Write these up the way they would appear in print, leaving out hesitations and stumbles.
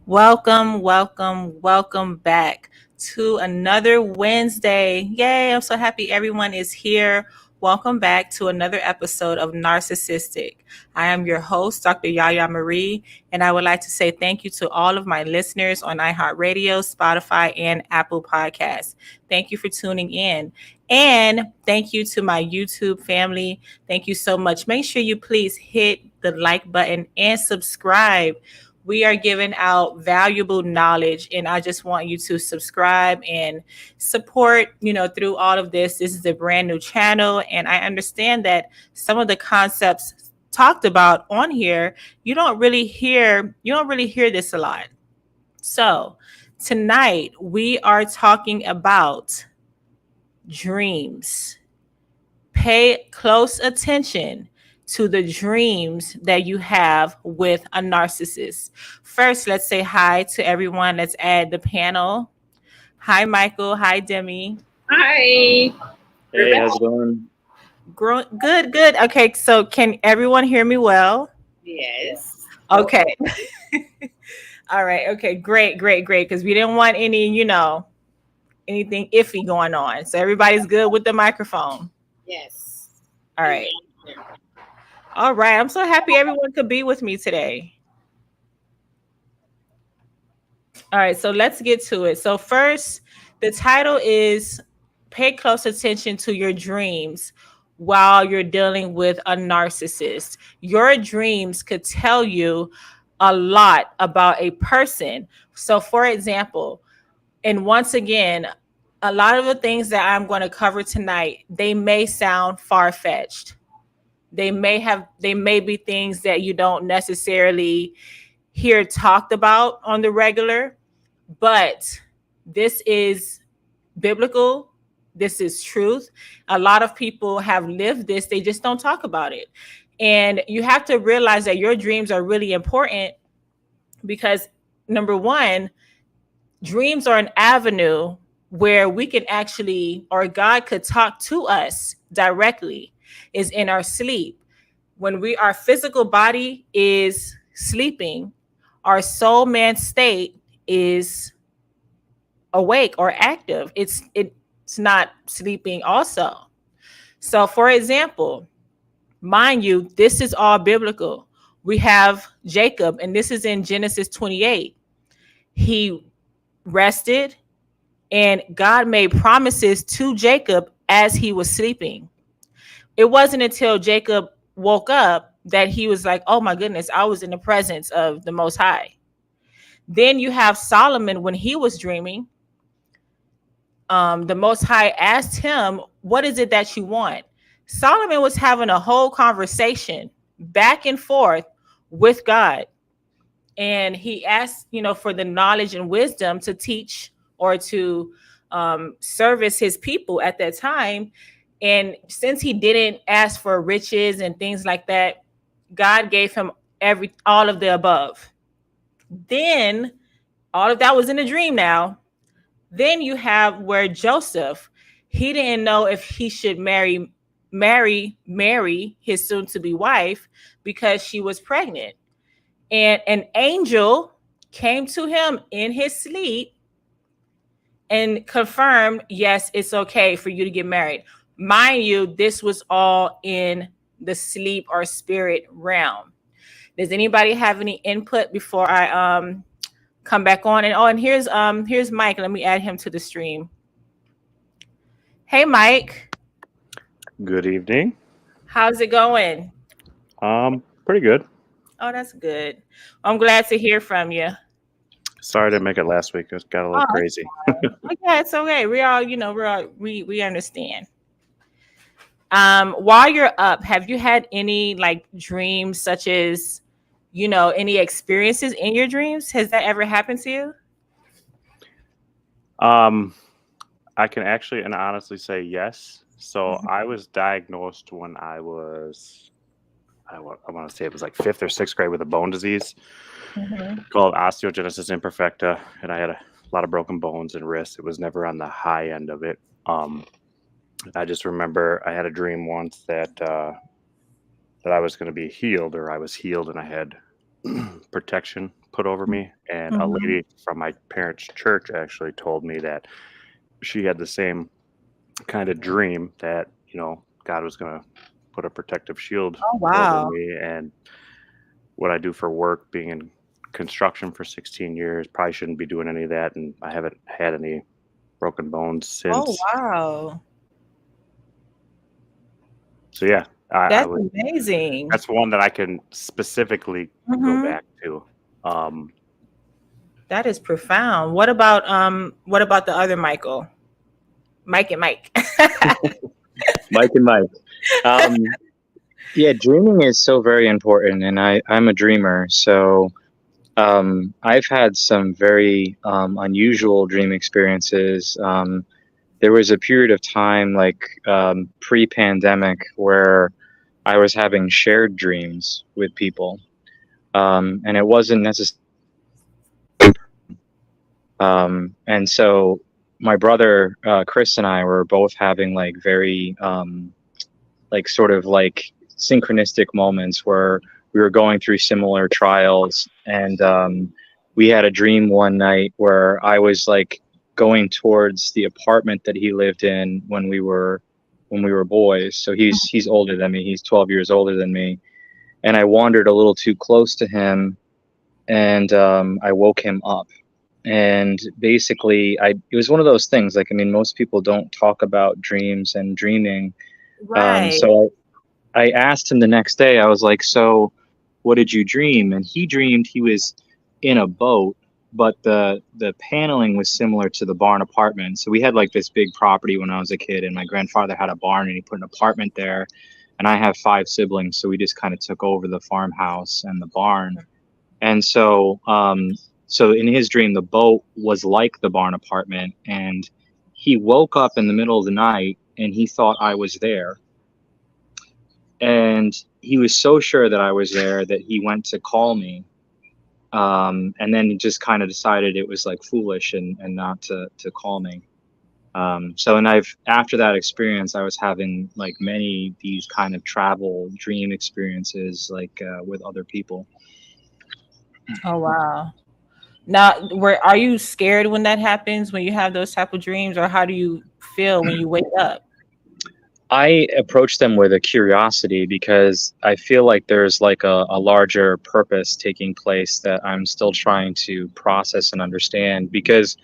Welcome, welcome, welcome back to another Wednesday. Yay, I'm so happy everyone is here. Welcome back to another episode of Narcissistic. I am your host, Dr. Yaya Marie, and I would like to say thank you to all of my listeners on iHeartRadio, Spotify, and Apple Podcasts. Thank you for tuning in. And thank you to my YouTube family. Thank you so much. Make sure you please hit the like button and subscribe. We are giving out valuable knowledge, and I just want you to subscribe and support, through all of this. This is a brand new channel, and I understand that some of the concepts talked about on here, you don't really hear this a lot. So, tonight we are talking about dreams. Pay close attention to the dreams that you have with a narcissist. First, let's say hi to everyone. Let's add the panel. Hi, Michael. Hi, Demi. Hi. Hey, how's it going? Good, good. Okay, so can everyone hear me well? Yes. Okay. All right. Okay, great, great, great. Because we didn't want anything iffy going on. So everybody's good with the microphone. Yes. All right. All right. I'm so happy everyone could be with me today. All right. So let's get to it. So, first, the title is Pay Close Attention to Your Dreams while you're dealing with a narcissist. Your dreams could tell you a lot about a person. So, for example, and once again, a lot of the things that I'm going to cover tonight, they may sound far-fetched. They may be things that you don't necessarily hear talked about on the regular, but this is biblical. This is truth. A lot of people have lived this, they just don't talk about it. And you have to realize that your dreams are really important because, number one, dreams are an avenue where we can actually, or God could talk to us directly, is in our sleep. When our physical body is sleeping, our soul man state is awake or active. It's not sleeping also. So, for example, mind you, this is all biblical. We have Jacob, and this is in Genesis 28. He rested, and God made promises to Jacob as he was sleeping. It wasn't until Jacob woke up that he was like, oh my goodness, I was in the presence of the Most High. Then you have Solomon when he was dreaming. The Most High asked him, what is it that you want? Solomon was having a whole conversation back and forth with God. And he asked, for the knowledge and wisdom to teach or to service his people at that time. And since he didn't ask for riches and things like that, God gave him all of the above. Then all of that was in a dream now. Then you have where Joseph, he didn't know if he should marry Mary, his soon to be wife, because she was pregnant. And an angel came to him in his sleep and confirmed, yes, it's okay for you to get married. Mind you, this was all in the sleep or spirit realm. Does anybody have any input before I come back on? And here's Mike. Let me add him to the stream. Hey, Mike. Good evening. How's it going? Pretty good. Oh, that's good. I'm glad to hear from you. Sorry I didn't make it last week. It got a little crazy. Yeah, it's okay. We understand. While you're up, have you had any like dreams such as, any experiences in your dreams? Has that ever happened to you? I can actually and honestly say yes. So I was diagnosed when I was, I want to say it was like 5th or 6th grade with a bone disease called osteogenesis imperfecta, and I had a lot of broken bones and wrists. It was never on the high end of it. I just remember I had a dream once that I was going to be healed, or I was healed, and I had protection put over me. And a lady from my parents' church actually told me that she had the same kind of dream that, God was going to put a protective shield Oh, over wow. me. And what I do for work, being in construction for 16 years, probably shouldn't be doing any of that. And I haven't had any broken bones Oh, since. wow. So yeah, I That's would. amazing. That's one that I can specifically go back to. That is profound. What about the other Michael? Mike and Mike. Mike and Mike. Yeah, dreaming is so very important, and I'm a dreamer, so I've had some very unusual dream experiences. There was a period of time, like pre-pandemic, where I was having shared dreams with people, and it wasn't necessarily. And so my brother Chris and I were both having like very like sort of like synchronistic moments where we were going through similar trials, and we had a dream one night where I was like going towards the apartment that he lived in when we were boys. So he's older than me. He's 12 years older than me, and I wandered a little too close to him, and I woke him up. And basically, it was one of those things. Like, I mean, most people don't talk about dreams and dreaming. Right. So I asked him the next day. I was like, "So, what did you dream?" And he dreamed he was in a boat, but the paneling was similar to the barn apartment. So we had like this big property when I was a kid, and my grandfather had a barn, and he put an apartment there. And I have 5 siblings, so we just kind of took over the farmhouse and the barn. And so in his dream, the boat was like the barn apartment, and he woke up in the middle of the night and he thought I was there. And he was so sure that I was there that he went to call me. And then he just kind of decided it was like foolish and not to call me. After that experience, I was having like many these kind of travel dream experiences, like with other people. Oh, wow. Now, are you scared when that happens, when you have those type of dreams, or how do you feel when you wake up? I approach them with a curiosity because I feel like there's like a larger purpose taking place that I'm still trying to process and understand. Because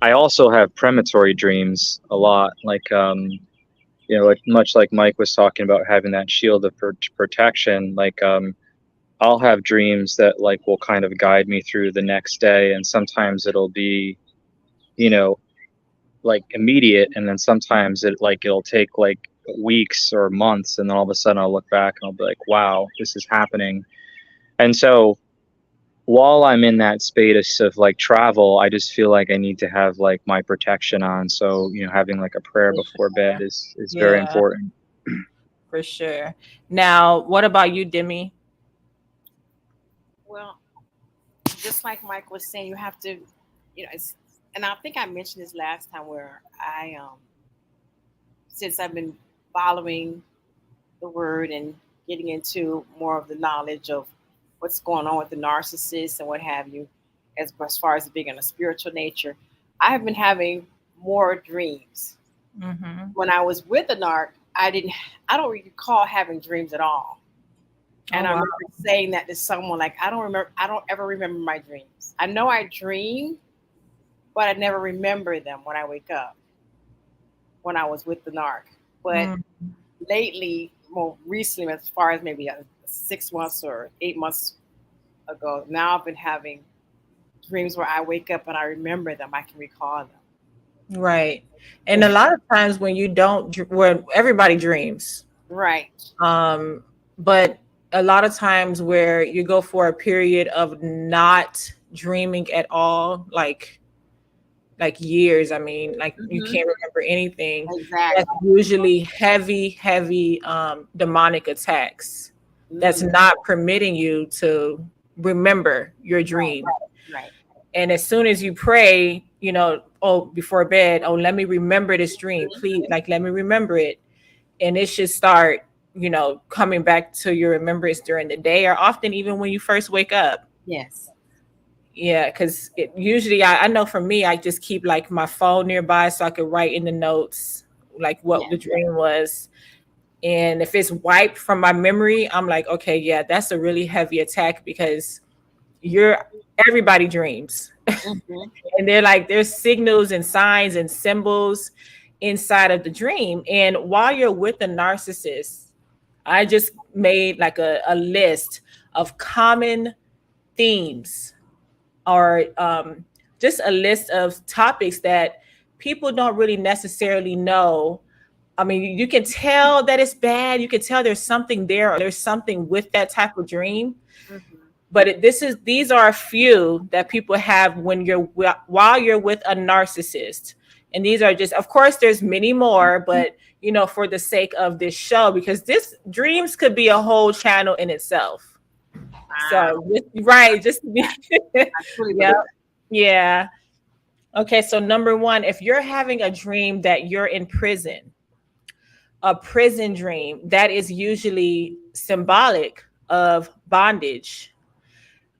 I also have premonitory dreams a lot, like like much like Mike was talking about having that shield of protection. Like I'll have dreams that like will kind of guide me through the next day, and sometimes it'll be, you know, like immediate, and then sometimes it'll take like weeks or months, and then all of a sudden I'll look back and I'll be like, wow, this is happening. And so while I'm in that space of like travel, I just feel like I need to have like my protection on. So having like a prayer before bed is very Yeah, important. for sure. Now, what about you, Demi? Well, just like Mike was saying, you have to, and I think I mentioned this last time where since I've been following the word and getting into more of the knowledge of what's going on with the narcissist and what have you, as far as being in a spiritual nature, I have been having more dreams. Mm-hmm. When I was with the narc, I don't recall having dreams at all. And Oh, I wow. remember saying that to someone, like, I don't ever remember my dreams. I know I dream, but I never remember them when I wake up when I was with the narc. But Mm. lately, more recently, as far as maybe 6 months or 8 months ago, now I've been having dreams where I wake up and I remember them. I can recall them. Right. And a lot of times when you don't, where everybody dreams, Right. but a lot of times where you go for a period of not dreaming at all, like years. I mean, like you Hmm. can't remember anything. That's Exactly. usually heavy demonic attacks. That's Mm. not permitting you to remember your Right. dream. Right. And as soon as you pray, oh, before bed, oh, let me remember this dream, please, like let me remember it. And it should start, coming back to your remembrance during the day, or often even when you first wake up. Yes. Yeah, because usually I know for me, I just keep like my phone nearby so I could write in the notes like Yeah. what the dream was. And if it's wiped from my memory, I'm like, okay, yeah, that's a really heavy attack because you're everybody dreams. Mm-hmm. And they're like, there's signals and signs and symbols inside of the dream. And while you're with the narcissist, I just made like a list of common themes or just a list of topics that people don't really necessarily know. I mean, you can tell that it's bad. You can tell there's something there or there's something with that type of dream. Mm-hmm. But these are a few that people have when while you're with a narcissist. And these are just, of course, there's many more, but for the sake of this show, because this dreams could be a whole channel in itself. Wow. So, right, just to be, I truly yeah, believe that. yeah. Okay, so number one, if you're having a dream that you're in prison, a prison dream, that is usually symbolic of bondage.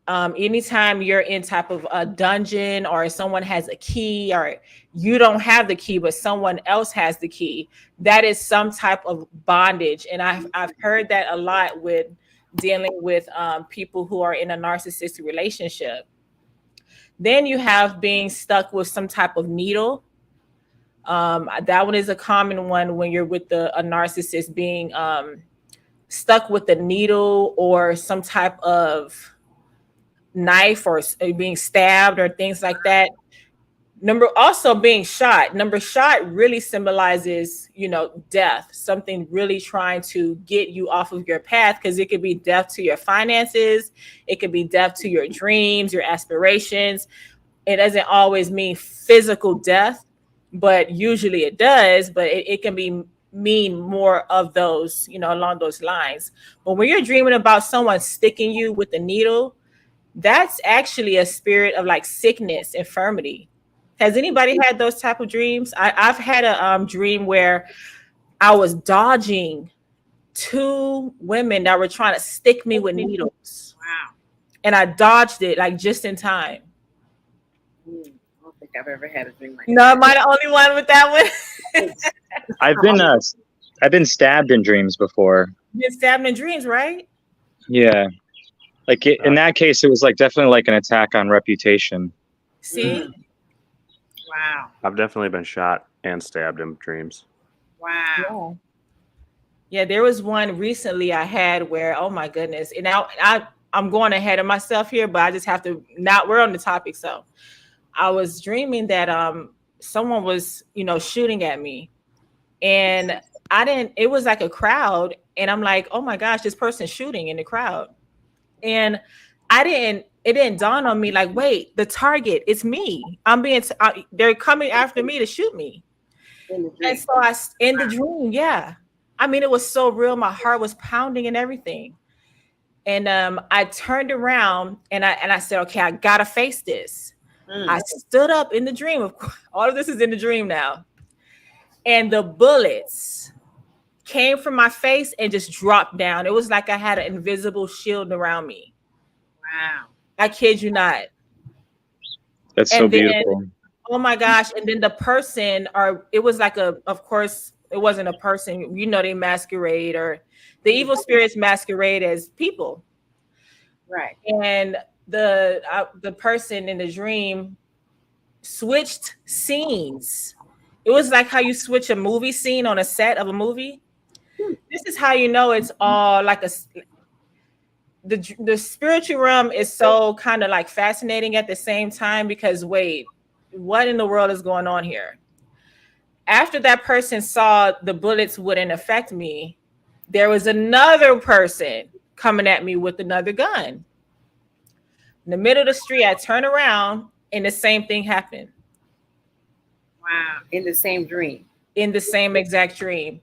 Anytime you're in type of a dungeon or someone has a key or you don't have the key, but someone else has the key, that is some type of bondage. And I've heard that a lot with dealing with people who are in a narcissistic relationship. Then you have being stuck with some type of needle. That one is a common one when you're with a narcissist, being stuck with the needle or some type of knife or being stabbed or things like that. Number also being shot. Number shot really symbolizes, death, something really trying to get you off of your path, because it could be death to your finances, it could be death to your dreams, your aspirations. It doesn't always mean physical death, but usually it does, but it can mean more of those, along those lines. But when you're dreaming about someone sticking you with a needle, that's actually a spirit of like sickness, infirmity. Has anybody had those type of dreams? I've had a dream where I was dodging two women that were trying to stick me with needles, Wow. and I dodged it like just in time. I don't think I've ever had a dream like No, am I the only one with that one? that. I've been stabbed in dreams before. Been stabbed in dreams, right? Yeah. Like in that case, it was like definitely like an attack on reputation. See? Mm. Wow. I've definitely been shot and stabbed in dreams. Wow. Yeah, there was one recently I had where, oh my goodness. And now I'm going ahead of myself here, but I just have to, not, we're on the topic. So I was dreaming that someone was, shooting at me. And it was like a crowd. And I'm like, oh my gosh, this person's shooting in the crowd. And it didn't dawn on me like, wait, the target, it's me. They're coming after me to shoot me. In the dream. And so in the dream, yeah. I mean, it was so real. My heart was pounding and everything. And I turned around and I said, okay, I gotta face this. I stood up in the dream. Of course, all of this is in the dream now. And the bullets came from my face and just dropped down. It was like I had an invisible shield around me. Wow. I kid you not. That's so beautiful. Oh my gosh. And then the person, or it was like of course, it wasn't a person, they masquerade, or the evil spirits masquerade as people. Right. And the person in the dream switched scenes. It was like how you switch a movie scene on a set of a movie. This is how it's all like the spiritual realm is so kind of like fascinating at the same time, because wait, what in the world is going on here? After that person saw the bullets wouldn't affect me, there was another person coming at me with another gun. In the middle of the street, I turned around and the same thing happened. Wow. In the same dream. In the same exact dream.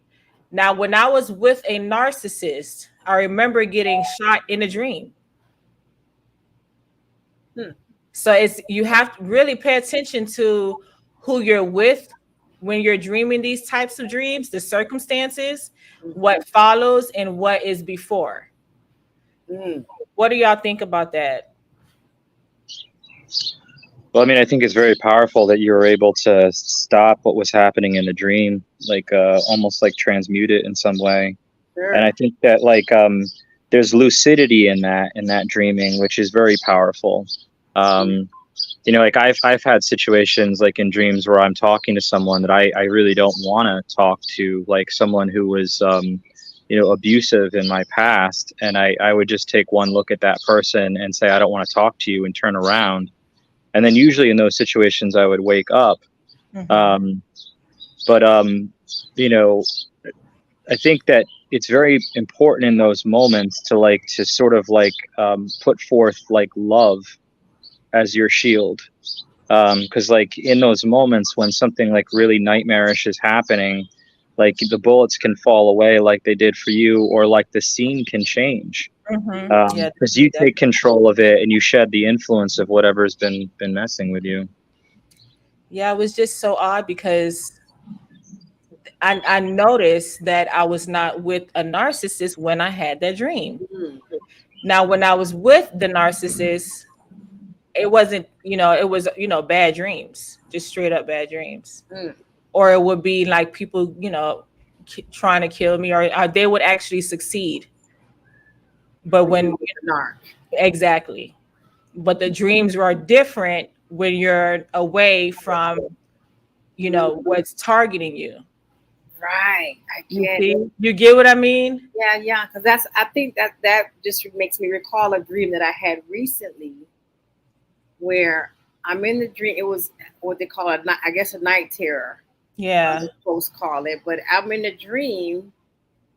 Now, when I was with a narcissist, I remember getting shot in a dream. So you have to really pay attention to who you're with when you're dreaming these types of dreams, the circumstances, what follows, and what is before. What do y'all think about that? Well, I mean, I think it's very powerful that you were able to stop what was happening in the dream, like almost like transmute it in some way. And Sure. I think that there's lucidity in that dreaming, which is very powerful. Um, like I've had situations like in dreams where I'm talking to someone that I really don't want to talk to, like someone who was abusive in my past, and I would just take one look at that person and say I don't want to talk to you and turn around. And then usually in those situations I would wake up. Mhm. But you know, I think that it's very important in those moments to sort of put forth like love as your shield. Because like in those moments when something like really nightmarish is happening, like the bullets can fall away like they did for you, or like the scene can change. Yeah, Because you that, take control of it and you shed the influence of whatever's been messing with you. yeah, it was just so odd because I noticed that I was not with a narcissist when I had that dream. Mm. Now, when I was with the narcissist, it wasn't, it was, bad dreams, just straight up bad dreams. Mm. Or it would be like people, trying to kill me, or they would actually succeed. But when, With the narc. exactly. But the dreams are different when you're away from, what's targeting you. Right. I You get it. see, you get what I mean? Yeah, yeah. Because I think that just makes me recall a dream that I had recently where I'm in the dream. It was what they call I guess a night terror. Yeah. Folks call it. But I'm in the dream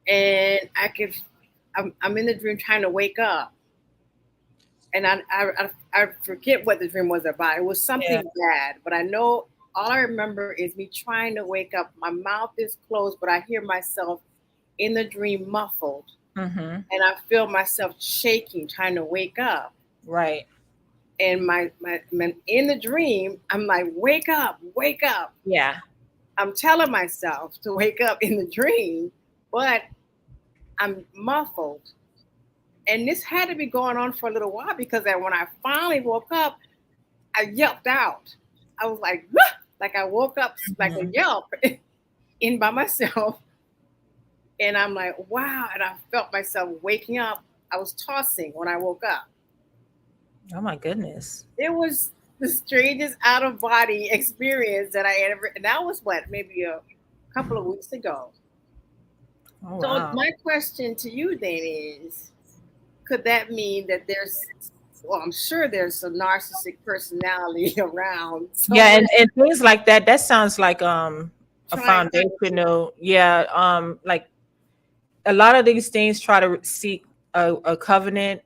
and I'm in the dream trying to wake up. And I forget what the dream was about. It was Yeah. something bad, but I know all I remember is me trying to wake up. My mouth is closed, but I hear myself in the dream muffled, Mm-hmm. and I feel myself shaking, trying to wake up. Right. And my in the dream, I'm like, wake up, wake up. Yeah. I'm telling myself to wake up in the dream, but I'm muffled. And this had to be going on for a little while because when I finally woke up, I yelped out. I was like, "Wah!" Like I woke up like a Mhm. yelp in by myself. And I'm like, wow. And I felt myself waking up. I was tossing when I woke up. Oh my goodness. It was the strangest out of body experience that I ever, and that was what, maybe a couple of weeks ago. Oh So wow. my question to you then is, could that mean that well, I'm sure there's a narcissistic personality around Yeah, somewhere and things like that. That sounds like a trying to, foundational. Yeah. Like a lot of these things try to seek a covenant.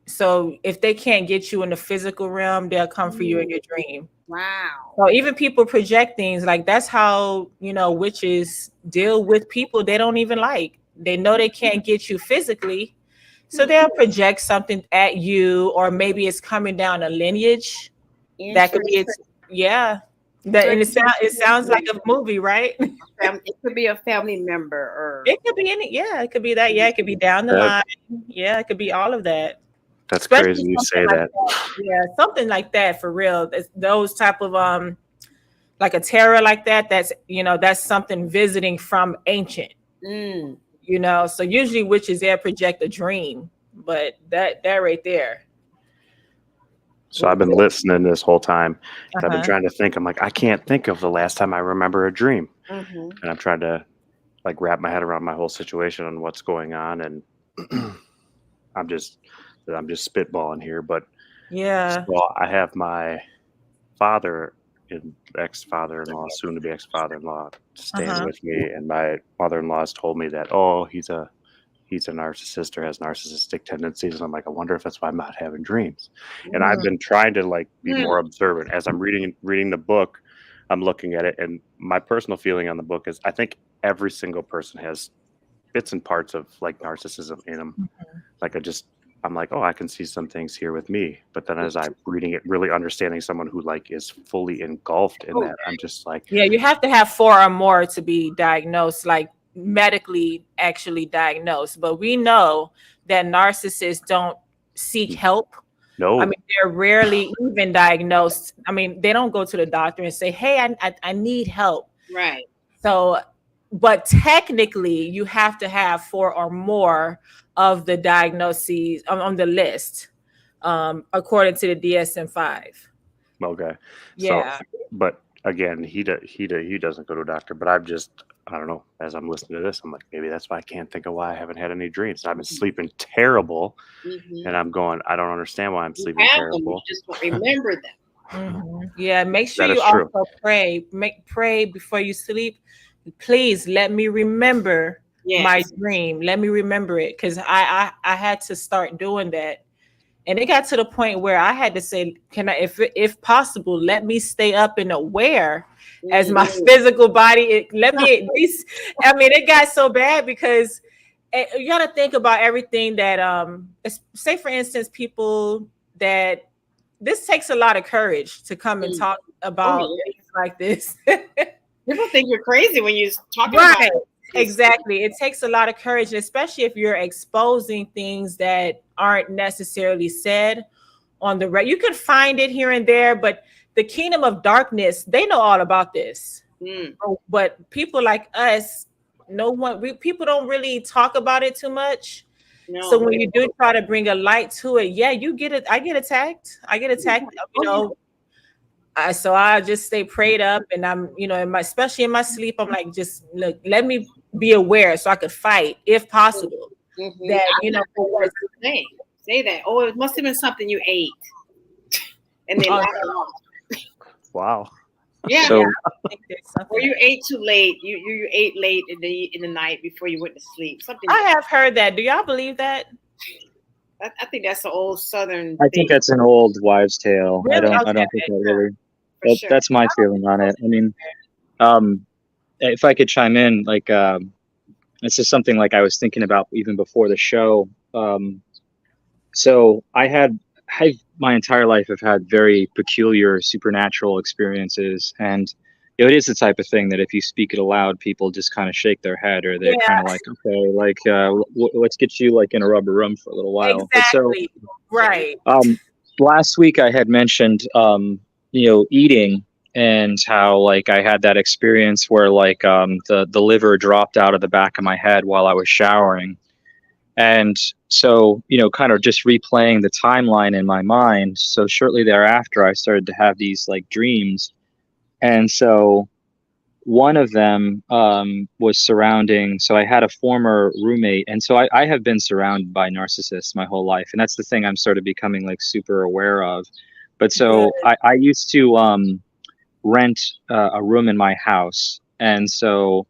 So if they can't get you in the physical realm, they'll come for you in your dream. wow. So even people project things like that's how, witches deal with people they don't even like. They know they can't get you physically. So they'll project something at you, or maybe it's coming down a lineage. That could be Interesting. it's yeah. So That and it sounds like a movie, right? it could be a family member or It could be any, yeah, it could be that. Yeah, it could be down the That line. Yeah, it could be all of that. that's Especially crazy you something say like that. that. Yeah, something like that for real. Those type of like a terror like that, that's something visiting from ancient, mm, so usually witches there project a dream, but that right there. So I've been listening this whole time, and I've been Uh-huh. trying to think. I'm like, I can't think of the last time I remember a dream, hmm and I'm trying to like wrap my head around my whole situation and what's going on, and I'm just I'm just spitballing here. But Yeah. so I have my father and ex-father-in-law, soon to be ex-father-in-law, staying Uh-huh. with me, and my mother-in-law has told me that, oh, he's a narcissist or has narcissistic tendencies. And I'm like, I wonder if that's why I'm not having dreams. And I've been trying to like be more observant as I'm reading the book. I'm looking at it, and my personal feeling on the book is I think every single person has bits and parts of like narcissism in them. Like I'm like, oh, I can see some things here with me. But then as I'm reading it, really understanding someone who like is fully engulfed in that, I'm just like, Yeah, you have to have four or more to be diagnosed, like medically actually diagnosed. But we know that narcissists don't seek help. No. I mean, they're rarely even diagnosed. I mean, they don't go to the doctor and say, "Hey, I need help." Right. So, but technically, you have to have 4 or more of the diagnoses on the list, according to the DSM-5. Okay. So, Yeah. but again, he doesn't go to a doctor. But I don't know. As I'm listening to this, I'm like, maybe that's why I can't think of why I haven't had any dreams. I've been sleeping terrible, Mm-hmm. and I'm going, I don't understand why I'm You sleeping have them, you terrible. just don't remember them. Yeah, make sure That you is true. also pray. Pray before you sleep. Please let me remember my Yes. dream. Let me remember it, because I had to start doing that, and it got to the point where I had to say, "Can I, if possible, let me stay up and aware as my Mhm. physical body? Let me at least." I mean, it got so bad because you got to think about everything that say for instance, people that this takes a lot of courage to come and Mm. talk Oh about yeah. things like this. People think you're crazy when you're talking about Right. this. Exactly. It takes a lot of courage, especially if you're exposing things that aren't necessarily said on the you could find it here and there, but the kingdom of darkness, they know all about this. Mm. But people like us, no one people don't really talk about it too much. So No. when you do try to bring a light to it, yeah, you get it. I get attacked. I get attacked. You Oh, know, so I just stay prayed up, and I'm, in my, especially in my sleep, I'm like, just look, let me be aware so I could fight if possible. yeah. Mm-hmm. That I've heard the person say that. Oh, it must have been something you ate, and they oh, laugh it off. Wow. Yeah. So I think there's Or something. you ate too late. You ate late in the night before you went to sleep. Something. I have heard that. Do y'all believe that? I think that's an old Southern I think thing that's an old wives' tale. Really? I Okay. don't think that really. for sure. That's my feeling on it. I mean, um, if I could chime in, like, this is something like I was thinking about even before the show. So I my entire life have had very peculiar supernatural experiences, and it is the type of thing that if you speak it aloud, people just kind of shake their head, or they're Yeah, kind of like, okay, like, let's get you like in a rubber room for a little while. But so, exactly. Right. last week I had mentioned, eating, and how like I had that experience where like the liver dropped out of the back of my head while I was showering. And so, kind of just replaying the timeline in my mind. So shortly thereafter, I started to have these like dreams. And so one of them was surrounding, so I had a former roommate. And so I have been surrounded by narcissists my whole life. And that's the thing I'm sort of becoming like super aware of. But Good. so I used to rent a room in my house. And so,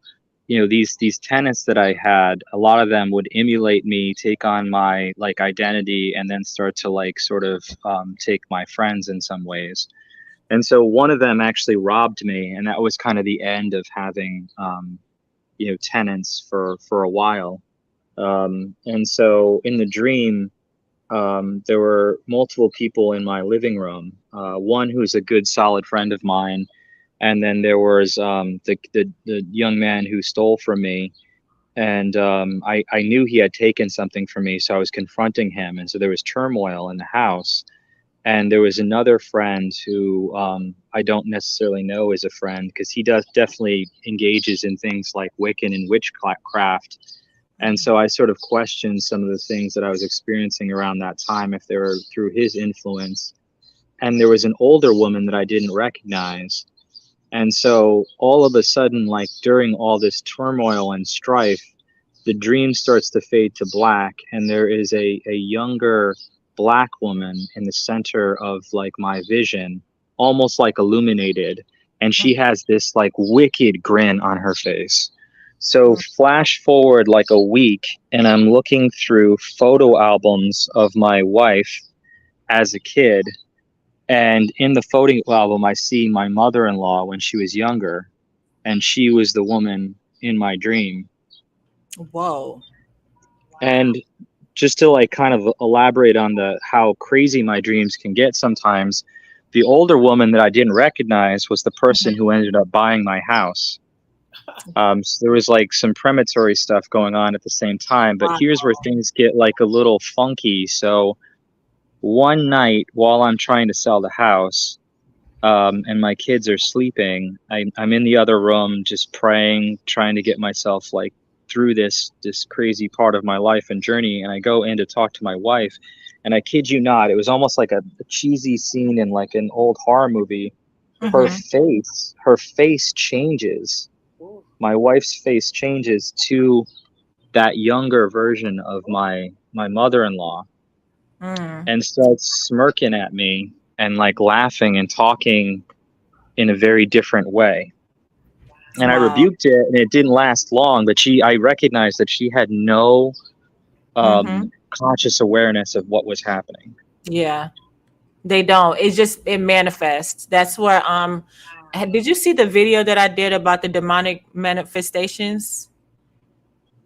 these tenants that I had, a lot of them would emulate me, take on my like identity, and then start to like sort of take my friends in some ways. And so one of them actually robbed me, and that was kind of the end of having tenants for a while. And so in the dream, there were multiple people in my living room. One who's a good solid friend of mine, and then there was the young man who stole from me. And I knew he had taken something from me, so I was confronting him. And so there was turmoil in the house. And there was another friend who I don't necessarily know is a friend, because he does definitely engages in things like Wiccan and witchcraft. And so I sort of questioned some of the things that I was experiencing around that time, if they were through his influence. And there was an older woman that I didn't recognize. And so all of a sudden, like during all this turmoil and strife, the dream starts to fade to black, and there is a younger black woman in the center of like my vision, almost like illuminated, and she has this like wicked grin on her face. So flash forward like a week, and I'm looking through photo albums of my wife as a kid, and in the photo album I see my mother-in-law when she was younger, and she was the woman in my dream. Whoa. And just to like kind of elaborate on the how crazy my dreams can get sometimes, the older woman that I didn't recognize was the person who ended up buying my house. So there was like some predatory stuff going on at the same time, but Wow. here's where things get like a little funky. So one night while I'm trying to sell the house, and my kids are sleeping, I'm in the other room just praying, trying to get myself like through this crazy part of my life and journey. And I go in to talk to my wife, and I kid you not, it was almost like a cheesy scene in like an old horror movie. Her face changes. My wife's face changes to that younger version of my mother-in-law, and starts smirking at me and like laughing and talking in a very different way. And I rebuked it, and it didn't last long, but I recognized that she had no conscious awareness of what was happening. Yeah, they don't. It manifests. That's where did you see the video that I did about the demonic manifestations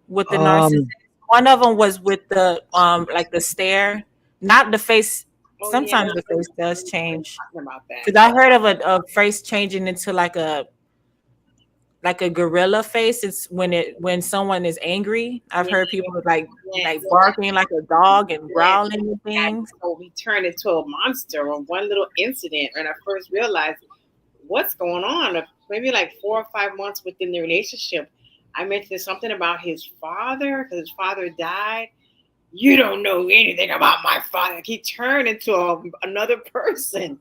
with the narcissist? One of them was with the like the stare, not the face. Sometimes the face does change. Because I heard of a face changing into like a gorilla face. It's when someone is angry. I've heard people like barking like a dog and growling and things. So we turned into a monster on one little incident, and I first realized what's going on. Maybe like 4 or 5 months within the relationship, I mentioned something about his father because his father died. You don't know anything about my father. He turned into another person.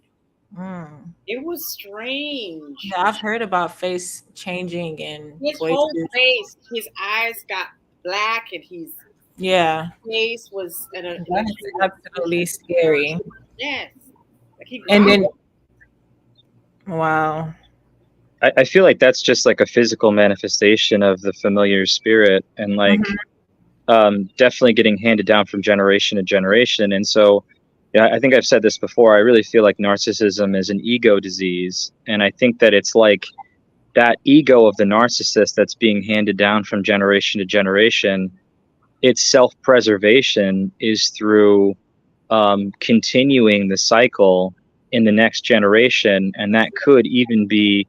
It was strange. Yeah, I've heard about face changing and his voices. whole face. His eyes got black, and his face was. That's absolutely scary. Yes. Wow. I feel like that's just like a physical manifestation of the familiar spirit, and like definitely getting handed down from generation to generation. And so, yeah, I think I've said this before. I really feel like narcissism is an ego disease. And I think that it's like that ego of the narcissist that's being handed down from generation to generation. Its self-preservation is through continuing the cycle in the next generation. And that could even be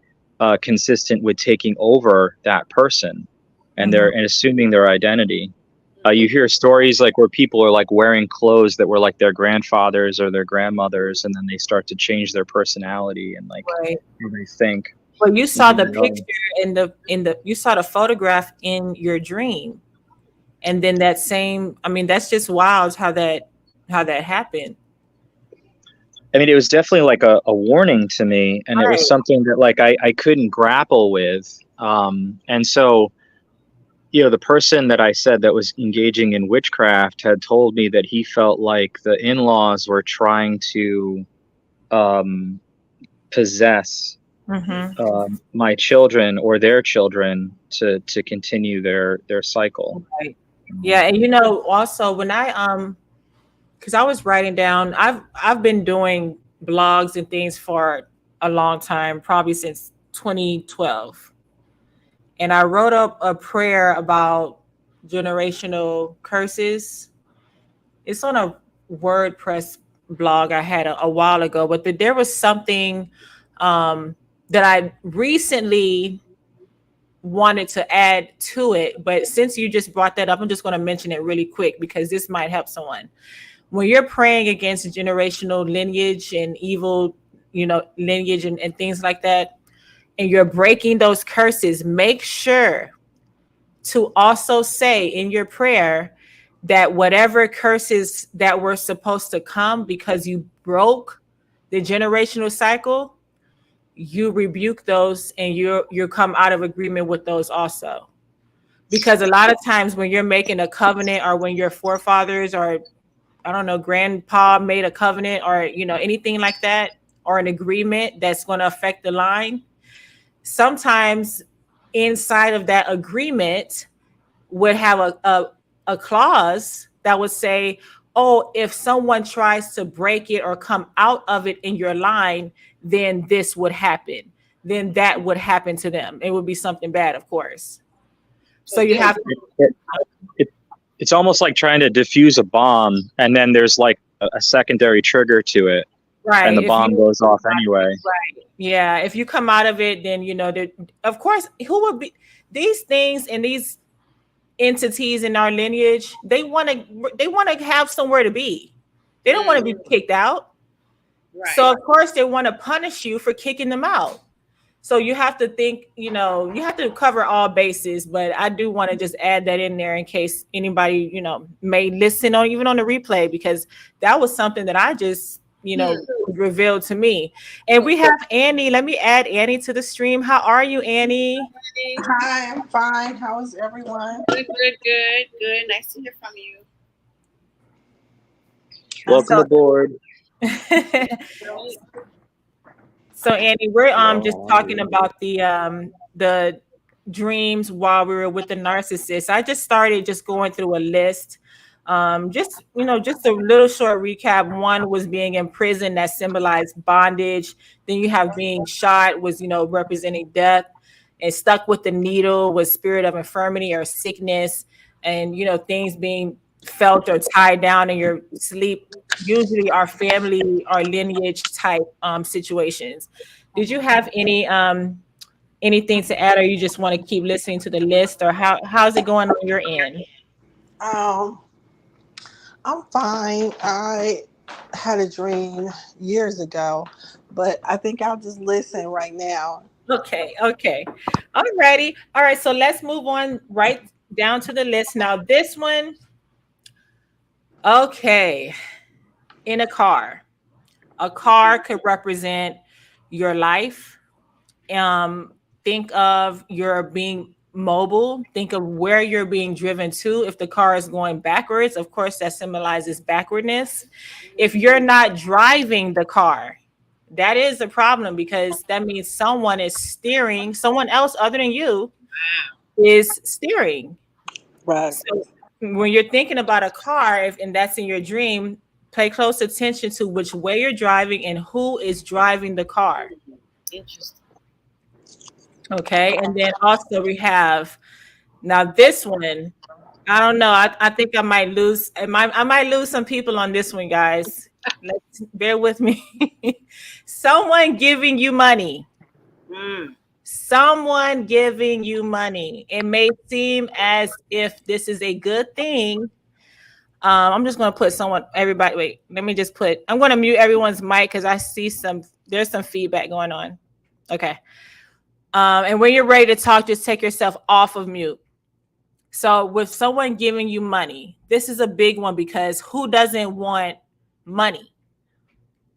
consistent with taking over that person and and assuming their identity. You hear stories like where people are like wearing clothes that were like their grandfathers or their grandmothers, and then they start to change their personality and like how they think. Well, you saw the picture you saw the photograph in your dream, and then that's just wild how that happened. I mean, it was definitely like a warning to me, and it was something that like I couldn't grapple with, and so. The person that I said that was engaging in witchcraft had told me that he felt like the in-laws were trying to possess my children or their children to continue their cycle. Right. Yeah, and also when because I was writing down, I've been doing blogs and things for a long time, probably since 2012. And I wrote up a prayer about generational curses. It's on a WordPress blog I had a while ago, but there was something that I recently wanted to add to it. But since you just brought that up, I'm just going to mention it really quick because this might help someone. When you're praying against generational lineage and evil, lineage and things like that, and you're breaking those curses, make sure to also say in your prayer that whatever curses that were supposed to come because you broke the generational cycle, you rebuke those and you come out of agreement with those also. Because a lot of times when you're making a covenant or when your forefathers or grandpa made a covenant or anything like that or an agreement that's going to affect the line, sometimes inside of that agreement would have a clause that would say, oh, if someone tries to break it or come out of it in your line, then this would happen. Then that would happen to them. It would be something bad, of course. So you have to... It's almost like trying to diffuse a bomb, and then there's like a secondary trigger to it. Right. And the bomb goes off anyway. Right. Yeah. If you come out of it, then, of course, who would be these things and these entities in our lineage? They want to have somewhere to be. They don't want to be kicked out. Right. So of course they want to punish you for kicking them out. So you have to think, you have to cover all bases, but I do want to just add that in there in case anybody, may listen on even on the replay, because that was something that I just, revealed to me. And we have Annie. Let me add Annie to the stream. How are you, Annie? Hi, I'm fine. How is everyone? Good, good, good, good. Nice to hear from you. Welcome So, aboard. Right. so Annie, we're just Hello. talking about the dreams while we were with the narcissist. I just started just going through a list. Just a little short recap. One was being in prison, that symbolized bondage. Then you have being shot, was representing death, and stuck with the needle was spirit of infirmity or sickness, and things being felt or tied down in your sleep. Usually, our family or lineage type situations. Did you have anything to add, or you just want to keep listening to the list, or how's it going on your end? Um, I'm fine. I had a dream years ago, but I think I'll just listen right now. Okay, okay. Alrighty. All right, so let's move on right down to the list. Now, this one, okay, in a car. A car could represent your life. Um, think of your being mobile. Think of where you're being driven to. If the car is going backwards, of course, that symbolizes backwardness. If you're not driving the car, that is a problem, because that means someone is steering, someone else other than you is steering. Right. So when you're thinking about a car, and that's in your dream, pay close attention to which way you're driving and who is driving the car. Interesting. Okay. And then also we have, now this one, I don't know. I think I might lose. I might lose some people on this one, guys. Let's bear with me. Someone giving you money. Mm. Someone giving you money. It may seem as if this is a good thing. I'm just going to put someone, everybody, wait, let me just put, I'm going to mute everyone's mic because I see there's some feedback going on. Okay. And when you're ready to talk, just take yourself off of mute. So with someone giving you money, this is a big one, because who doesn't want money?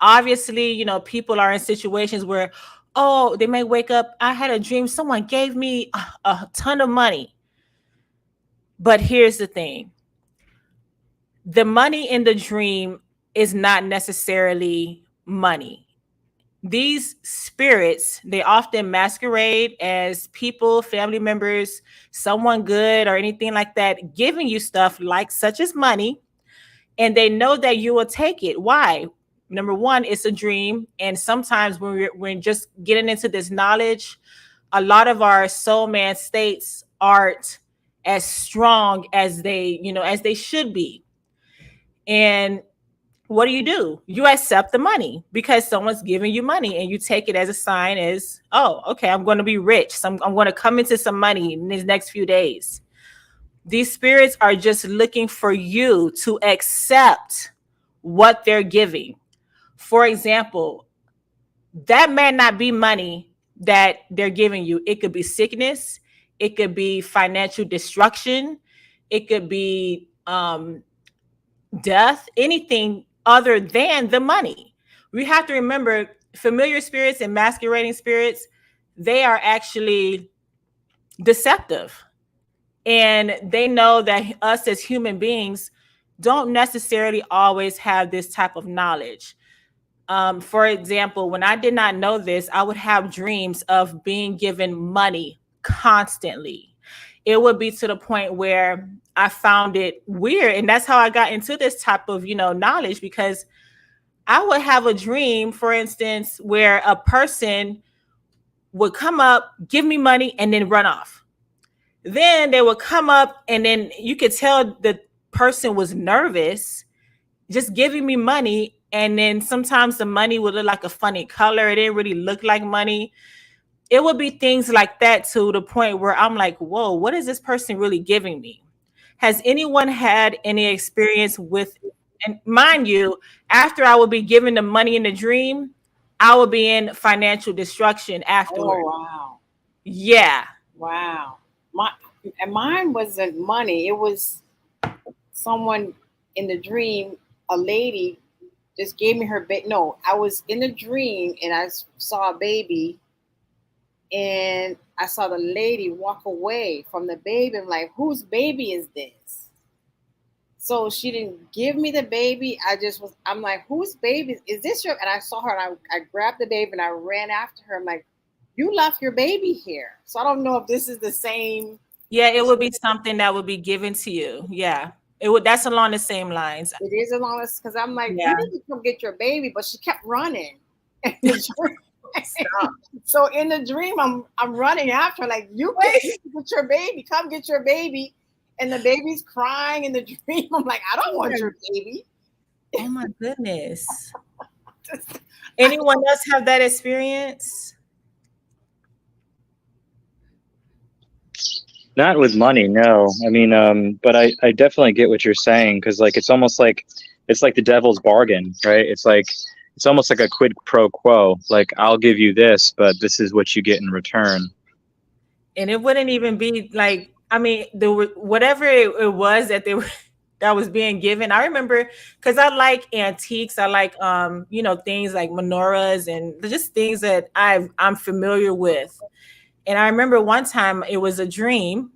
Obviously, people are in situations where, oh, they may wake up, I had a dream, someone gave me a ton of money. But here's the thing. The money in the dream is not necessarily money. These spirits, they often masquerade as people, family members, someone good or anything like that, giving you stuff like such as money, and they know that you will take it. Why? Number one, it's a dream, and sometimes when we're just getting into this knowledge, a lot of our soul man states aren't as strong as they should be. And what do? You accept the money because someone's giving you money, and you take it as a sign as, oh, okay, I'm going to be rich. So I'm going to come into some money in these next few days. These spirits are just looking for you to accept what they're giving. For example, that may not be money that they're giving you. It could be sickness. It could be financial destruction. It could be death, anything other than the money. We have to remember, familiar spirits and masquerading spirits, they are actually deceptive. And they know that us as human beings don't necessarily always have this type of knowledge. For example, when I did not know this, I would have dreams of being given money constantly. It would be to the point where I found it weird. And that's how I got into this type of, knowledge, because I would have a dream, for instance, where a person would come up, give me money, and then run off. Then they would come up, and then you could tell the person was nervous, just giving me money. And then sometimes the money would look like a funny color. It didn't really look like money. It would be things like that, to the point where I'm like, whoa, what is this person really giving me? Has anyone had any experience with And mind you, after I would be given the money in the dream, I would be in financial destruction afterward. Oh wow. Yeah. Wow. Mine wasn't money. It was someone in the dream, a lady just gave me her baby. No, I was in a dream and I saw a baby and I saw the lady walk away from the baby. I'm like, whose baby is this? So she didn't give me the baby. I'm like, whose baby is this? And I saw her and I grabbed the baby and I ran after her. I'm like, you left your baby here. So I don't know if this is the same. Yeah, it would be something that would be given to you. Yeah. It would, that's along the same lines. It is along this because I'm like, Yeah. you need to come get your baby, but she kept running. So in the dream, I'm running after her, like, you get your baby, come get your baby. And the baby's crying in the dream. I'm like, I don't want your baby. Oh my goodness. Anyone else have that experience? Not with money, no. I mean, but I definitely get what you're saying, because like it's almost like it's like the devil's bargain, right? It's like it's almost like a quid pro quo. Like, I'll give you this, but this is what you get in return. And it wouldn't even be like, I mean, whatever it was that they were that was being given. I remember because I like antiques. I like you know, things like menorahs and just things that I'm familiar with. And I remember one time it was a dream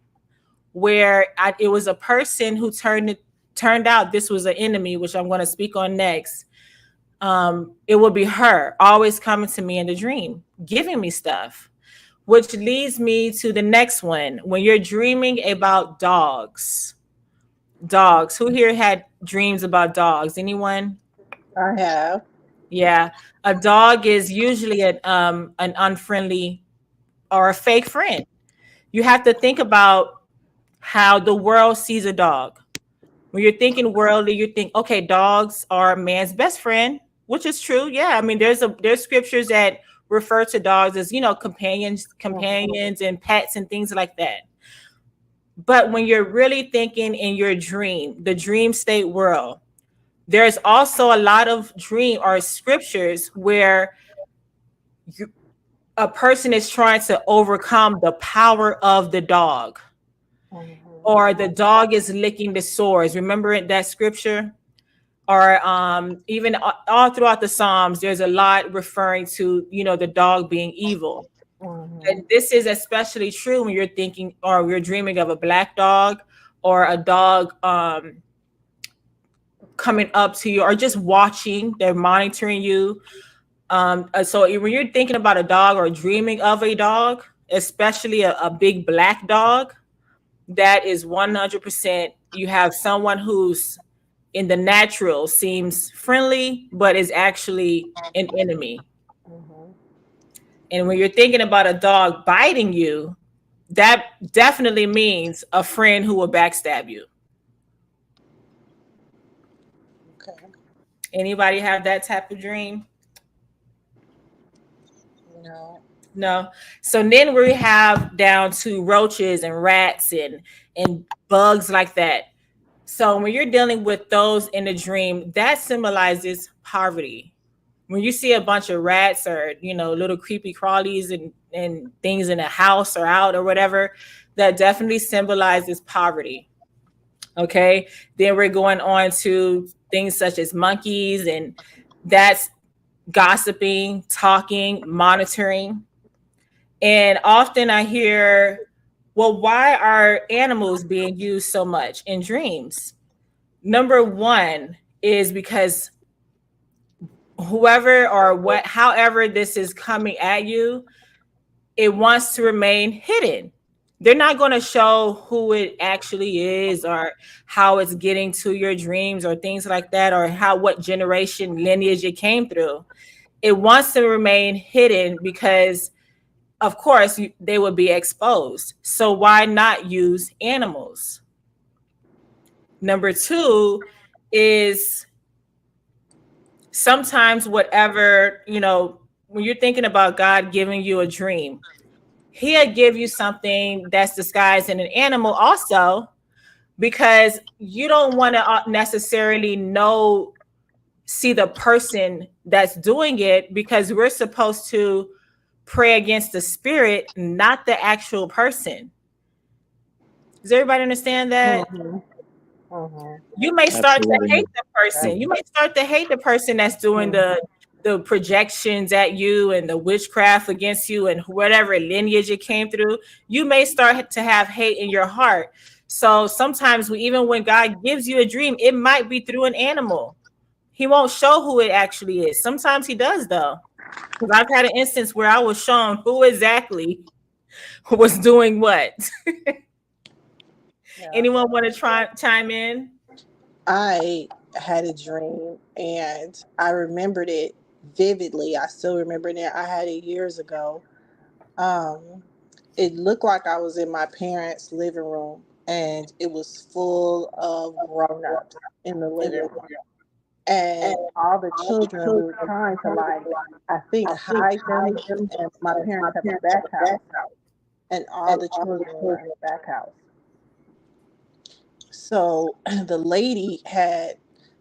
where it was a person who turned out this was an enemy, which I'm going to speak on next. It would be her always coming to me in the dream, giving me stuff, which leads me to the next one. When you're dreaming about dogs, who here had dreams about dogs? Anyone? I have. Yeah. A dog is usually an unfriendly or a fake friend. You have to think about how the world sees a dog. When you're thinking worldly, you think, okay, dogs are man's best friend, which is true. Yeah, I mean, there's scriptures that refer to dogs as, you know, companions and pets and things like that. But when you're really thinking in your dream, the dream state world, there's also a lot of dream or scriptures where a person is trying to overcome the power of the dog, or the dog is licking the sores. Remember that scripture? Or even all throughout the Psalms, there's a lot referring to, you know, the dog being evil. And this is especially true when you're thinking or you're dreaming of a black dog or a dog coming up to you or just watching, they're monitoring you. So when you're thinking about a dog or dreaming of a dog, especially a big black dog, that is 100%. You have someone who's in the natural seems friendly, but is actually an enemy. And when you're thinking about a dog biting you, that definitely means a friend who will backstab you. Okay. Anybody have that type of dream? No. No. So then we have down to roaches and rats and bugs like that. So when you're dealing with those in a dream, that symbolizes poverty. When you see a bunch of rats or, you know, little creepy crawlies and things in a house or out or whatever, that definitely symbolizes poverty. Okay. Then we're going on to things such as monkeys, and that's gossiping, talking, monitoring. And often I hear, well, why are animals being used so much in dreams? Number one is because whoever or however this is coming at you, it wants to remain hidden. They're not going to show who it actually is or how it's getting to your dreams or things like that, or what generation lineage it came through. It wants to remain hidden because, of course, they would be exposed. So why not use animals? Number two is sometimes whatever, you know, when you're thinking about God giving you a dream, he'll give you something that's disguised in an animal also, because you don't want to necessarily see the person that's doing it, because we're supposed to pray against the spirit, not the actual person. Does everybody understand that? Mm-hmm. Mm-hmm. You may start to hate Absolutely. the person. You may start to hate the person that's doing the projections at you and the witchcraft against you and whatever lineage it came through. You may start to have hate in your heart. So sometimes even when God gives you a dream, it might be through an animal. He won't show who it actually is. Sometimes he does, though. Because I've had an instance where I was shown who exactly was doing what. Yeah. Anyone want to chime in? I had a dream and I remembered it vividly. I still remember it. I had it years ago. Um, it looked like I was in my parents' living room and it was full of grown-ups in the living room. And all the children, we were trying to, like, I think, hide them. And my parents have a back house, and all the children were in the back house. So the lady had,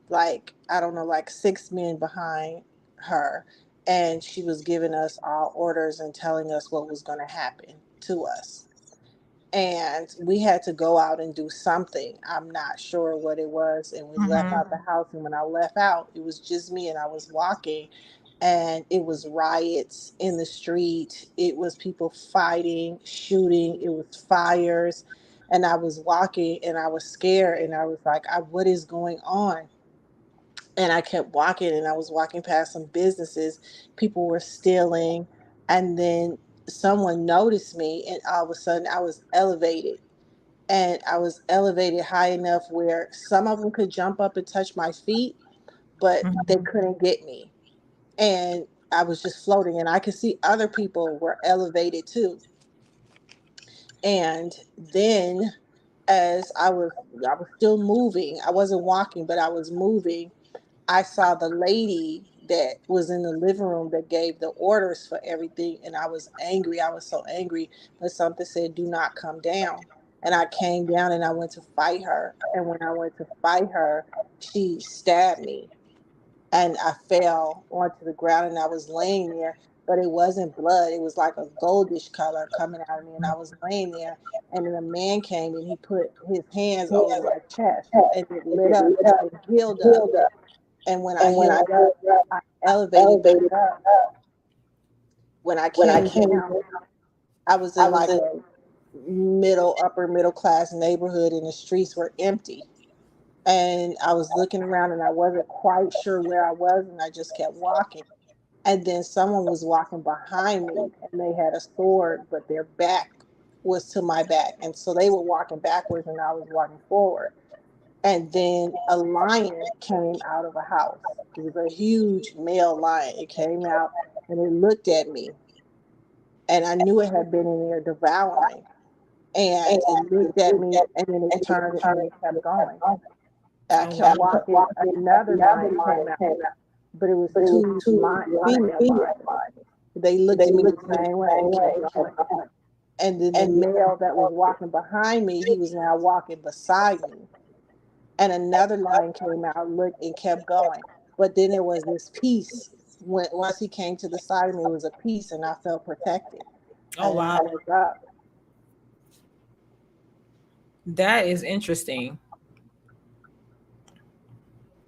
like, I don't know, like 6 men behind her, and she was giving us all orders and telling us what was going to happen to us. And we had to go out and do something. I'm not sure what it was. And we left Mm-hmm. out the house. And when I left out, it was just me, and I was walking, and it was riots in the street. It was people fighting, shooting. It was fires. And I was walking and I was scared, and I was like, what is going on? And I kept walking, and I was walking past some businesses. People were stealing. And then someone noticed me, and all of a sudden I was elevated, and I was elevated high enough where some of them could jump up and touch my feet, but they Mm-hmm. couldn't get me. And I was just floating, and I could see other people were elevated too. And then as I was still moving. I wasn't walking, but I was moving. I saw the lady that was in the living room that gave the orders for everything, and I was angry. I was so angry, but something said, "Do not come down." And I came down and I went to fight her. And when I went to fight her, she stabbed me, and I fell onto the ground, and I was laying there, but it wasn't blood. It was like a goldish color coming out of me, and I was laying there, and then a man came and he put his hands over my chest, and it lit up and healed up. And when I healed up, I elevated back up. When I came down, I was in like a upper middle class neighborhood, and the streets were empty. And I was looking around and I wasn't quite sure where I was, and I just kept walking. And then someone was walking behind me, and they had a sword, but their back was to my back. And so they were walking backwards and I was walking forward. And then a lion came out of a house. It was a huge male lion. It came out and it looked at me, and I knew it had been in there devouring. And it looked at me, and then it turned and it kept going. I Oh kept wow. walking. Another lion came out, but it was two female lions. They looked at me the same way and kept going. And then the male that was walking behind me, he was now walking beside me. And another lion came out, looked, and kept going. But then there was this peace. Once he came to the side of me, it was a peace, and I felt protected. Oh And then wow. I woke up. That is interesting.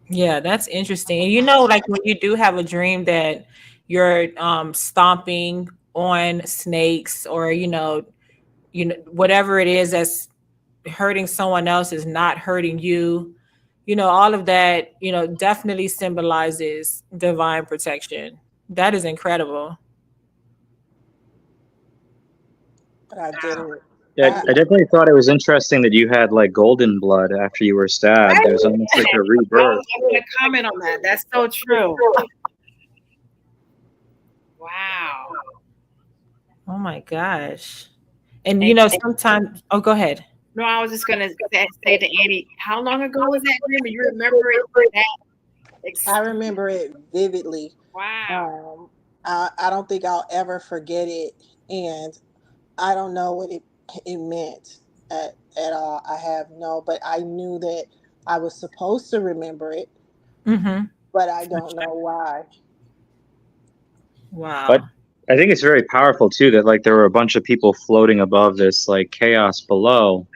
Yeah, that's interesting. And like when you do have a dream that you're stomping on snakes, or whatever it is that's hurting someone else is not hurting you. All of that, definitely symbolizes divine protection. That is incredible. But I didn't. Yeah, I, I definitely thought it was interesting that you had like golden blood after you were stabbed. Right? There's almost like a I rebirth. was going to comment on that. That's so true. Wow. Oh my gosh. And And sometimes, oh, go ahead. no, I was just going to say to Annie, how long ago was that dream? You remember it? I remember it vividly. Wow. I don't think I'll ever forget it. And I don't know what it meant. at all. I have no, but I knew that I was supposed to remember it, Mm-hmm. but I don't know why. But Wow. I think it's very powerful too that like there were a bunch of people floating above this like chaos below.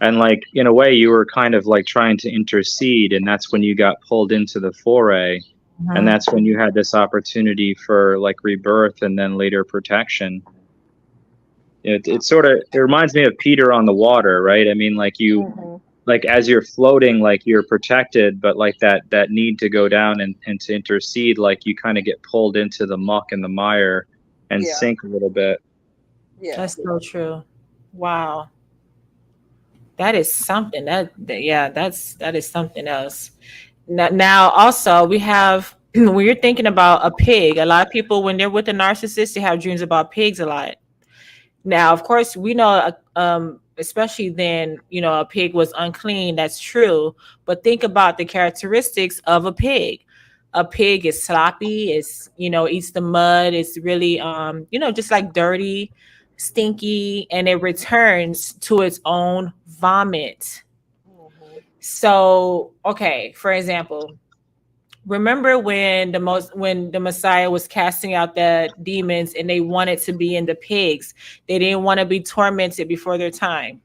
And like in a way you were kind of like trying to intercede, and that's when you got pulled into the foray. And Mm-hmm. that's when you had this opportunity for like rebirth and then later protection. It sort of it reminds me of Peter on the water, right? I mean, like you Hmm. like as you're floating, like you're protected, but like that need to go down and to intercede, like you kind of get pulled into the muck and the mire and Yeah, sink a little bit. yeah. That's so true. Wow. That is something yeah, that is something else. Now also we have when you're thinking about a pig, a lot of people when they're with a narcissist, they have dreams about pigs a lot. Now, of course, we know, especially then, a pig was unclean. That's true. But think about the characteristics of a pig. A pig is sloppy. It's, eats the mud. It's really, just like dirty, stinky, and it returns to its own vomit. Hmm. So, okay, for example, remember when the Messiah was casting out the demons and they wanted to be in the pigs. They didn't want to be tormented before their time.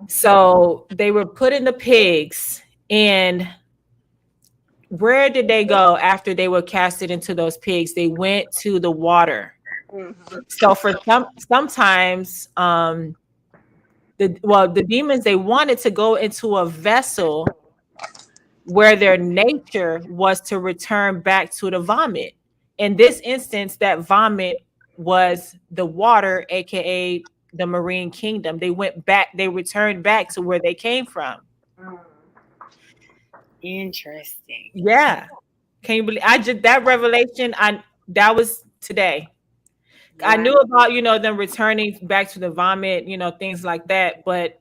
So they were put in the pigs, and where did they go after they were casted into those pigs? They went to the water. Hmm. So for sometimes the demons, they wanted to go into a vessel where their nature was to return back to the vomit. In this instance, that vomit was the water, aka the marine kingdom. They went back, they returned back to where they came from. Interesting. Yeah. Can you believe I just that revelation? That was today. I Wow. knew about, them returning back to the vomit, things like that. But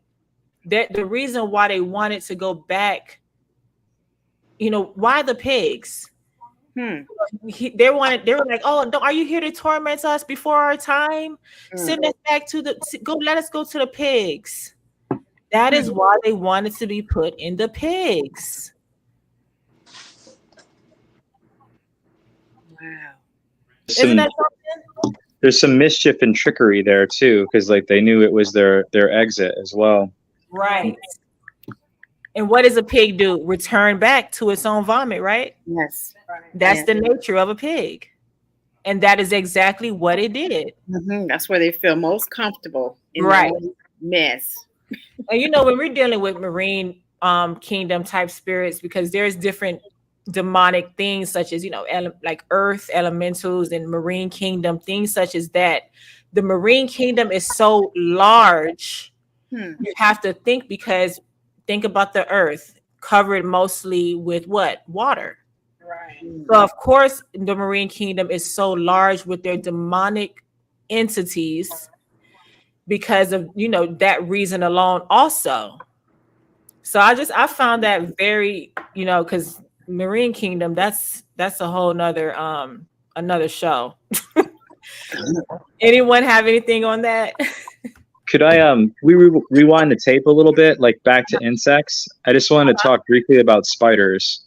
the reason why they wanted to go back, why the pigs? Hmm. They were like, oh, are you here to torment us before our time? Mm. Send us back let us go to the pigs. That is why they wanted to be put in the pigs. Wow. Isn't Some that something? there's some mischief and trickery there too, because like they knew it was their exit as well. Right. And what does a pig do? Return back to its own vomit, right? Yes. That's Yeah. the nature of a pig. And that is exactly what it did. That's where they feel most comfortable in their Right. own mess. And when we're dealing with marine kingdom type spirits, because there's different demonic things such as like earth elementals and marine kingdom, things such as that. The marine kingdom is so large. Hmm. You have to think about the earth covered mostly with what? Water. Right. So of course the marine kingdom is so large with their demonic entities because of that reason alone also. So I found that very, because marine kingdom, that's a whole nother another show. Anyone have anything on that? Could I rewind the tape a little bit, like back to insects? I just wanted to talk briefly about spiders.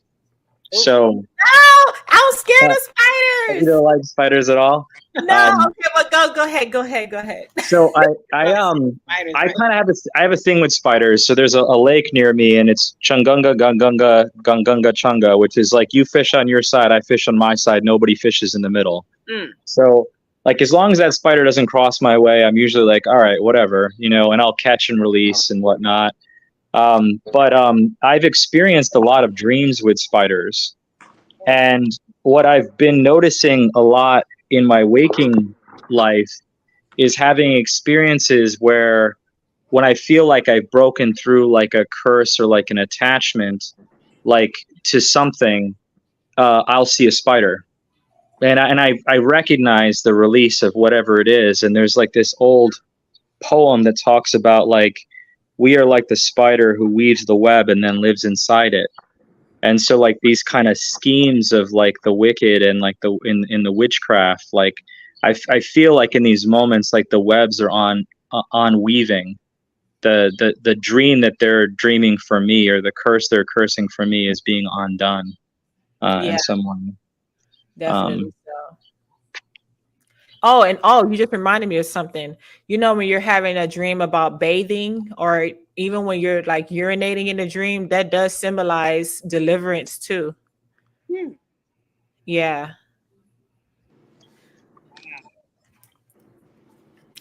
So No, I'm scared of you spiders. don't like spiders at all? No, okay, well go ahead. So I Spiders, right? kind of have a thing with spiders. So there's a lake near me, and it's Chungunga Gungunga Gungunga Chunga, which is like you fish on your side, I fish on my side, nobody fishes in the middle. Mm. So like as long as that spider doesn't cross my way, I'm usually like, all right, whatever, and I'll catch and release and whatnot. But I've experienced a lot of dreams with spiders, and what I've been noticing a lot in my waking life is having experiences where when I feel like I've broken through like a curse or like an attachment, like to something, I'll see a spider. And I recognize the release of whatever it is. And there's like this old poem that talks about like, we are like the spider who weaves the web and then lives inside it. And so like these kind of schemes of like the wicked and like in the witchcraft, like I feel like in these moments like the webs are on weaving, the dream that they're dreaming for me, or the curse they're cursing for me, is being undone Yeah, in some way. definitely so. Oh, and you just reminded me of something. You know, when you're having a dream about bathing, or even when you're like urinating in a dream, that does symbolize deliverance too. Hmm. Yeah.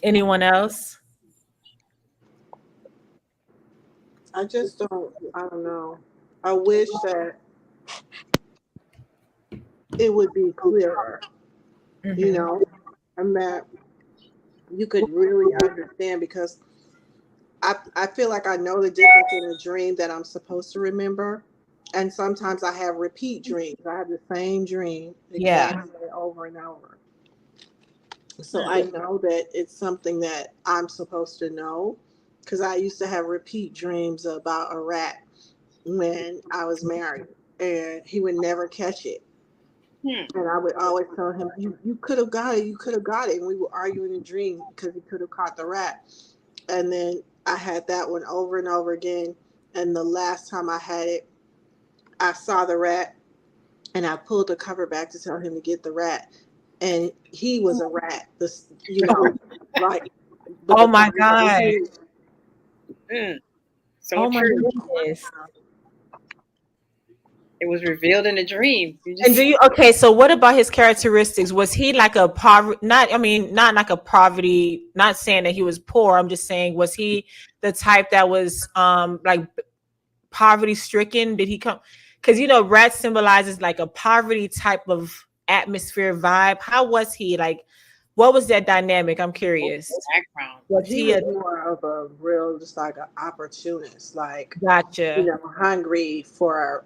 Anyone else? I just don't. I don't know. I wish that it would be clearer. You Mhm. know, and that you could really understand because I feel like I know the difference in a dream that I'm supposed to remember. And sometimes I have repeat dreams. I have the same dream Yeah. exactly over and over. So Hmm. I know that it's something that I'm supposed to know because I used to have repeat dreams about a rat when I was married, and he would never catch it. Hmm. And I would always tell him, you could have got it, you could have got it. And we would argue in a dream because he could have caught the rat. And then I had that one over and over again. And the last time I had it, I saw the rat and I pulled the cover back to tell him to get the rat. And he was a rat, this, like, but Oh the my cover was God. his. Hmm. So Oh my true. goodness. It was revealed in a dream. You And do just you okay? So what about his characteristics? Was he like a poverty? Not, I mean, not like a poverty. Not saying that he was poor. I'm just saying, was he the type that was like poverty stricken? Did he come? Because rat symbolizes like a poverty type of atmosphere vibe. How was he like? What was that dynamic? I'm curious. background. Was He he was a more of a real, just like an opportunist, like, gotcha? hungry for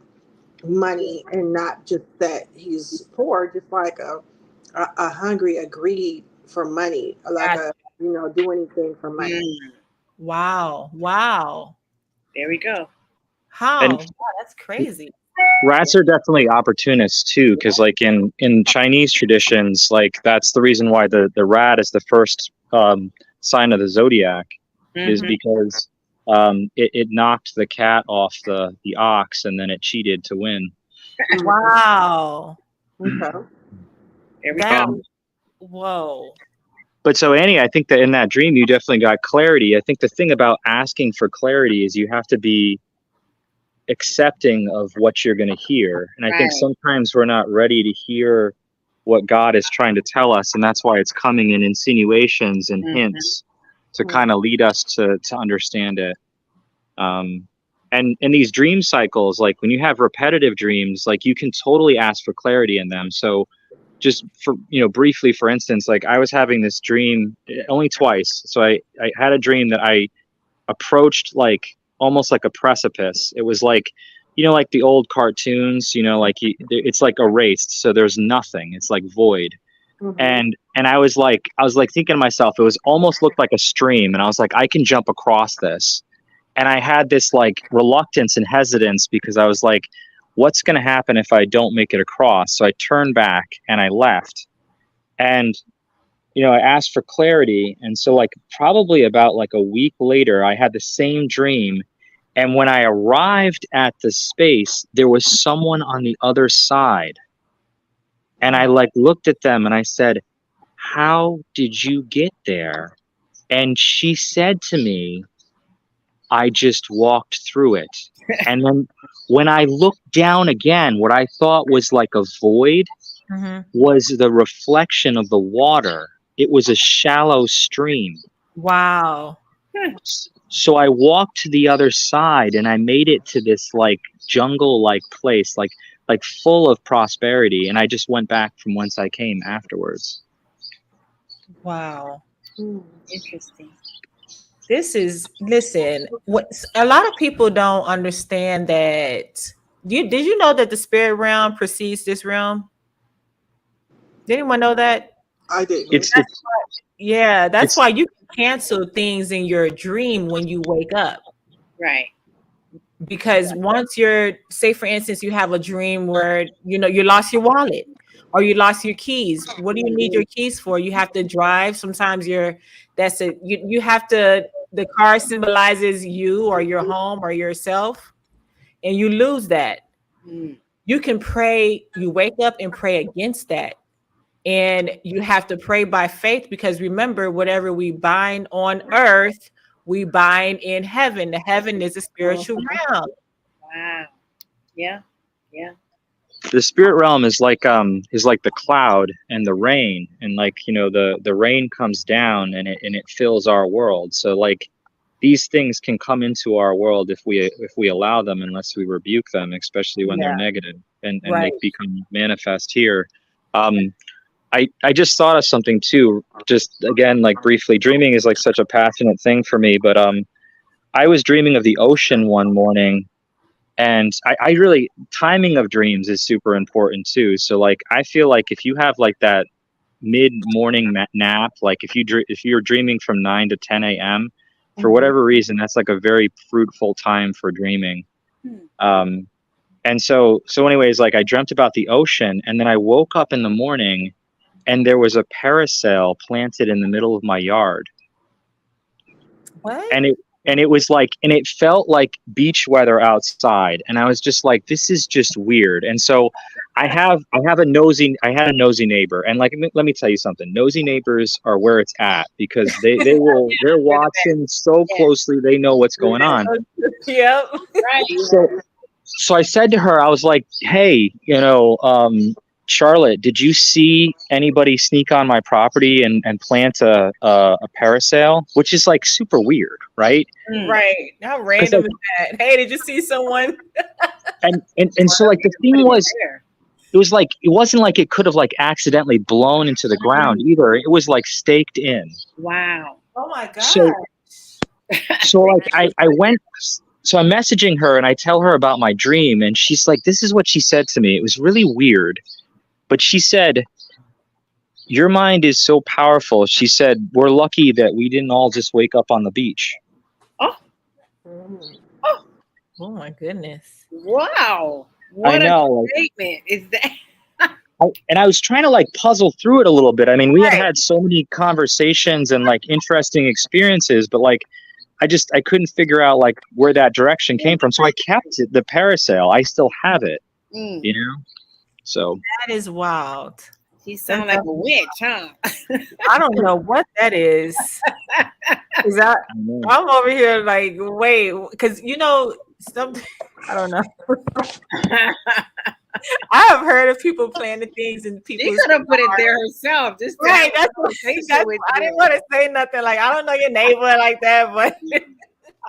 money, and not just that he's poor, just like a hungry, a greed for money, like Gotcha. a, do anything for money. Hmm. Wow. Wow. There we go. How? And Wow, that's crazy. rats are definitely opportunists too, because like in Chinese traditions, like that's the reason why the rat is the first sign of the zodiac, is Hmm. because it knocked the cat off the ox, and then it cheated to win. Mhm. Wow. Okay. There we That go. Um, whoa. but so Annie, I think that in that dream you definitely got clarity. I think the thing about asking for clarity is you have to be accepting of what you're going to hear. And I think Right. sometimes we're not ready to hear what God is trying to tell us, and that's why it's coming in insinuations and Hmm. hints to kind of lead us to understand it. And in these dream cycles, like when you have repetitive dreams, like you can totally ask for clarity in them. So just for briefly, for instance, like I was having this dream only twice. So I had a dream that I approached like almost like a precipice. It was like, like the old cartoons, like it's like erased, so there's nothing. It's like void. Mhm. And I was like thinking to myself, it was almost looked like a stream, and I was like, I can jump across this. And I had this like reluctance and hesitance because I was like, what's going to happen if I don't make it across? So I turned back and I left. And I asked for clarity. And so, like, probably about like a week later, I had the same dream. And when I arrived at the space, there was someone on the other side. And I like looked at them and I said, how did you get there? And she said to me, I just walked through it. And then when I looked down again, what I thought was like a void Mhm. was the reflection of the water. It was a shallow stream. Wow. So I walked to the other side and I made it to this like jungle like place, like full of prosperity. And I just went back from whence I came afterwards. Wow. Mhm. Interesting. This is listen, what a lot of people don't understand that did you know that the spirit realm precedes this realm? Did anyone know that? I didn't. It's it's Yeah, that's it's why you can cancel things in your dream when you wake up. Right. Because once you're, say for instance, you have a dream where you lost your wallet or you lost your keys. What do you need your keys for? You have to drive. Sometimes you have to the card symbolizes you or your home or yourself, and you lose that. Mm. You can pray, you wake up and pray against that. And you have to pray by faith, because remember, whatever we bind on earth, we bind in heaven. The heaven is a spiritual realm. Wow. Yeah. Yeah. The spirit realm is like the cloud and the rain, and like, you know, the rain comes down and it fills our world. So like these things can come into our world if we allow them, unless we rebuke them, especially when they're Yeah, negative, and they right. become manifest here. um I just thought of something too, just again, like briefly. Dreaming is like such a passionate thing for me, but I was dreaming of the ocean one morning, and I really, timing of dreams is super important too. So like I feel like if you have like that mid morning nap, like if you're dreaming from 9 to 10 a.m. for Mhm. whatever reason, that's like a very fruitful time for dreaming. Hmm. Um, and so anyways, like I dreamt about the ocean, and then I woke up in the morning and there was a parasail planted in the middle of my yard, What? and it was like, and it felt like beach weather outside, and I was just like, this is just weird. And so I had a nosy neighbor, and like, let me tell you something, nosy neighbors are where it's at, because they're They're the best. watching so Yeah. closely, they know what's going on. Yep. Right. So I said to her, I was like, hey, Charlotte, did you see anybody sneak on my property and plant a parasail? Which is like super weird, right? Mm. Right. How Because like, random is that? Hey, did you see someone? and so like the Put thing it was, there. it was like, it wasn't like it could have like accidentally blown into the ground either. It was like staked in. Wow. Oh my So God. like I went, so I'm messaging her and I tell her about my dream, and she's like, this is what she said to me. It was really weird, but she said, your mind is so powerful. She said, we're lucky that we didn't all just wake up on the beach. Oh, Mm. oh, Oh my goodness. wow. I What a know. Like, statement is that? and I was trying to like puzzle through it a little bit. I mean, we had Right. had so many conversations and like interesting experiences, but like I couldn't figure out like where that direction came from. So I kept it, the parasail. I still have it, Mm. you know? So That is wild. She That's sound like a witch, huh? I don't know what that is. Is that I know. I'm over here like, wait, because some I don't know. I have heard of people planting things in She people's could have put it there herself just to have right. a conversation with I didn't you. want to say nothing. Like, I don't know your neighbor like that, but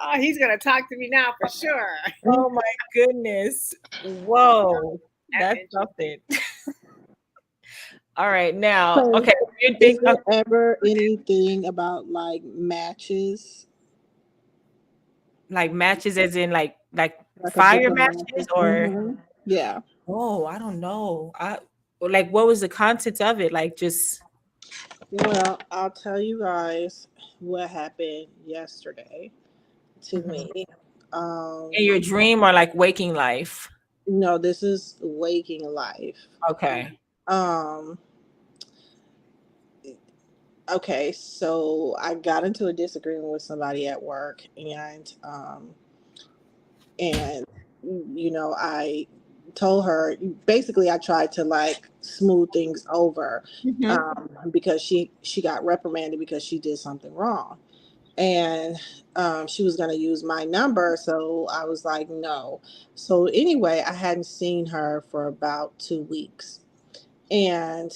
Oh, he's gonna talk to me now for sure. oh my goodness. Whoa. That's That's something. All right. Now, So, okay. You is think there ever anything about like matches, like matches as in like like a book fire of matches matches? or Yeah. oh, I don't know. I like what was the content of it? Like just Well, I'll tell you guys what happened yesterday to mhm. me. In your dream or like waking life? No, this is waking life. Okay. Um, okay, so I got into a disagreement with somebody at work, and I told her, basically I tried to like smooth things over, Mhm. because she got reprimanded because she did something wrong, and she was going to use my number, so I was like, no. So anyway, I hadn't seen her for about 2 weeks, and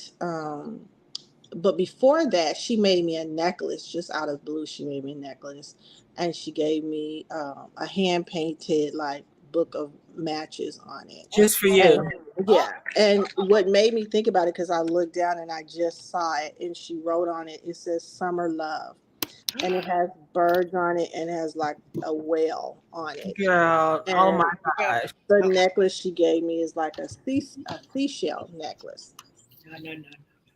but before that, she made me a necklace. Just out of blue, she made me a necklace, and she gave me a hand painted like book of matches on it. Just for And you. yeah, and what made me think about it, because I looked down and I just saw it, and she wrote on it. It says "Summer Love," and it has birds on it, and it has like a whale on it. Girl. Oh And my gosh. the necklace she gave me is like a seashell necklace, No, no, no.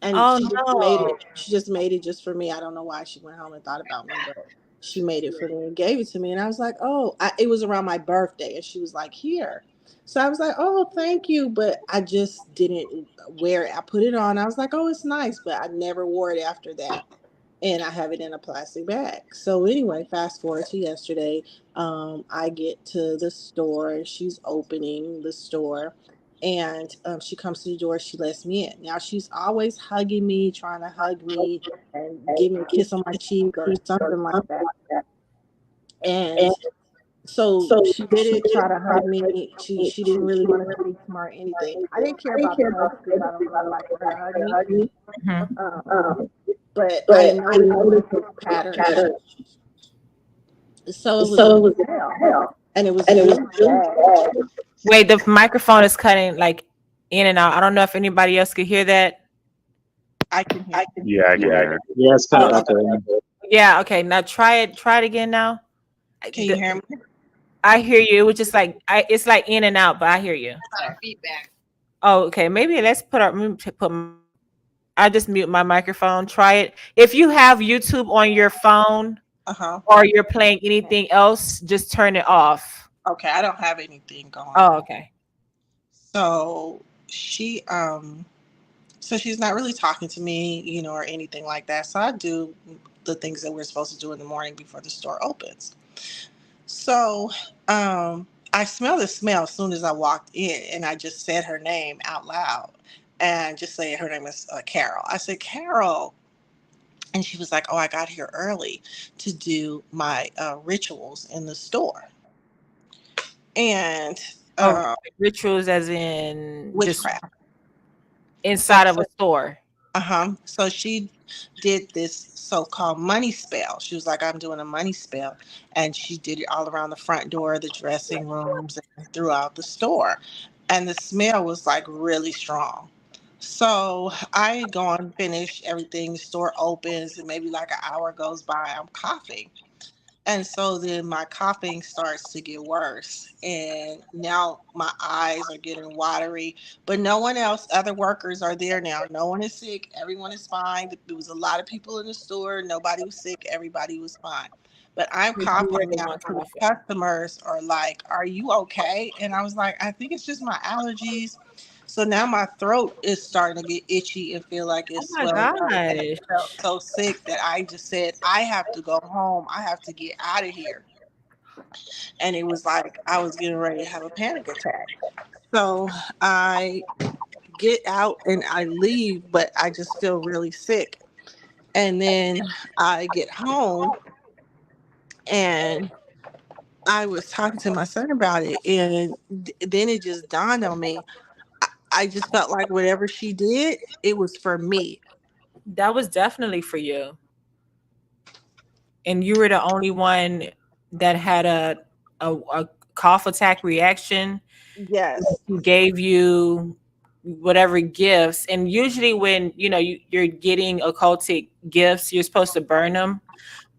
and Oh she just made no. it. She just made it just for me. I don't know why she went home and thought about me, but she made it for me and gave it to me. And I was like, oh, it was around my birthday, and she was like, here. So I was like, oh, thank you, but I just didn't wear it. I put it on. I was like, oh, it's nice, but I never wore it after that. and I have it in a plastic bag. So anyway, fast forward to yesterday. I get to the store and she's opening the store, and she comes to the door. She lets me in. Now she's always hugging me, trying to hug me and give me a kiss on my cheek or something like that. And so she didn't try to hug me. She didn't really want to speak to me or anything. I didn't care about the hugs because I don't really like for her to hug me. Mhm. But I noticed this pattern shift. So it was a hell, and it was really bad. Wait, the microphone is cutting like in and out. I don't know if anybody else could hear that. I can hear. Yeah, I can hear it. Yeah, it's kind of Oh, echoing. yeah. Okay. Now try it. Try it again. Now. Can you hear me? I hear you. It was just like it's like in and out, but I hear you. Feedback. Oh, okay. Maybe let's put our I just mute my microphone. Try it. If you have YouTube on your phone Uh-huh. or you're playing anything else, just turn it off. Okay, I don't have anything going. Oh, okay. So she so she's not really talking to me, or anything like that. So I do the things that we're supposed to do in the morning before the store opens. So I smell the smell as soon as I walked in, and I just said her name out loud, and just say her name is Carol. I said, Carol. And she was like, oh, I got here early to do my rituals in the store. And Oh, rituals as in just witchcraft. inside of a store. So she did this so-called money spell. She was like, I'm doing a money spell. And she did it all around the front door, the dressing rooms, and throughout the store. And the smell was like really strong. So I go and finish everything. The store opens, and maybe like an hour goes by. I'm coughing. And so then my coughing starts to get worse. And now my eyes are getting watery. But no one else, other workers are there now. No one is sick. Everyone is fine. There was a lot of people in the store. Nobody was sick. Everybody was fine. But I'm You were coughing the now. one So the coughing. customers are like, are you okay? And I was like, I think it's just my allergies. So now my throat is starting to get itchy and feel like Oh it's my swelling up. And I gosh. felt so sick that I just said, I have to go home. I have to get out of here. And it was like I was getting ready to have a panic attack. So I get out and I leave, but I just feel really sick. And then I get home and I was talking to my son about it. And then it just dawned on me. I just felt like whatever she did, it was for me. That was definitely for you. And you were the only one that had a cough attack reaction. Yes. Who gave you whatever gifts. And usually when you're getting occultic gifts, you're supposed to burn them.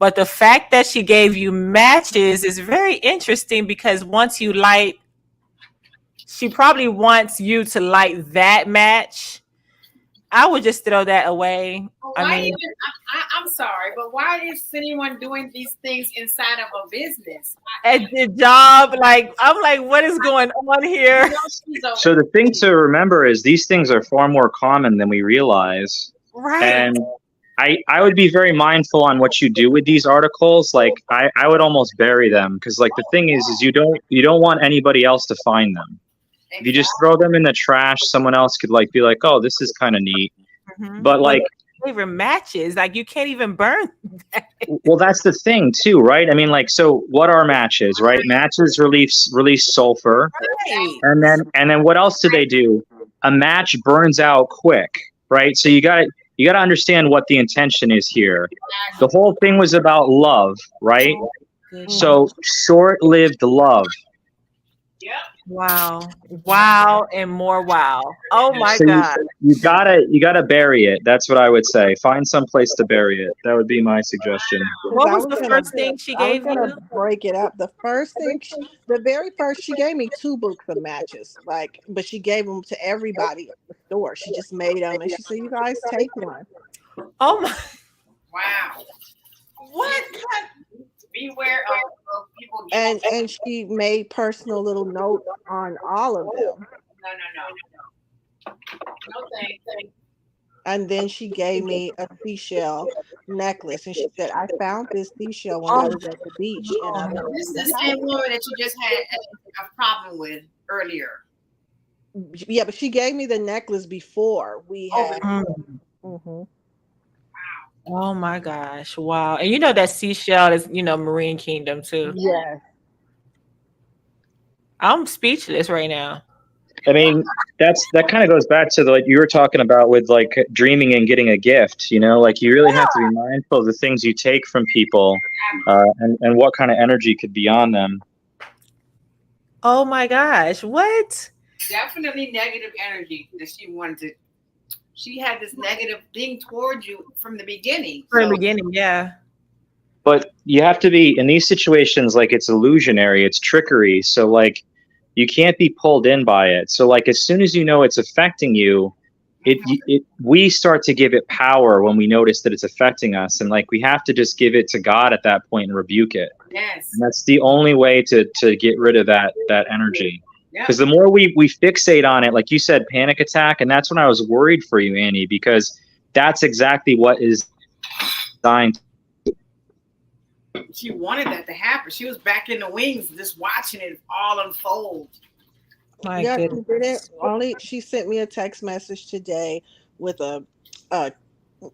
But the fact that she gave you matches is very interesting because once you light, she probably wants you to light that match. I would just throw that away. Well, I why mean, even? I'm sorry, but why is anyone doing these things inside of a business? at the job, like I'm like, what is going on here? She's a, So the thing to remember is these things are far more common than we realize. Right. And I would be very mindful on what you do with these articles. Like I would almost bury them because like the thing is you don't want anybody else to find them. If you just throw them in the trash, someone else could like be like, oh, this is kind of neat. Mhm. But like Even matches, like you can't even burn that. well, that's the thing too, right? I mean, like, so what are matches, right? Matches release sulfur, Right. and then what else do they do? A match burns out quick, right? So you got to understand what the intention is here. The whole thing was about love, right? So short-lived love. Wow, and more wow. Oh my So God. you gotta bury it. That's what I would say. Find some place to bury it. That would be my suggestion. What I was the first thing she I was gave gonna you? break it up. The first thing, the very first, she gave me 2 books of matches. But she gave them to everybody at the store. She just made them, and she said, "You guys take one." Oh my. wow. What? Beware of people. And she made personal little notes on all of them. No. No thanks. And then she gave me a seashell necklace, and she said, I found this seashell when I was at the beach, and I Oh, went This is to the the same house. woman that you just had a problem with earlier. Yeah, but she gave me the necklace before we Oh, had. mm. Mhm. Oh my gosh. Wow. And you know that seashell is, Marine Kingdom too. Yes. I'm speechless right now. I mean, that kind of goes back to like you were talking about with like dreaming and getting a gift. Like you really have to be mindful of the things you take from people, and what kind of energy could be on them. Oh my gosh. What? definitely negative energy that she wanted to. She had this negative thing towards you from the beginning. From So the beginning, yeah. But you have to be in these situations like it's illusionary, it's trickery. So like you can't be pulled in by it. So like as soon as you know it's affecting you, we start to give it power when we notice that it's affecting us, and like we have to just give it to God at that point and rebuke it. yes, And that's the only way to get rid of that energy. yeah, Because the more we fixate on it, like you said, panic attack, and that's when I was worried for you, Annie, because that's exactly what is designed. she wanted that to happen. She was back in the wings, just watching it all unfold. My Yeah, she did it. goodness. Only she sent me a text message today with a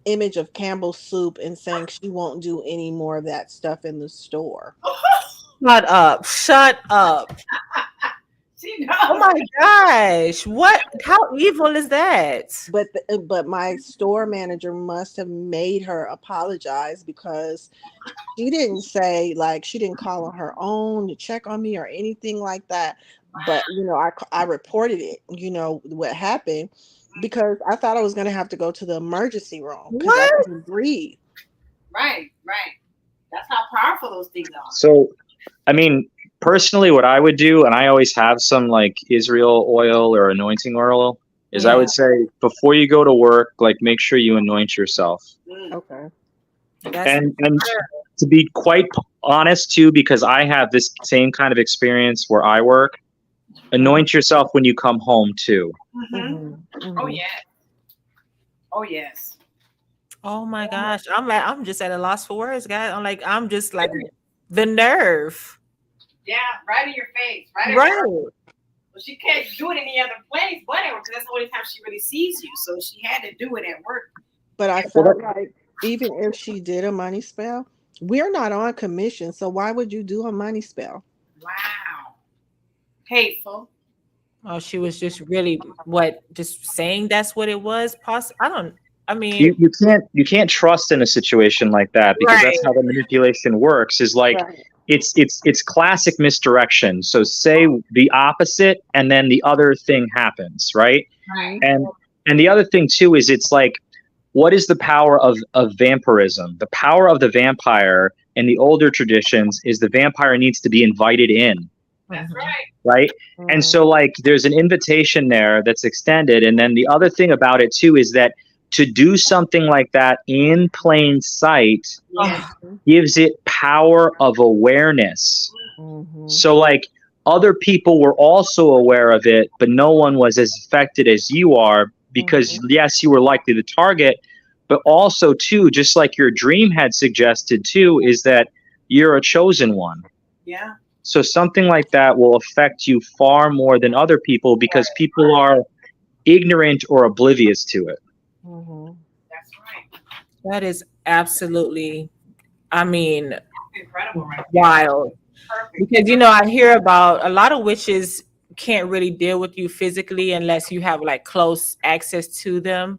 image of Campbell's soup and saying she won't do any more of that stuff in the store. Shut up. Shut up. She Oh knows. my gosh. What? How evil is that? But my store manager must have made her apologize because she didn't say, like, she didn't call on her own to check on me or anything like that. But I reported it. What happened, because I thought I was going to have to go to the emergency room because I What? couldn't breathe. Right, right. That's how powerful those things are. So, I mean, personally, what I would do, and I always have some like Israel oil or anointing oil, is I Yeah. would say before you go to work, like make sure you anoint yourself. Mm. Okay. That's And to be quite honest too, because I have this same kind of experience where I work, anoint yourself when you come home too. Mhm. Mhm, Oh mhm. yes. Oh yes. oh my gosh. I'm just at a loss for words, guys. I'm just like the nerve. Yeah, right in your face, right in Right. her. But she can't do it any other place but at work because that's the only time she really sees you. So she had to do it at work. But I Well, felt like even if she did a money spell, we're not on commission. So why would you do a money spell? Wow. Hateful. Oh, she was just really just saying that's what it was. I mean, you can't trust in a situation like that, because right. that's how the manipulation works, is like Right. it's classic misdirection. So say the opposite and then the other thing happens, right? Right. And the other thing too is it's like, what is the power of vampirism? The power of the vampire in the older traditions is the vampire needs to be invited in, That's Mhm. right. right? And Mhm. so like there's an invitation there that's extended. And then the other thing about it too is that to do something like that in plain sight Yeah. Oh, gives it power of awareness. Mhm. So like other people were also aware of it, but no one was as affected as you are, because yes, you were likely the target, but also too, just like your dream had suggested too, is that you're a chosen one. Yeah. So something like that will affect you far more than other people, because people are ignorant or oblivious to it. Mhm. That's right. that is absolutely, I mean, Incredible, right? wild. Perfect. Because I hear about a lot of witches can't really deal with you physically unless you have like close access to them.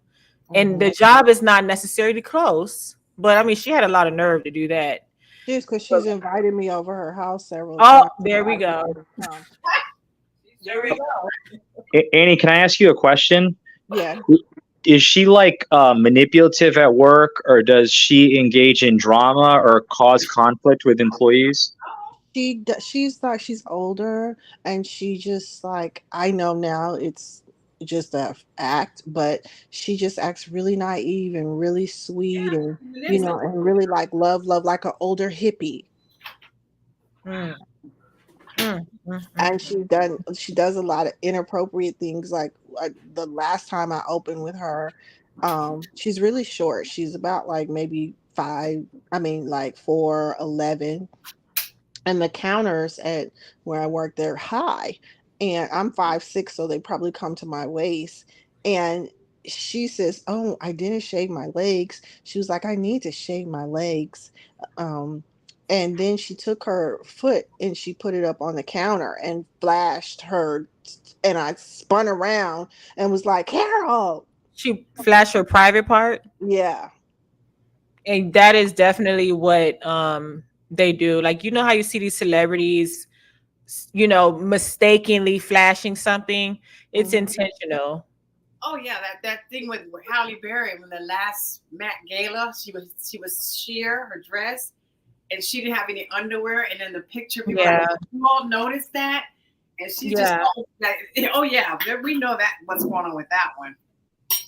And the job is not necessarily close. But I mean, she had a lot of nerve to do that. Just because she's invited me over her house several Oh, times. there we I go. wanted to come. There we go. Annie, can I ask you a question? Yeah. Is she like manipulative at work, or does she engage in drama or cause conflict with employees? She's like, she's older, and she just, like, I know now it's just a act, but she just acts really naive and really sweet, and It is. and really like love like an older hippie. Mm, mm, mm, And mm. she does a lot of inappropriate things, like the last time I opened with her. She's really short. She's about like maybe like 4'11", and the counters at where I work, they're high, and I'm 5'6", so they probably come to my waist. And she says, "Oh, I didn't shave my legs." She was like, "I need to shave my legs." Um, and then she took her foot and she put it up on the counter and flashed her, and I spun around and was like, "Carol!" She flashed her private part, Yeah. and that is definitely what they do. Like, you know how you see these celebrities, mistakenly flashing something. It's Mhm. intentional. Oh yeah, that thing with Halle Berry when the last Met Gala, she was sheer her dress, and she didn't have any underwear, and in the picture people were Yeah, like, you all noticed that, and she just yeah, like, oh yeah, we know that what's going on with that one.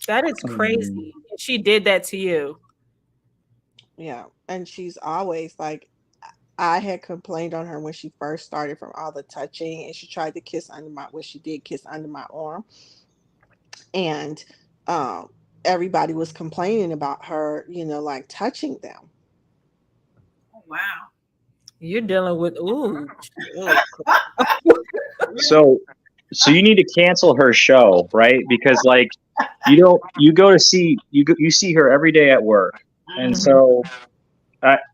that is Mm. crazy. She did that to you. Yeah. And she's always like, I had complained on her when she first started from all the touching, and she tried to kiss under my, what she did kiss under my arm. And um, everybody was complaining about her, like touching them. Oh wow. You're dealing with So, so you need to cancel her show, right? Because like you go to see you see her every day at work, and Mhm. so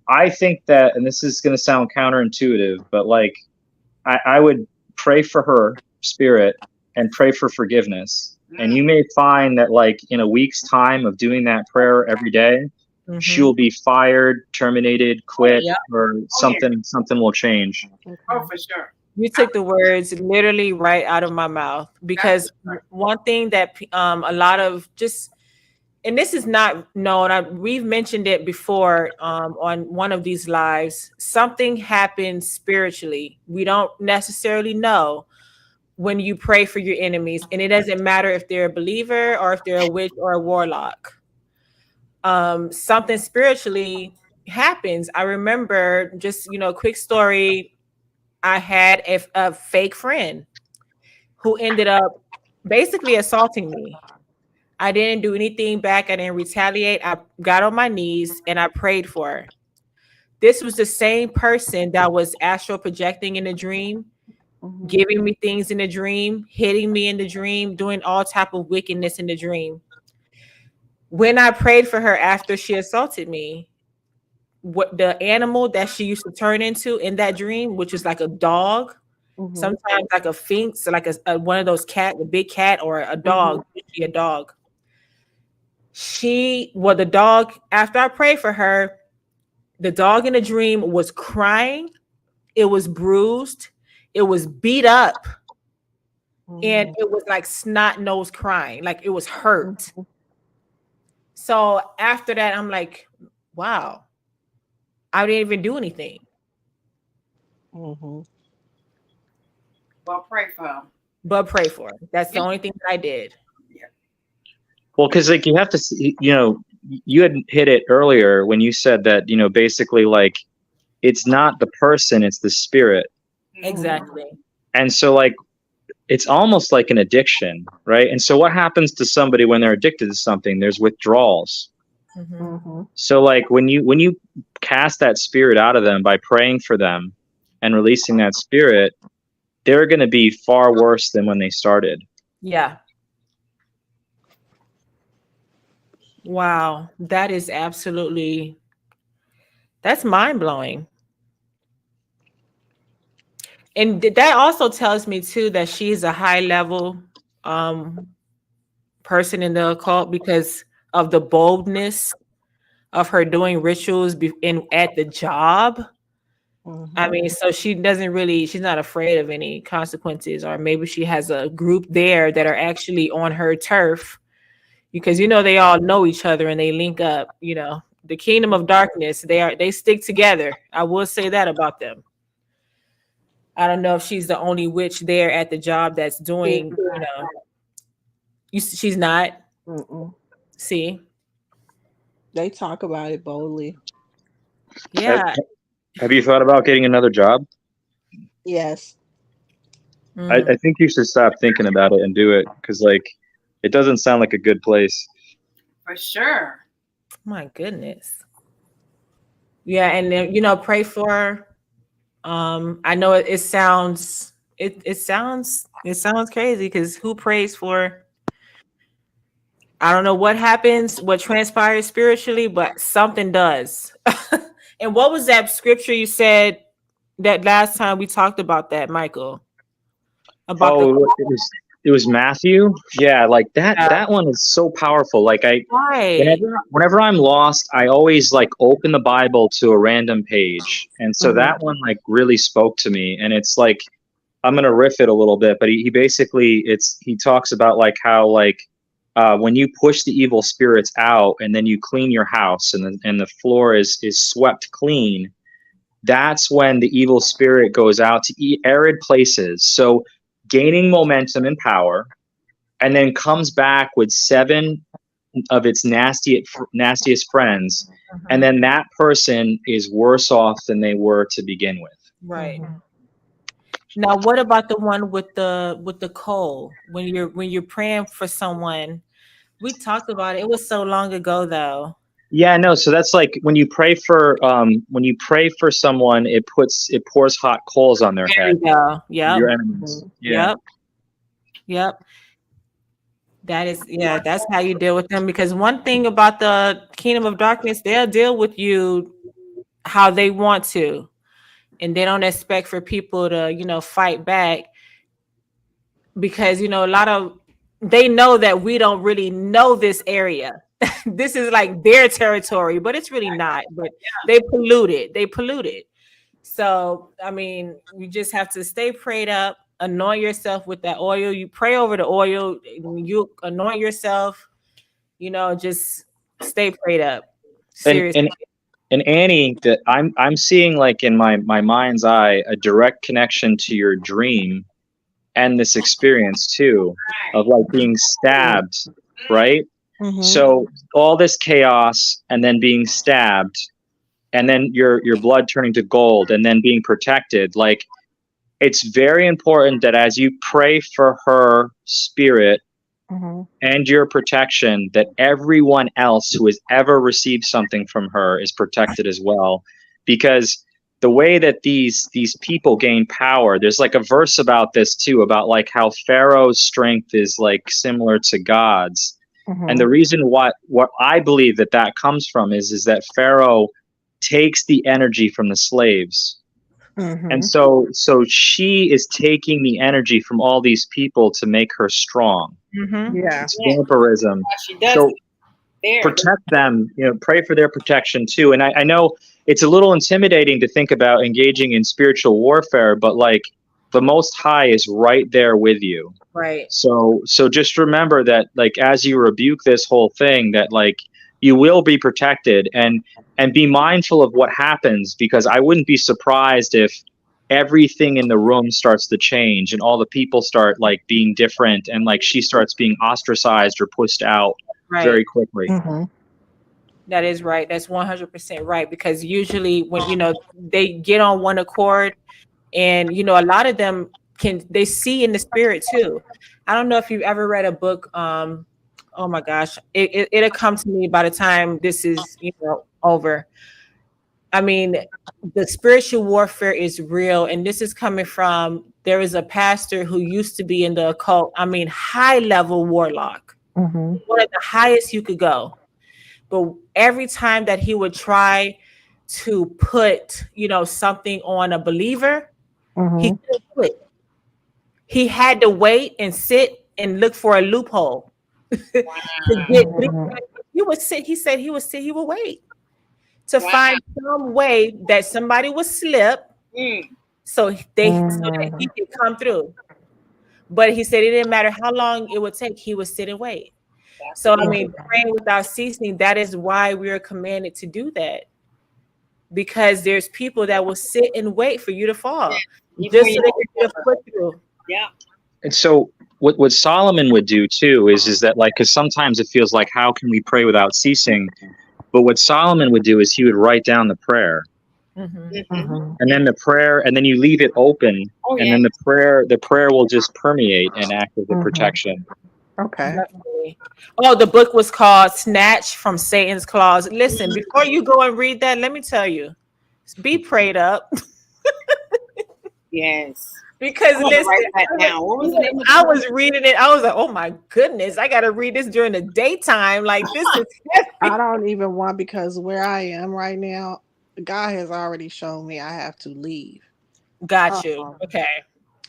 I think that, and this is going to sound counterintuitive, but like I would pray for her spirit and pray for forgiveness. And Mm. you may find that like in a week's time of doing that prayer every day, she Mm-hmm. will be fired, terminated, Oh quit, yeah. or Oh yeah. something will change. Oh Okay. for sure. You took the words literally right out of my mouth, That's for because sure. one thing that a lot of just, and this is not known, we've mentioned it before on one of these lives. Something happens spiritually. We don't necessarily know when you pray for your enemies, and it doesn't matter if they're a believer or if they're a witch or a warlock. Something spiritually happens. I remember, just quick story. I had a fake friend who ended up basically assaulting me. I didn't do anything back. I didn't retaliate. I got on my knees and I prayed for her. This was the same person that was astral projecting in a dream, Mhm. giving me things in a dream, hitting me in the dream, doing all type of wickedness in the dream. When I prayed for her after she assaulted me, what the animal that she used to turn into in that dream, which is like a dog, Mhm. sometimes like a finks, so like a one of those cat, a big cat, or a Mhm. dog, usually a dog. The dog, after I prayed for her, the dog in the dream was crying. It was bruised. It was beat up. And Mhm. it was like snot nose crying, like it was hurt. Mhm. So after that, I'm like, wow, I didn't even do anything, Mhm. Well, pray for him. but pray for her. That's the And only thing that I did. yeah. Well, because like you have to, you had hit it earlier when you said that, basically like it's not the person, it's the spirit. Mhm. Mhm. Exactly. And so like it's almost like an addiction, right? And so what happens to somebody when they're addicted to something? There's withdrawals. Mhm. Mhm. So like when you cast that spirit out of them by praying for them and releasing that spirit, they're going to be far worse than when they started. Yeah. Wow. That is absolutely, that's mind blowing. And that also tells me too that she's a high level um person in the occult, because of the boldness of her doing rituals in at the job. I Mhm. mean, so she's not afraid of any consequences, or maybe she has a group there that are actually on her turf, because they all know each other and they link up. The kingdom of darkness, they stick together. I will say that about them. I don't know if she's the only witch there at the job that's She's doing, not. she's not. Mm-mm. See, They talk about it boldly. Have, yeah. have you thought about getting another job? Yes. I Mm, think you should stop thinking about it and do it because like it doesn't sound like a good place. For sure. my goodness. Yeah, and then pray for. I know it sounds it sounds crazy because who prays for? I don't know what happens, what transpires spiritually, but something does. And what was that scripture you said that last time we talked about that, Michael? About the Oh, it was Matthew. Yeah, like that yeah, that one is so powerful. Like right. whenever I'm lost, I always like open the Bible to a random page. And so Mhm. that one like really spoke to me. And it's like I'm gonna riff it a little bit, but he basically he talks about like how like when you push the evil spirits out and then you clean your house and the floor is swept clean, that's when the evil spirit goes out to arid places. So gaining momentum and power, and then comes back with seven of its nastiest friends, and Mhm. then that person is worse off than they were to begin with. Right. Mhm. Now, what about the one with the coal? When you're praying for someone, we talked about it. It was so long ago, though. Yeah, no. So that's like when you pray for someone, it pours hot coals on their There head. you go. Yep. Your enemies. Mhm. Yeah. Yep. Yep. That is, yeah, that's how you deal with them. Because one thing about the kingdom of darkness, they'll deal with you how they want to, and they don't expect for people to, fight back because, a lot of they know that we don't really know this area. This is like their territory, but it's really not. But they pollute it. They pollute it. So, I mean, you just have to stay prayed up, anoint yourself with that oil. You pray over the oil, you anoint yourself, just stay prayed up. And Seriously. and and Annie, that I'm seeing like in my mind's eye a direct connection to your dream and this experience too of like being stabbed, right? Mhm. So all this chaos and then being stabbed and then your blood turning to gold and then being protected. Like it's very important that as you pray for her spirit Mhm. and your protection, that everyone else who has ever received something from her is protected as well. Because the way that these people gain power, there's like a verse about this too, about like how Pharaoh's strength is like similar to God's. And the Mhm. reason what I believe that comes from is that Pharaoh takes the energy from the slaves, and Mhm. so she is taking the energy from all these people to make her strong. Mm-hmm. Yeah. It's Yeah, vampirism. she does So there. protect them, pray for their protection too. And I know it's a little intimidating to think about engaging in spiritual warfare, but like the Most High is right there with you. Right. So just remember that like as you rebuke this whole thing, that like you will be protected, and be mindful of what happens, because I wouldn't be surprised if everything in the room starts to change and all the people start like being different and like she starts being ostracized or pushed out Right. very quickly. Mhm. That is right. That's 100% right. Because usually when, they get on one accord and, a lot of them they see in the spirit too. I don't know if you've ever read a book. Oh my gosh, it'll come to me by the time this is, over. I mean, the spiritual warfare is real. And this is coming from, there is a pastor who used to be in the occult. I mean, high level warlock, Mhm. one of the highest you could go. But every time that he would try to put, something on a believer, he Mhm. couldn't do it. He had to wait and sit and look for a loophole to get through. Mhm. He would sit, he said he would sit, he would wait to Wow. find some way that somebody would slip Mm, so that he could come through. But he said it didn't matter how long it would take, he would sit and wait. that's So it. I mean, praying without ceasing, that is why we are commanded to do that. Because there's people that will sit and wait for you to fall Even when just so you they don't can get a remember. foot through. Yeah. And so what Solomon would do too is that like, because sometimes it feels like how can we pray without ceasing, but what Solomon would do is he would write down the prayer, Mhm. Mm-hmm. and then the prayer, and then you leave it open, Oh and yeah. then the prayer will just permeate and act as a Mhm. protection. Okay. Definitely. Oh, the book was called Snatch from Satan's Claws. Listen, before you go and read that, let me tell you, be prayed up. Yes. Because I'm gonna listen, write that down. What was the name of the I book? was reading it. I was like, oh my goodness, I gotta read this during the daytime. Like this is I heavy. don't even want, because where I am right now, God has already shown me I have to leave. Got you. Um, Okay.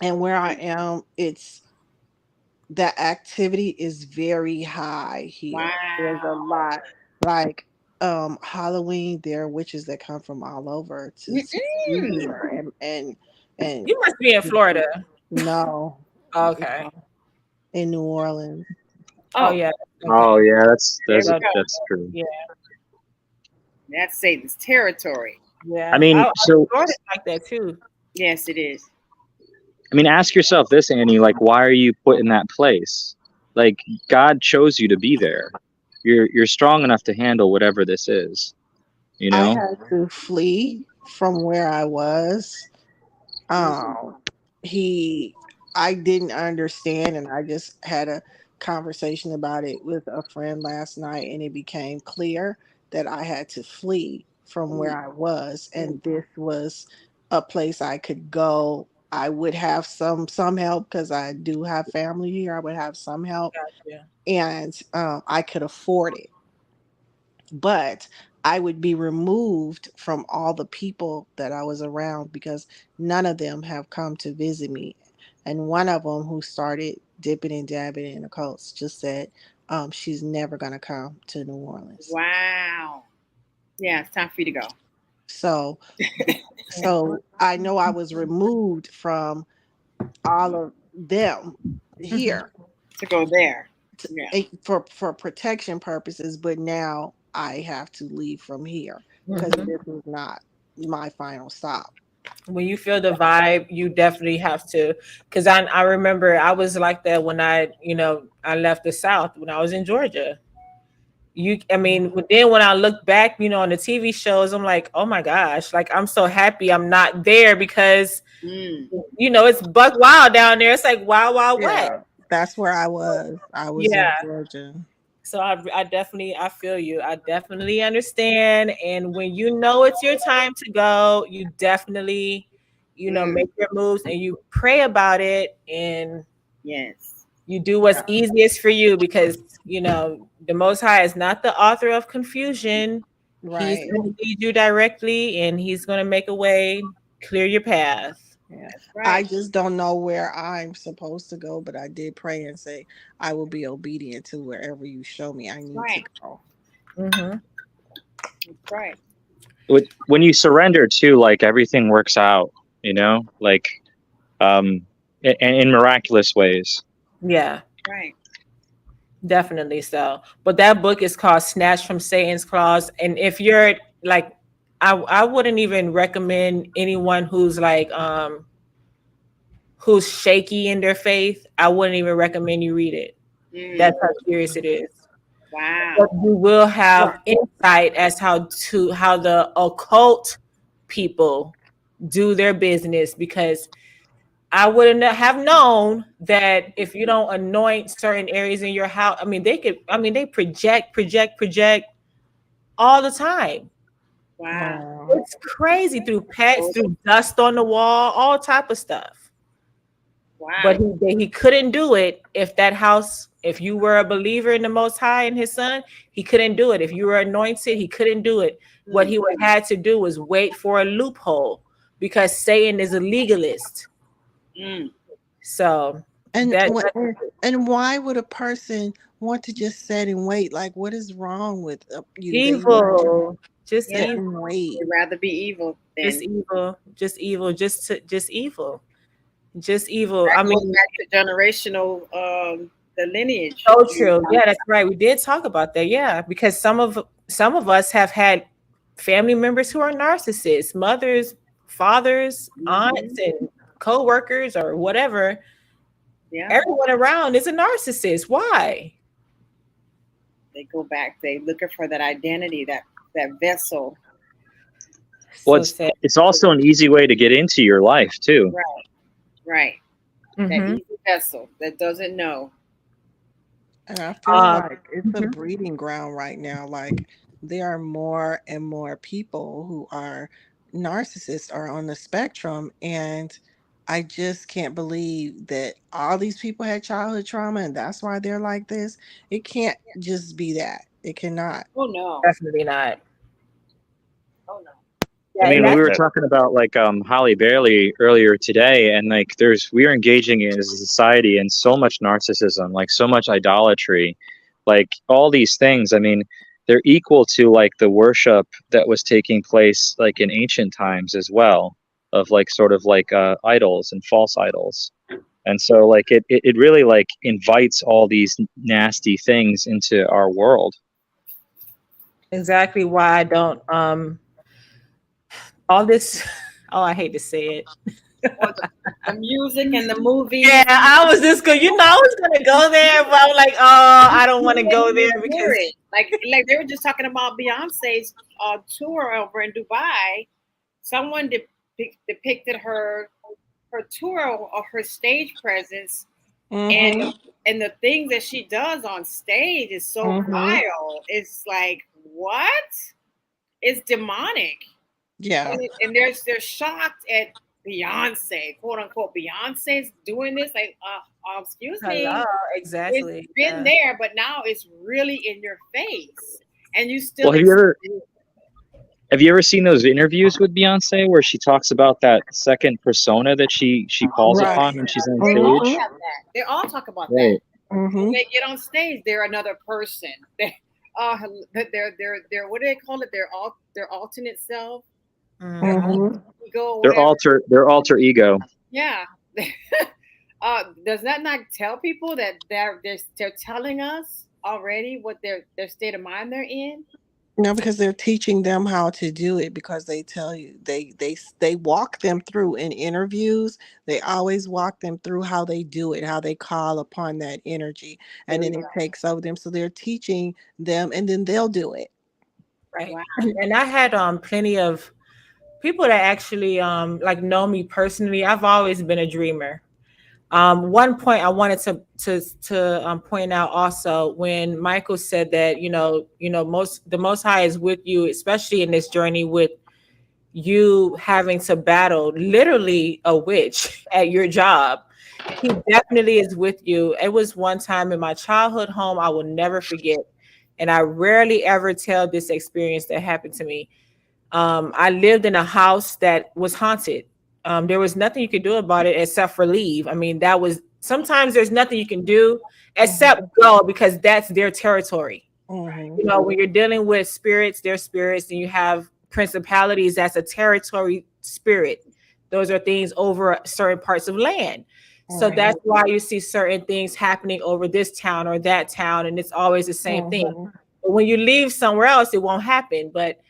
and where I am, it's the activity is very high here. There's a Wow. lot, like Halloween. There are witches that come from all over to be Mm-mm. here, and You must be in Florida. no, Okay. in New Orleans. Oh Oh, yeah. Oh Okay. yeah, that's there that's we So, go. that's true. yeah. That's Satan's territory. I Yeah. mean, so Florida's like that too. Yes, it is. ask yourself this, Annie, like, why are you put in that place? Like, God chose you to be there. You're strong enough to handle whatever this is, you I know? had to flee from where I was. Um, he, I didn't understand, and I just had a conversation about it with a friend last night, and it became clear that I had to flee from where I was, and this was a place I could go. I would have some help because I do have family here. I would have some help, Yeah. and I could afford it, but I would be removed from all the people that I was around because none of them have come to visit me. And one of them, who started dipping and dabbing in the cults, just said she's never going to come to New Orleans. Wow. Yeah, it's time for you to go. So, so I know I was removed from all of them Mhm. here To go there. Yeah. for protection purposes, but now I have to leave from here because Mhm. this is not my final stop. When you feel the vibe, you definitely have to. Because I remember I was like that when I left the South when I was in Georgia. I mean, but then when I look back, on the TV shows, I'm like, oh my gosh, like I'm so happy I'm not there because Mm. it's buck wild down there. It's like wild, wild west. Yeah, that's where I was. I was in Yeah. Georgia. So I definitely I feel you. I definitely understand. And when you know it's your time to go, you definitely, Mm. make your moves and you pray about it and Yes. you do what's Yeah, easiest for you because the Most High is not the author of confusion. He's right. going to lead you directly and he's going to make a way, clear your path. Yeah. That's I right. just don't know where I'm supposed to go, but I did pray and say I will be obedient to wherever you show me I That's need to right. go. Hmm. That's right. When you surrender to, like, everything works out, like, in miraculous ways. Yeah. Right. Definitely so. But that book is called Snatch from Satan's Claws. And if you're like, I wouldn't even recommend anyone who's shaky in their faith. I wouldn't even recommend you read it. Mm. That's how serious it is. But Wow. you will have insight as how the occult people do their business because I wouldn't have known that if you don't anoint certain areas in your house. They project all the time. Wow. Wow. It's crazy through pets, Oh, through dust on the wall, all type of stuff. But wow. he couldn't do it if you were a believer in the Most High and His Son, he couldn't do it. If you were anointed, he couldn't do it. What Mm. he would had to do was wait for a loophole because Satan is a legalist. Mm. So And that what? And why would a person want to just sit and wait? Like, what is wrong with you? They want to evil, just Yeah. sit evil, and wait. They'd rather be evil just than evil, just evil, just evil, just evil. that I goes mean, back to generational the lineage. so true. Yeah, that's right. We did talk about that. Yeah, because some of us have had family members who are narcissists, mothers, fathers, Mm-hmm. aunts, and co-workers or whatever. Yeah. Everyone around is a narcissist. Why? They go back, they looking for that identity, that vessel. Well, So sad. it's also an easy way to get into your life too. Right. Right. That Hmm. easy vessel that doesn't know. And I feel Um, like it's a mhm. breeding ground right now. Like there are more and more people who are narcissists or on the spectrum. And I just can't believe that all these people had childhood trauma and that's why they're like this. It can't just be that. It cannot. Oh no. Definitely not. Oh no. I Yeah, and mean, we that's were talking about like Holly Bailey earlier today, and like we are engaging as a society in so much narcissism, like so much idolatry, like all these things. I mean, they're equal to like the worship that was taking place like in ancient times as well, of like sort of like idols and false idols. And so like it really like invites all these nasty things into our world. exactly why I don't all this. Oh, I hate to say it. Or the music and the Yeah, movies. I was just going. You know, I was gonna go there, but I'm like, oh, I don't want to go there Hear because it. Like they were just talking about Beyonce's tour over in Dubai. Someone depicted her tour of her stage presence, and Mm-hmm. the things that she does on stage is so Mm-hmm. vile. It's like what? It's demonic, Yeah. and they're shocked at Beyonce, quote unquote. Beyonce's doing this. Like, excuse hello, me, it's exactly. been Yeah. there, but now it's really in your face, and you still Well, have you ever seen those interviews with Beyonce where she talks about that second persona that she calls upon Right. when she's on They all Mm-hmm. stage? have that. They all talk about that. Right. When Mm-hmm. they get on stage, they're another person. Uh, they're what do they call it? Their alternate self, their Mhm. Mm-hmm. ego, or Their whatever. alter ego. Yeah. Does that not tell people that they're telling us already what their state of mind they're in? No, because they're teaching them how to do it because they tell you they walk them through in interviews. They always walk them through how they do it, how they call upon that energy, There and we then go. it takes over them. So they're teaching them, and then they'll do it. Right. Wow. And I had plenty of people that actually like know me personally. I've always been a dreamer. One point I wanted to point out also when Michael said that most the Most High is with you, especially in this journey with you having to battle literally a witch at your job. He definitely is with you. It was one time in my childhood home I will never forget, and I rarely ever tell this experience that happened to me. I lived in a house that was haunted. There was nothing you could do about it except for leave. I mean, that was sometimes there's nothing you can do except Mm-hmm. go because that's their territory. Mm-hmm. You know, when you're dealing with spirits, they're spirits, and you have principalities, that's a territory spirit. Those are things over certain parts of land. So Mm-hmm. that's why you see certain things happening over this town or that town, and it's always the same thing. Mm-hmm. But when you leave somewhere else, it won't happen. But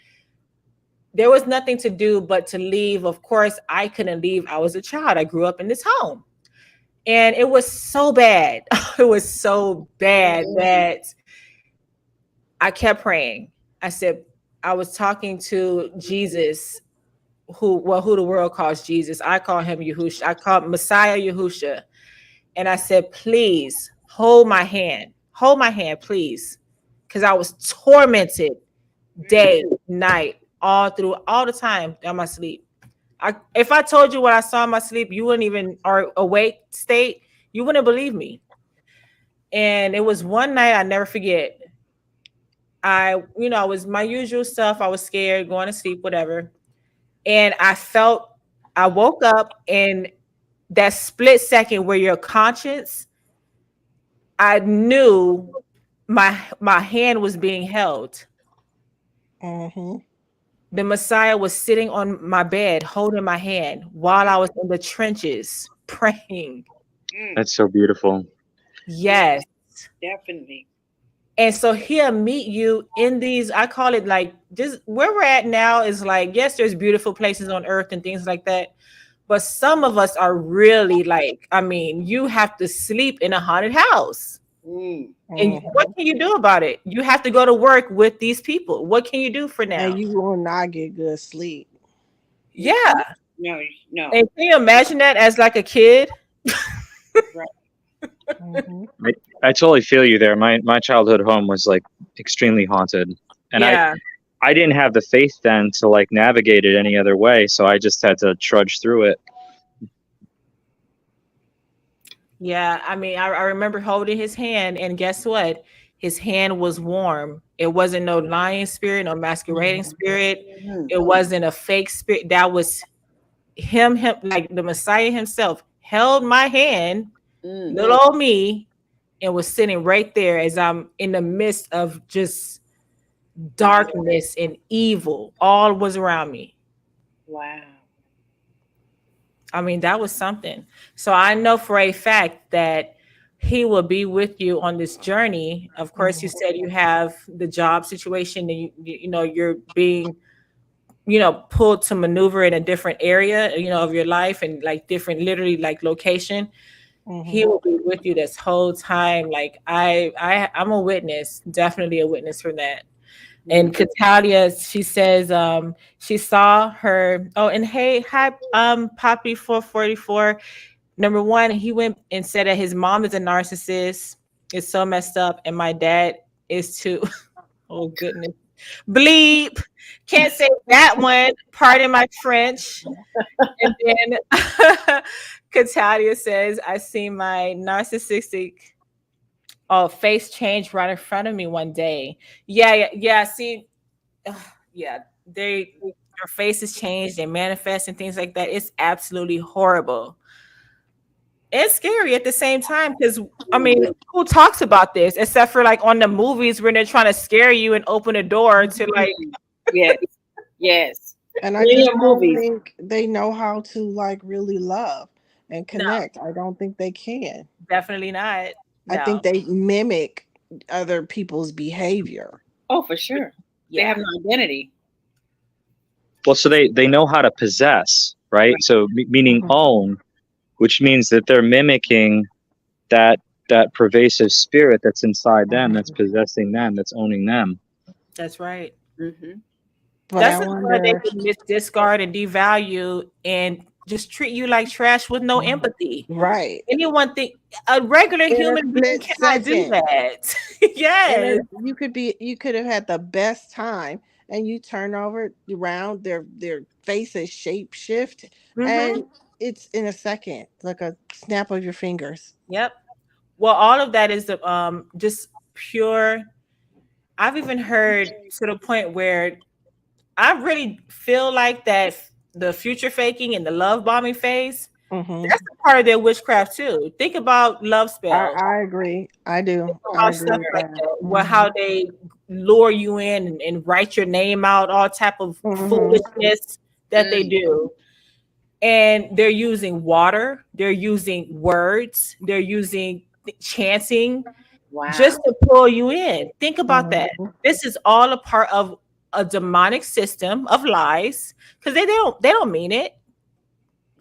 there was nothing to do but to leave. Of course, I couldn't leave. I was a child. I grew up in this home. And it was so bad. It was so bad that I kept praying. I said, I was talking to Jesus, who the world calls Jesus. I call him Yahusha. I call him Messiah Yahusha. And I said, please hold my hand, please. Because I was tormented day, night, all the time in my sleep. If I told you what I saw in my sleep, you wouldn't even, or awake state, you wouldn't believe me. And it was one night I never forget. It was my usual stuff. I was scared, going to sleep, whatever. And I woke up in that split second where your conscience, I knew my hand was being held. Mm-hmm. The Messiah was sitting on my bed, holding my hand while I was in the trenches praying. Mm, That's so beautiful. yeah, Yes. definitely. And so he'll meet you in these, I call it like just where we're at now is like, yes, there's beautiful places on earth and things like that. But some of us are really like, I mean, you have to sleep in a haunted house. Mm. And what Mm-hmm. can you do about it? You have to go to work with these people. What can you do for And now? you will not get good sleep. Yeah. No, no. And can you imagine that as like a kid? Right. Mm-hmm. I totally feel you there. My childhood home was like extremely haunted, and Yeah. I didn't have the faith then to like navigate it any other way, so I just had to trudge through it. Yeah, I mean, I remember holding his hand, and guess what? His hand was warm. It wasn't no lying spirit, no masquerading spirit. Mhm. It wasn't a fake spirit. That was him, like the Messiah himself, held my hand, Mm. little old me, and was sitting right there as I'm in the midst of just darkness and evil. All was around me. Wow. I mean, that was something. So I know for a fact that he will be with you on this journey. Of course, you said you have the job situation and you know you're being, you know, pulled to maneuver in a different area, you know, of your life and like different literally like location. He Mhm. will be with you this whole time. Like I'm a witness, definitely a witness for that. And Catalia, she says she saw her. Oh, and hey, hi, Poppy 444. Number one, he went and said that his mom is a narcissist. It's so messed up, and my dad is too. Oh goodness, bleep. Can't say that one. Pardon my French. And then Catalia says, "I see my narcissistic." Oh, face change right in front of me one day. Yeah, yeah, yeah. See, ugh, yeah, their faces change, they manifest and things like that. It's absolutely horrible. It's scary at the same time because I mean, who talks about this except for like on the movies when they're trying to scare you and open a door to like Yes. Yes. And I Many just of don't movies. think they know how to like really love and no, connect. I don't think they can. definitely not. I think No. they mimic other people's behavior. Oh, for sure. They have Yeah. no identity. Well, so they know how to possess, right? Right. So meaning Mhm. own, which means that they're mimicking that that pervasive spirit that's inside them, that's Mhm. possessing them, that's owning them. That's right. Mm-hmm. But That's I the part they wonder, can discard and devalue and just treat you like trash with no empathy. right? Anyone think a regular In a human being split cannot do second, that. in Yes. a you could have had the best time, and you turn over around, their faces shape shift, Hmm. and it's in a second, like a snap of your fingers. Yep. Well, all of that is the just pure. I've even heard to the point where I really feel like that the future faking and the love bombing phase, Hmm. that's a part of their witchcraft too. Think about love spells, I agree. I do. I how agree stuff with like that. that, well, Hmm. how they lure you in and write your name out, all type of Hmm. foolishness that they Mm. do. And they're using water, they're using words, they're using chanting just Wow. to pull you in. Think about that. Hmm. This is all a part of a demonic system of lies because they don't mean it.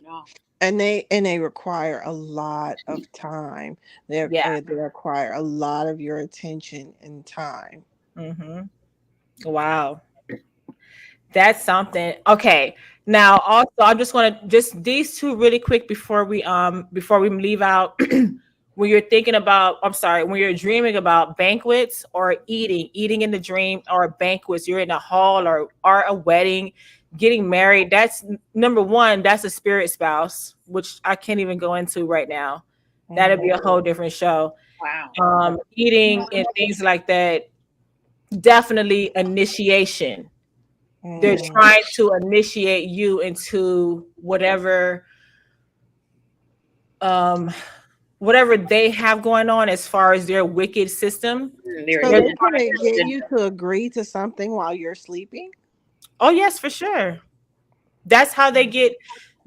No. And they require a lot of time. Yeah. They require a lot of your attention and time. Hmm. Wow. That's something. Okay. Now also I'm just gonna just these two really quick before we leave out. When you're thinking about, I'm sorry, when you're dreaming about banquets or eating in the dream or banquets, you're in a hall or a wedding, getting married. That's number one, that's a spirit spouse, which I can't even go into right now. That'd be Hmm. a whole different show. Wow. Eating and things like that, definitely initiation. They're Hmm. trying to initiate you into um whatever they have going on as far as their wicked system. Their So They're they're agenda. going to Their get agenda. you to agree to something while you're sleeping. Oh yes, for sure. That's how they get.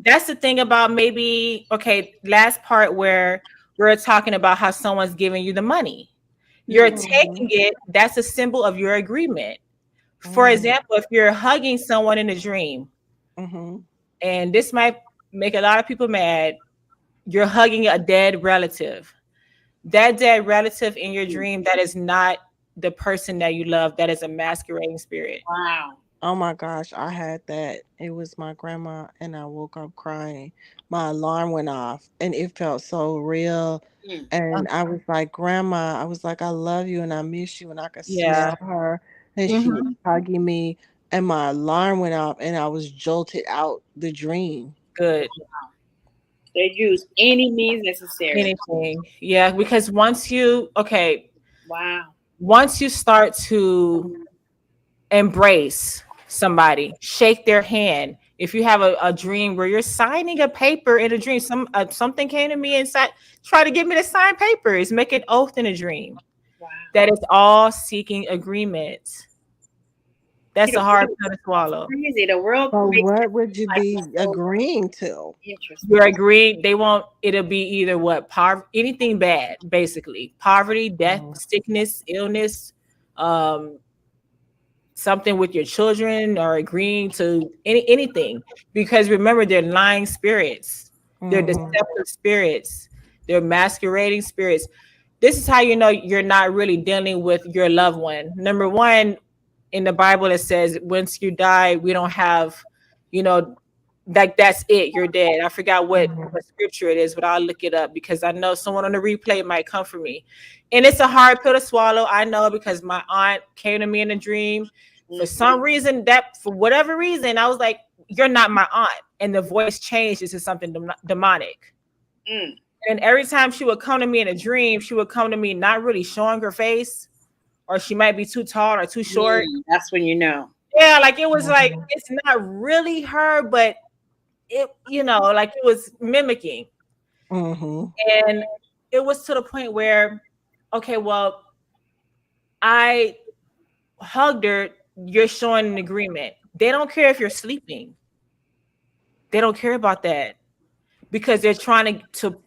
That's the thing about maybe okay, last part where we're talking about how someone's giving you the money. You're Hmm. Hmm. taking it, that's a symbol of your agreement. For Hmm. example, if you're hugging someone in a dream, Hmm. and this might make a lot of people mad, you're hugging a dead relative. That dead relative in your dream, that is not the person that you love, that is a masquerading spirit. Wow. Oh my gosh, I had that. It was my grandma, and I woke up crying. My alarm went off, and it felt so real. Mm. And I was like, Grandma, I was like, I love you and I miss you. And I could Yeah. smell her, and she was Hmm. hugging me. And my alarm went off, and I was jolted out the dream. Good. They use any means necessary. Anything. Yeah, because Wow. once you start to embrace somebody, shake their hand. If you have a dream where you're signing a paper in a dream, something came to me inside, try to get me to sign papers, make an oath in a dream. Wow. That is all seeking agreement. See, That's the a hard world pill to is swallow. crazy. The world So, makes what it would you like be it's so agreeing to? interesting. You're agreed. They won't. It'll be either what poverty, anything bad, basically poverty, death, Mm. sickness, illness, um, something with your children, or agreeing to anything. Because remember, they're lying spirits, they're Mm-hmm. deceptive spirits, they're masquerading spirits. This is how you know you're not really dealing with your loved one. Number one, in the Bible, it says, once you die, we don't have, you know, like that's it, you're dead. I forgot Mm-hmm. what scripture it is, but I'll look it up because I know someone on the replay might come for me. And it's a hard pill to swallow. I know, because my aunt came to me in a dream. For some reason, for whatever reason, I was like, you're not my aunt. And the voice changed into something demonic. Mm. And every time she would come to me in a dream, she would come to me not really showing her face, or she might be too tall or too short. That's when you know. Yeah, like it was like, Mm-hmm. it's not really her, but it, like it was mimicking. Mm-hmm. And it was to the point where, okay, well, I hugged her. You're showing an agreement. They don't care if you're sleeping. They don't care about that, because they're trying to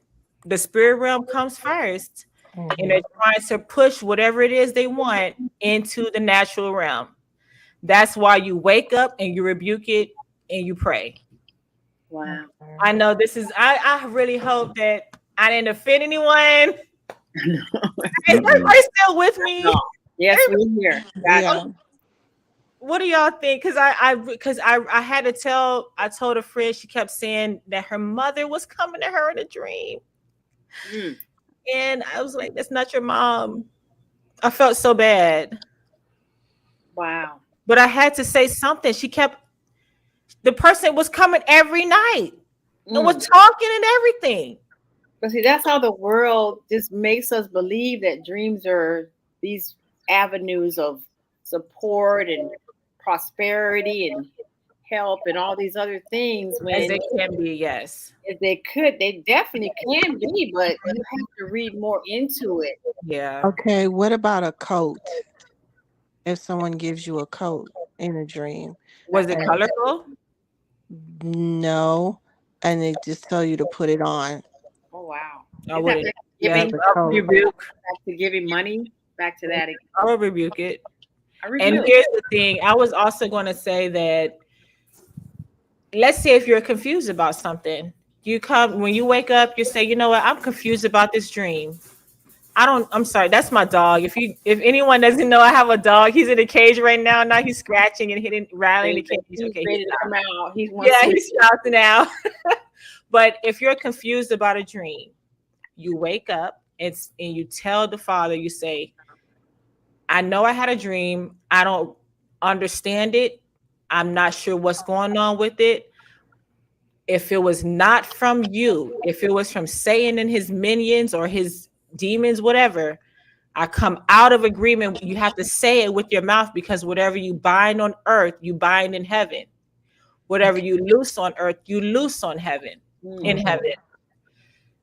the spirit realm comes first, and Mm-hmm. they're trying to push whatever it is they want into the natural realm. That's why you wake up and you rebuke it and you pray. Wow. I know this is, I really hope that I didn't offend anyone. Is Mm-mm. everybody still with me? No. Yes, we're here. Yeah. What do y'all think? Because I had to I told a friend, she kept saying that her mother was coming to her in a dream. Mm. And I was like, that's not your mom. I felt so bad. Wow. But I had to say something. The person was coming every night and was talking and everything. But see, that's how the world just makes us believe that dreams are these avenues of support and prosperity and help and all these other things. As When it can be, yes. if they definitely can be, but you have to read more into it. Yeah. Okay, what about a coat? If someone gives you a coat in a dream, Was it and colorful? no, and they just tell you to put it on Oh wow. I Is that wouldn't. back to Yeah, as giving a I'll coat. rebuke. money? Back to that again. I will rebuke it. I And rebuke. here's the thing. I was also going to say that, let's say if you're confused about something, when you wake up, you say, you know what, I'm confused about this dream. I'm sorry, that's my dog. If anyone doesn't know, I have a dog. He's in a cage right now. Now he's scratching and rattling the cage. He's Okay, ready to come out. He wants yeah, to. he's shouting out. But if you're confused about a dream, you wake up and you tell the Father, you say, I know I had a dream. I don't understand it. I'm not sure what's going on with it. If it was not from you, if it was from Satan and his minions or his demons, whatever, I come out of agreement. You have to say it with your mouth, because whatever you bind on earth, you bind in heaven. Whatever you loose on earth, you loose on heaven, in Mm. heaven.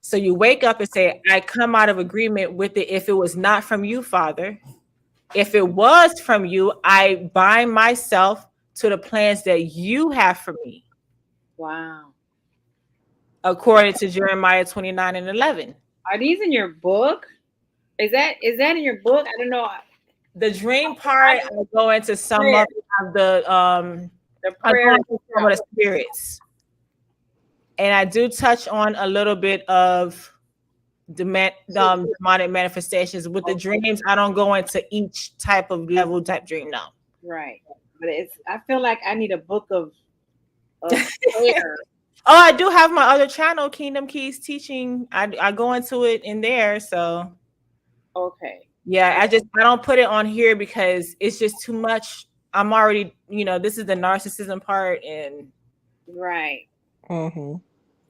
So you wake up and say, I come out of agreement with it. If it was not from you, Father, if it was from you, I bind myself to the plans that you have for me, Wow. according to Jeremiah 29:11. Are these in your book? Is that in your book? I don't know. The dream part, I go into some of the The I go prayer. into some of the spirits, and I do touch on a little bit of demonic manifestations with the dreams. I don't go into each type of level type dream. No. Right. but I feel like I need a book of prayer. Oh, I do have my other channel, Kingdom Keys Teaching. I go into it in there. So Okay. yeah, I don't put it on here because it's just too much. I'm already, this is the narcissism part, and Right. Mm-hmm.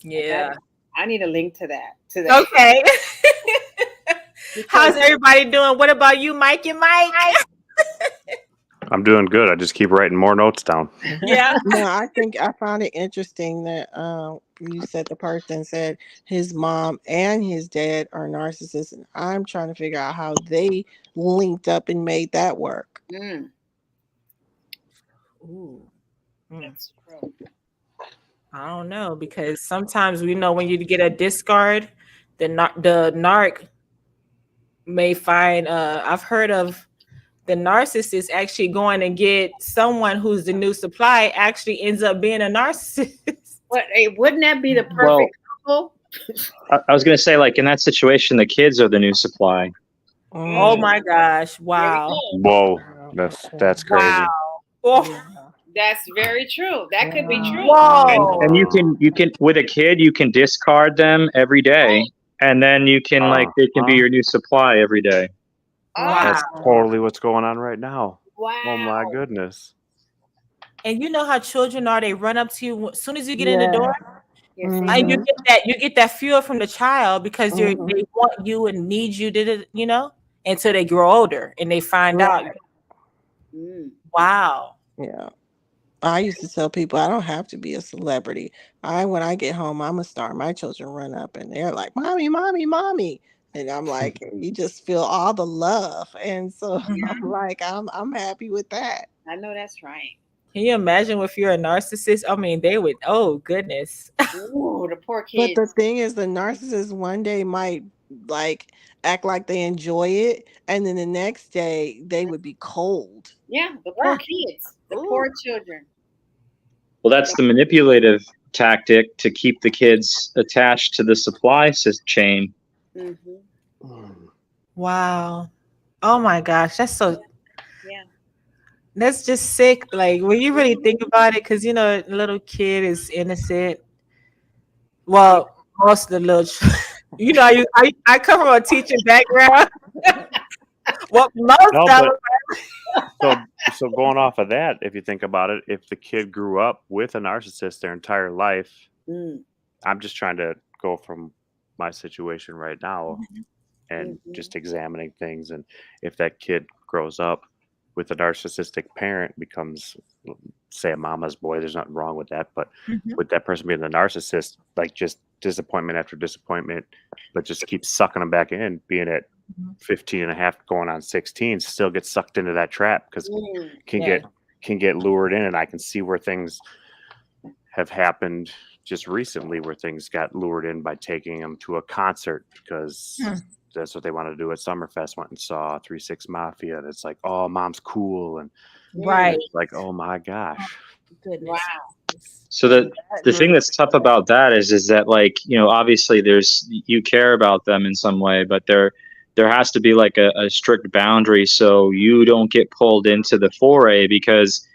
yeah. I need a link to that. Okay. How's Because everybody doing? What about you, Mike and Mike? I'm doing good. I just keep writing more notes down. Yeah. No, I think I found it interesting that you said the person said his mom and his dad are narcissists, and I'm trying to figure out how they linked up and made that work. Ooh. that's true. I don't know, because sometimes we know when you get a discard, the narc may find. I've heard of the narcissist actually going and get someone who's the new supply actually ends up being a narcissist. But wouldn't that be the perfect Well, couple? I was going to say, like, in that situation, the kids are the new supply. Oh my gosh! There we Wow! go. Whoa, that's crazy. Wow! Oh. Yeah. That's very true. That could be true. Whoa! And you can with a kid, you can discard them every day, and then you can they can be your new supply every day. Oh, That's totally what's going on right now. wow. Oh my goodness. And you know how children are; they run up to you as soon as you get in the Yeah. door, Yes, Mhm. and you get that fuel from the child because they Mhm. want you and need you to, until they grow older and they find out. Mm. Wow. Yeah. I used to tell people I don't have to be a celebrity. When I get home, I'm a star. My children run up and they're like, "Mommy, mommy, mommy," and I'm like, you just feel all the love, and so I'm like, I'm happy with that. I know that's right. Can you imagine if you're a narcissist? I mean, they would. Oh goodness. Ooh, the poor But the kids. thing is, the narcissist one day might like act like they enjoy it, and then the next day they would be cold. Yeah, the poor kids. The poor children. Well, that's the manipulative tactic to keep the kids attached to the supply chain. Mm-hmm. Wow. Oh my gosh, Yeah. that's just sick. Like when you really think about it, because a little kid is innocent. Well, most of the I come from a teaching background. Well, most No, of but so going off of that, if you think about it, if the kid grew up with a narcissist their entire life, Mm. I'm just trying to go from my situation right now and Mhm. just examining things. And if that kid grows up with a narcissistic parent, becomes, say, a mama's boy, there's nothing wrong with that. But with that person being the narcissist, like just disappointment after disappointment, but just keeps sucking them back in, being at 15 and a half going on 16, still gets sucked into that trap because can get lured in. And I can see where things have happened just recently, where things got lured in by taking them to a concert because that's what they wanted to do at Summerfest. Went and saw 3-6 Mafia, and it's like, oh, mom's cool, and right. it's like, oh my gosh. Goodness. Wow. So the thing that's tough about that is that, like, obviously you care about them in some way, but there has to be like a strict boundary so you don't get pulled into the foray, because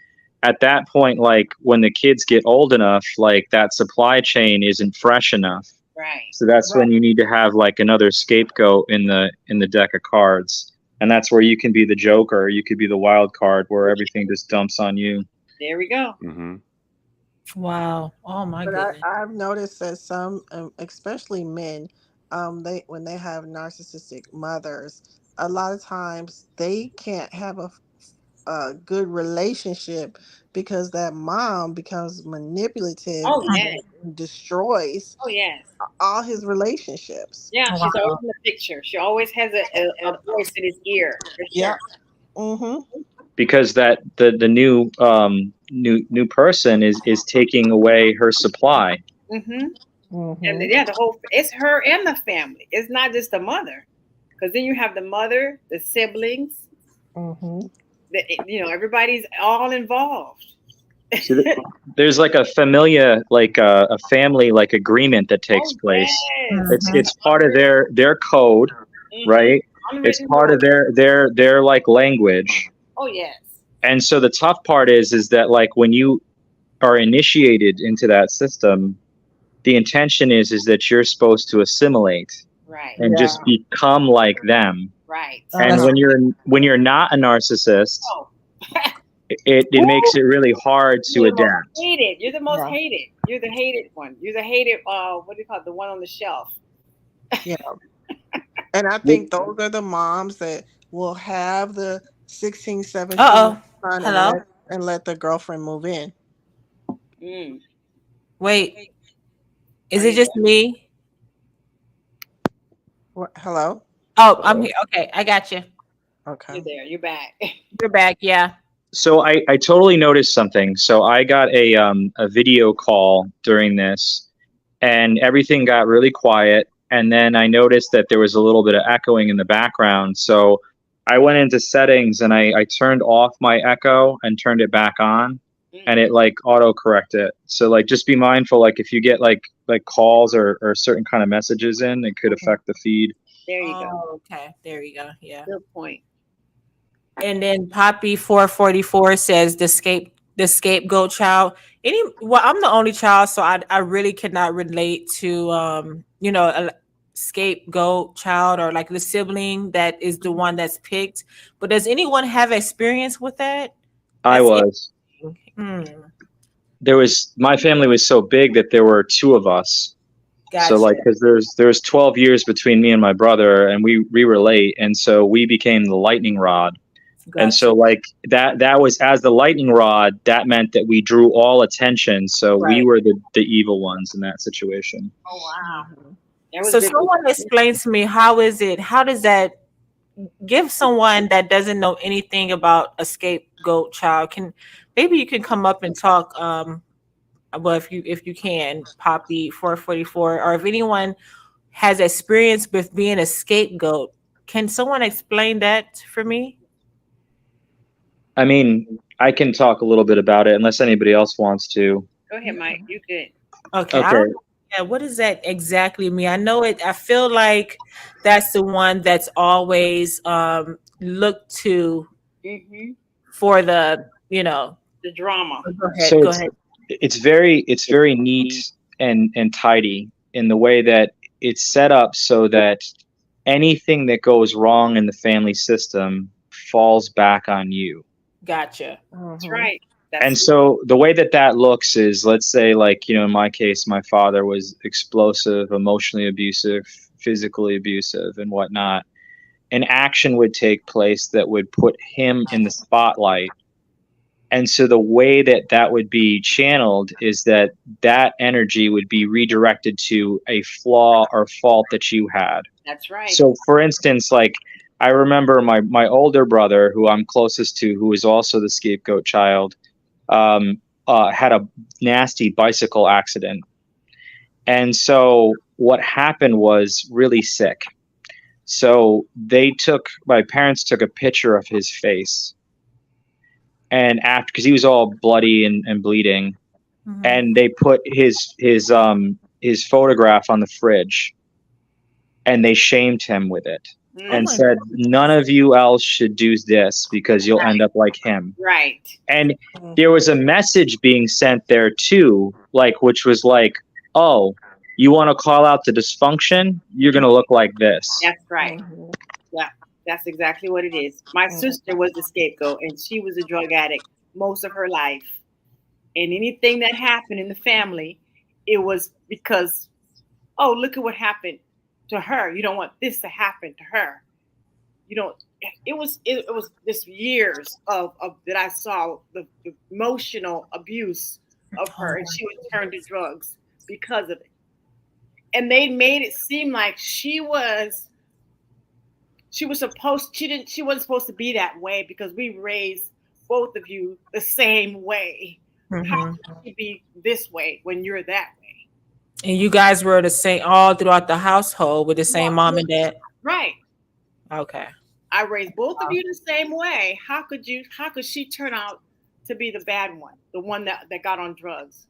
at that point, like when the kids get old enough, like that supply chain isn't fresh enough. Right. So that's when you need to have like another scapegoat in the deck of cards. And that's where you can be the joker, you could be the wild card where everything just dumps on you. There we go. Mm-hmm. Wow. Oh my But goodness. I've noticed that some, especially men, when they have narcissistic mothers, a lot of times they can't have a good relationship because that mom becomes manipulative Oh yes. and destroys Oh yes. all his relationships. Yeah, Wow. she's always in the picture. She always has a voice in his ear. For sure. Mm-hmm. Because the new person is taking away her supply. Mm-hmm. Mm-hmm. And it's her and the family. It's not just the mother, because then you have the mother, the siblings. Mm-hmm. Everybody's all involved. So there's like a familia, like a family, like agreement that takes place. Yes. It's part of their code, right? It's part of their like language. Oh yes. And so the tough part is that like when you are initiated into that system, the intention is that you're supposed to assimilate Right. and just Yeah. become like them. Right. And Uh-huh. when you're not a narcissist, Oh, it makes it really hard to you're the most adapt. hated. You're the most Yeah. hated. You're the hated one. You're the hated. What do you call it? The one on the shelf. Yeah. And I think those are the moms that will have the 16, 17 Uh oh. son Hello. and let the girlfriend move in. Mm. Wait. Is Are it you just me? What, hello? Oh, I'm here. Okay, I got you. Okay. You're there. You're back. You're back. Yeah. So I totally noticed something. So I got a video call during this, and everything got really quiet. And then I noticed that there was a little bit of echoing in the background. So I went into settings and I turned off my echo and turned it back on, and it like auto corrected. So like just be mindful, like if you get like calls or certain kind of messages in, it could affect the feed. There you go. Oh, okay. There you go. Yeah. Good point. And then Poppy 444 says the scapegoat child. Well, I'm the only child, so I really cannot relate to a scapegoat child or like the sibling that is the one that's picked. But does anyone have experience with that? I That's was. interesting. My family was so big that there were two of us. So Gotcha. like, because there's 12 years between me and my brother, and we relate, and so we became the lightning rod. And Gotcha. so like that was, as the lightning rod, that meant that we drew all attention. So we Right. were the evil ones in that situation. Oh wow. Mhm. That was So big. someone explain to me, how does that give someone that doesn't know anything about a scapegoat child? Maybe you can come up and talk, well, if you can, Poppy 444, or if anyone has experience with being a scapegoat, can someone explain that for me? I mean, I can talk a little bit about it unless anybody else wants to. Go ahead, Mike. You good. Okay, I Okay. don't. Yeah, what does that exactly mean? I know it. I feel like that's the one that's always looked to Mm-hmm. for the. The drama. Go ahead. So Go ahead. it's very neat and tidy in the way that it's set up so that anything that goes wrong in the family system falls back on you. Gotcha. That's Mhm. right. And That's so the way that looks is, let's say, like, in my case, my father was explosive, emotionally abusive, physically abusive, and whatnot. An action would take place that would put him in the spotlight. And so the way that would be channeled is that energy would be redirected to a flaw or fault that you had. that's right. So, for instance, like I remember my older brother, who I'm closest to, who is also the scapegoat child, had a nasty bicycle accident. And so what happened was really sick. So my parents took a picture of his face, and because he was all bloody and bleeding, Mhm. and they put his photograph on the fridge, and they shamed him with it. And my said, none of you else should do this because you'll end up like him. Right. And there was a message being sent there too, like, which was like, oh, you want to call out the dysfunction? You're going to look like this. That's right. Mhm. Yeah. That's exactly what it is. My sister was the scapegoat, and she was a drug addict most of her life. And anything that happened in the family, it was because, oh, look at what happened to her. You don't want this to happen to her. You don't. It was this years of that I saw the emotional abuse of her, and she would turn to drugs because of it. And they made it seem like she wasn't supposed to be that way because we raised both of you the same way. How Mhm. could she be this way when you're that way? And you guys were the same all throughout the household with the same mom and dad. Right. Okay. I raised both of you the same way. How could she turn out to be the bad one, the one that got on drugs?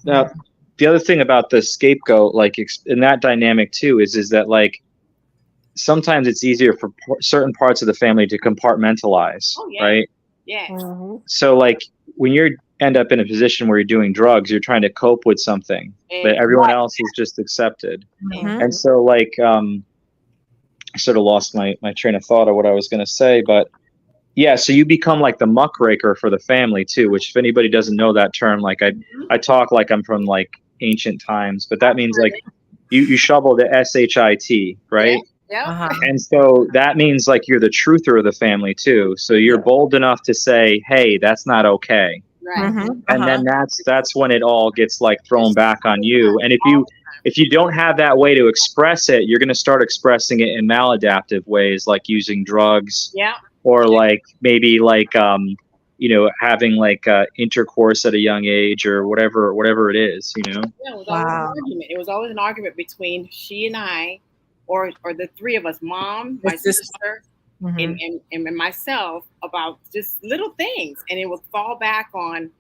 Now, the other thing about the scapegoat, like in that dynamic too, is that like sometimes it's easier for certain parts of the family to compartmentalize, Oh, yeah. right? Yes. Mm-hmm. So like when you end up in a position where you're doing drugs, you're trying to cope with something that everyone else has just accepted. Mhm. And so like I sort of lost my train of thought of what I was going to say, but yeah, so you become like the muckraker for the family too, which if anybody doesn't know that term, like I talk like I'm from like ancient times, but that means like you shovel the shit, right? Yep. Uh-huh. And so that means like you're the truther of the family too. So you're bold enough to say, "Hey, that's not okay." Right. Mhm. And Uh-huh. then that's when it all gets like thrown back on you. And if you don't have that way to express it, you're going to start expressing it in maladaptive ways, like using drugs, Yeah. or like maybe like having like intercourse at a young age, or whatever it is. Yeah, it was always an Wow. argument. It was always an argument between she and I, or the three of us, mom, my It's just sister, mhm. and myself, about just little things, and it would fall back on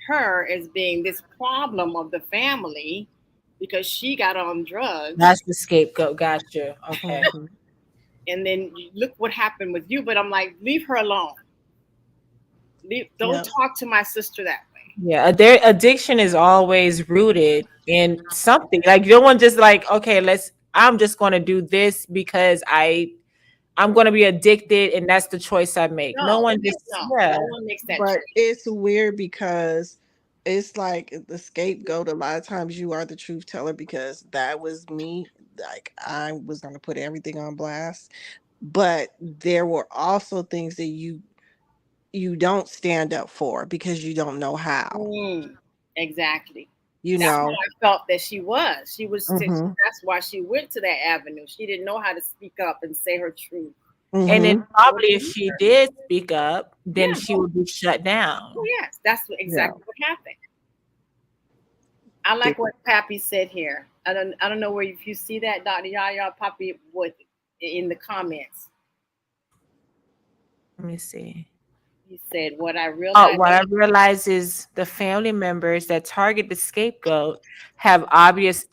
her as being this problem of the family because she got on drugs. That's the scapegoat. Gotcha. Okay. Mm-hmm. And then look what happened with you. But I'm like, leave her alone. Don't Yep. talk to my sister that way. Yeah, their addiction is always rooted in something. Like you don't want just like, okay, I'm just going to do this because I'm going to be addicted and that's the choice I make. No No, one just no, yeah. no one makes that But choice. it's weird because it's like the scapegoat. A lot of times you are the truth teller because that was me. Like I was going to put everything on blast. But there were also things that you don't stand up for because you don't know how. Exactly. You That's know. how I felt that she was. Mm-hmm. That's why she went to that avenue. She didn't know how to speak up and say her truth. And then Mm-hmm. probably if she did speak up, Yeah. then she would be shut Oh, down. yes. That's Yeah. exactly what happened. I like what Pappy said here. I don't know where if you see that, Dr. Yaya, Pappy, what in the comments. Let me see. He said, "What I Oh, realized." what I realize is the family members that target the scapegoat have obvious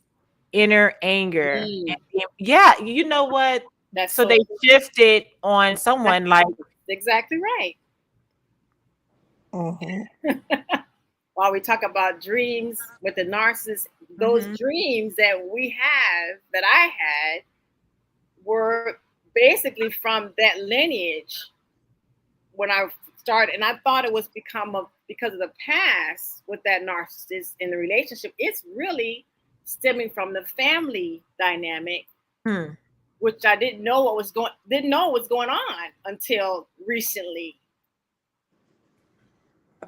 inner anger. Mm, Yeah, you know what? that's So so they shifted on someone like exactly right. Mm-hmm. While we talk about dreams with the narcissist, those mhm. dreams that we have, that I had, were basically from that lineage when I started, and I thought it was because of the past with that narcissist in the relationship. It's really stemming from the family dynamic, Hmm. which I didn't know what was going on until recently.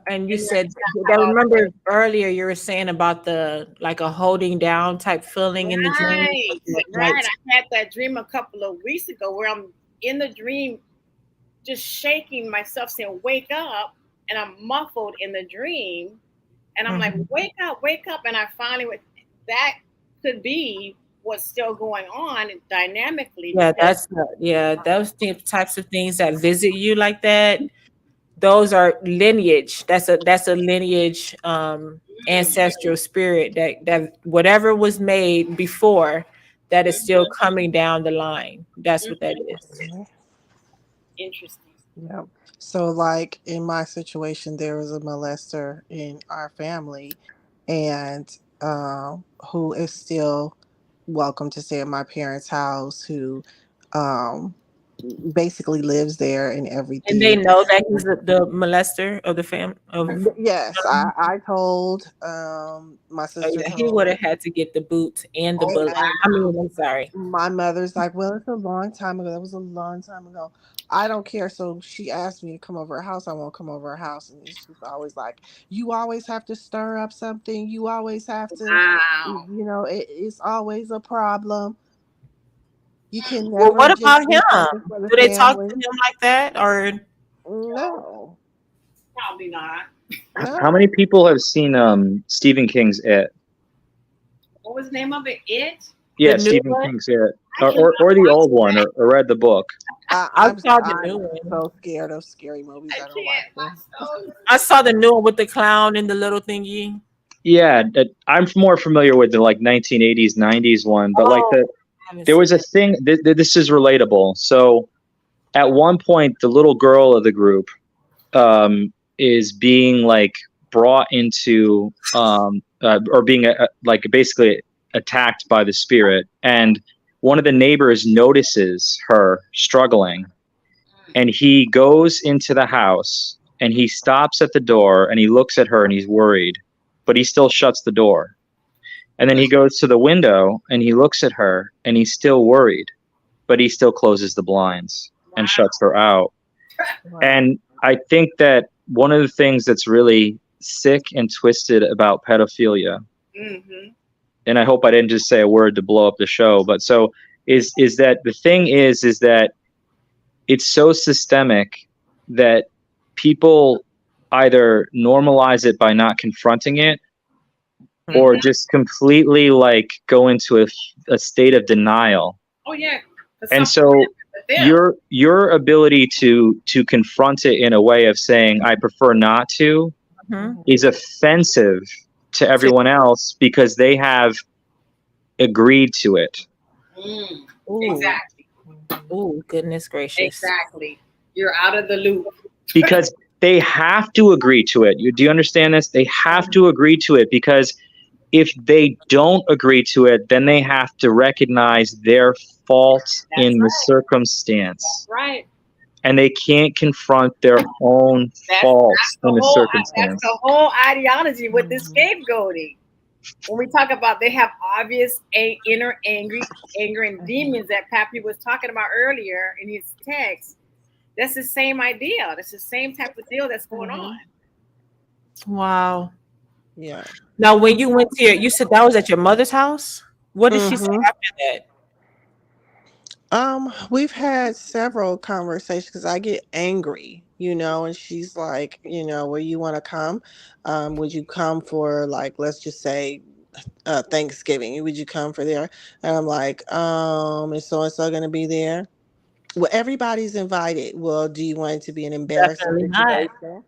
And you And said that's that how remember earlier you were saying about the like a holding down type feeling in the dream. right, Right. right. I had that dream a couple of weeks ago where I'm in the dream just shaking myself saying, "Wake up," and I'm muffled in the dream. And I'm like, Mhm. wake up. And I finally went, that could be what's still going on dynamically Yeah, because those types of things that visit you like that. Those are lineage. That's a lineage ancestral spirit that whatever was made before that is still coming down the line. That's what that is. interesting. Yeah. So, like in my situation, there was a molester in our family, and who is still welcome to stay at my parents' house. Who um, basically lives there and And they everything. know that he's the molester of the fam of Yes, I told my oh sister yeah, he would told, have had to get the boot and the bullet. and I mean, I'm sorry. my mother's like, well, it's a long time ago. That was a long time ago. I don't care. So she asked me to come over her house. I won't come over her house. And she's always like, you always have to stir up something. You always have to, Wow. it's always a problem. You can Well, never what about just do him? something for the Do they talk to family. him like that or No, Probably not. How no. many people have seen Stephen King's It? What was the name of it? It? the Yeah, new Stephen one? King's It, I cannot or the watch old one, that. or read the book. I I'm saw the new I'm one. so scared of scary movies. I I don't watch can't them. watch those. I saw the new one with the clown and the little thingy. Yeah, I'm more familiar with the like 1980s, 90s one, but like Oh, I haven't there seen was a it. thing. This is relatable. So at one point, the little girl of the group is being like brought into or being like basically attacked by the spirit, and one of the neighbors notices her struggling, and he goes into the house and he stops at the door and he looks at her and he's worried, but he still shuts the door. And then he goes to the window and he looks at her and he's still worried, but he still closes the blinds and shuts her out. Wow. And I think that one of the things that's really sick and twisted about pedophilia, Mm-hmm. and I hope I didn't just say a word to blow up the show, but so is that the thing is that it's so systemic that people either normalize it by not confronting it, or just completely like go into a state of denial. Oh yeah. And so your ability to confront it in a way of saying I prefer not to Mhm. is offensive to everyone else because they have agreed to it. Ooh. Exactly. Ooh, goodness gracious. Exactly. You're out of the loop. Because they have to agree to it. Do you understand this? They have to agree to it, because if they don't agree to it, then they have to recognize their fault in the circumstance. Right. And they can't confront their own faults in the circumstance. That's the whole ideology with the scapegoating. When we talk about they have obvious inner anger and demons that Pappy was talking about earlier in his text, that's the same idea. That's the same type of deal that's going on. Wow. Yeah. Now, when you went to you said that was at your mother's house. What did she say after that? We've had several conversations because I get angry, and she's like, where you want to come? Would you come for, like, let's just say Thanksgiving? Would you come for there? And I'm like, is so and so gonna be there? Well, everybody's invited. Well, do you want it to be an embarrassing Definitely not. situation?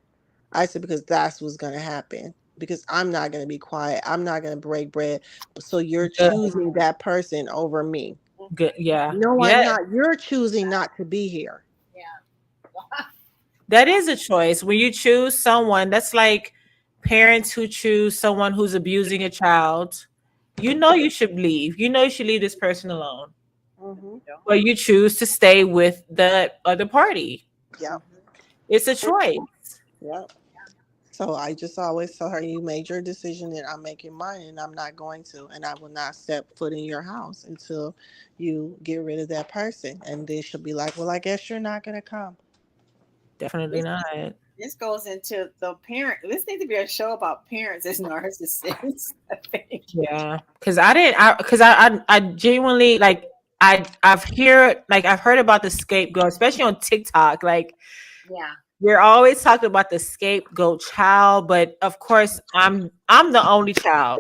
I said, because that's what's gonna happen. Because I'm not gonna be quiet. I'm not gonna break bread. So you're Good. choosing that person over me. Good. Yeah. No, Yeah. I'm not. You're choosing not to be here. That is a choice. When you choose someone, that's like parents who choose someone who's abusing a child. You know you should leave. You know you should leave this person alone. Mm-hmm. But you choose to stay with the other party. Yep. It's a choice. Yep. So I just always tell her, you made your decision and I'm making mine, and I'm not going to. And I will not step foot in your house until you get rid of that person. And then she'll be like, well, I guess you're not going to come. Definitely not. This goes into the parent. This needs to be a show about parents as narcissists. I think. Yeah, because I genuinely like I've heard about the scapegoat, especially on TikTok. Like, Yeah. we're always talking about the scapegoat child, but of course I'm the only child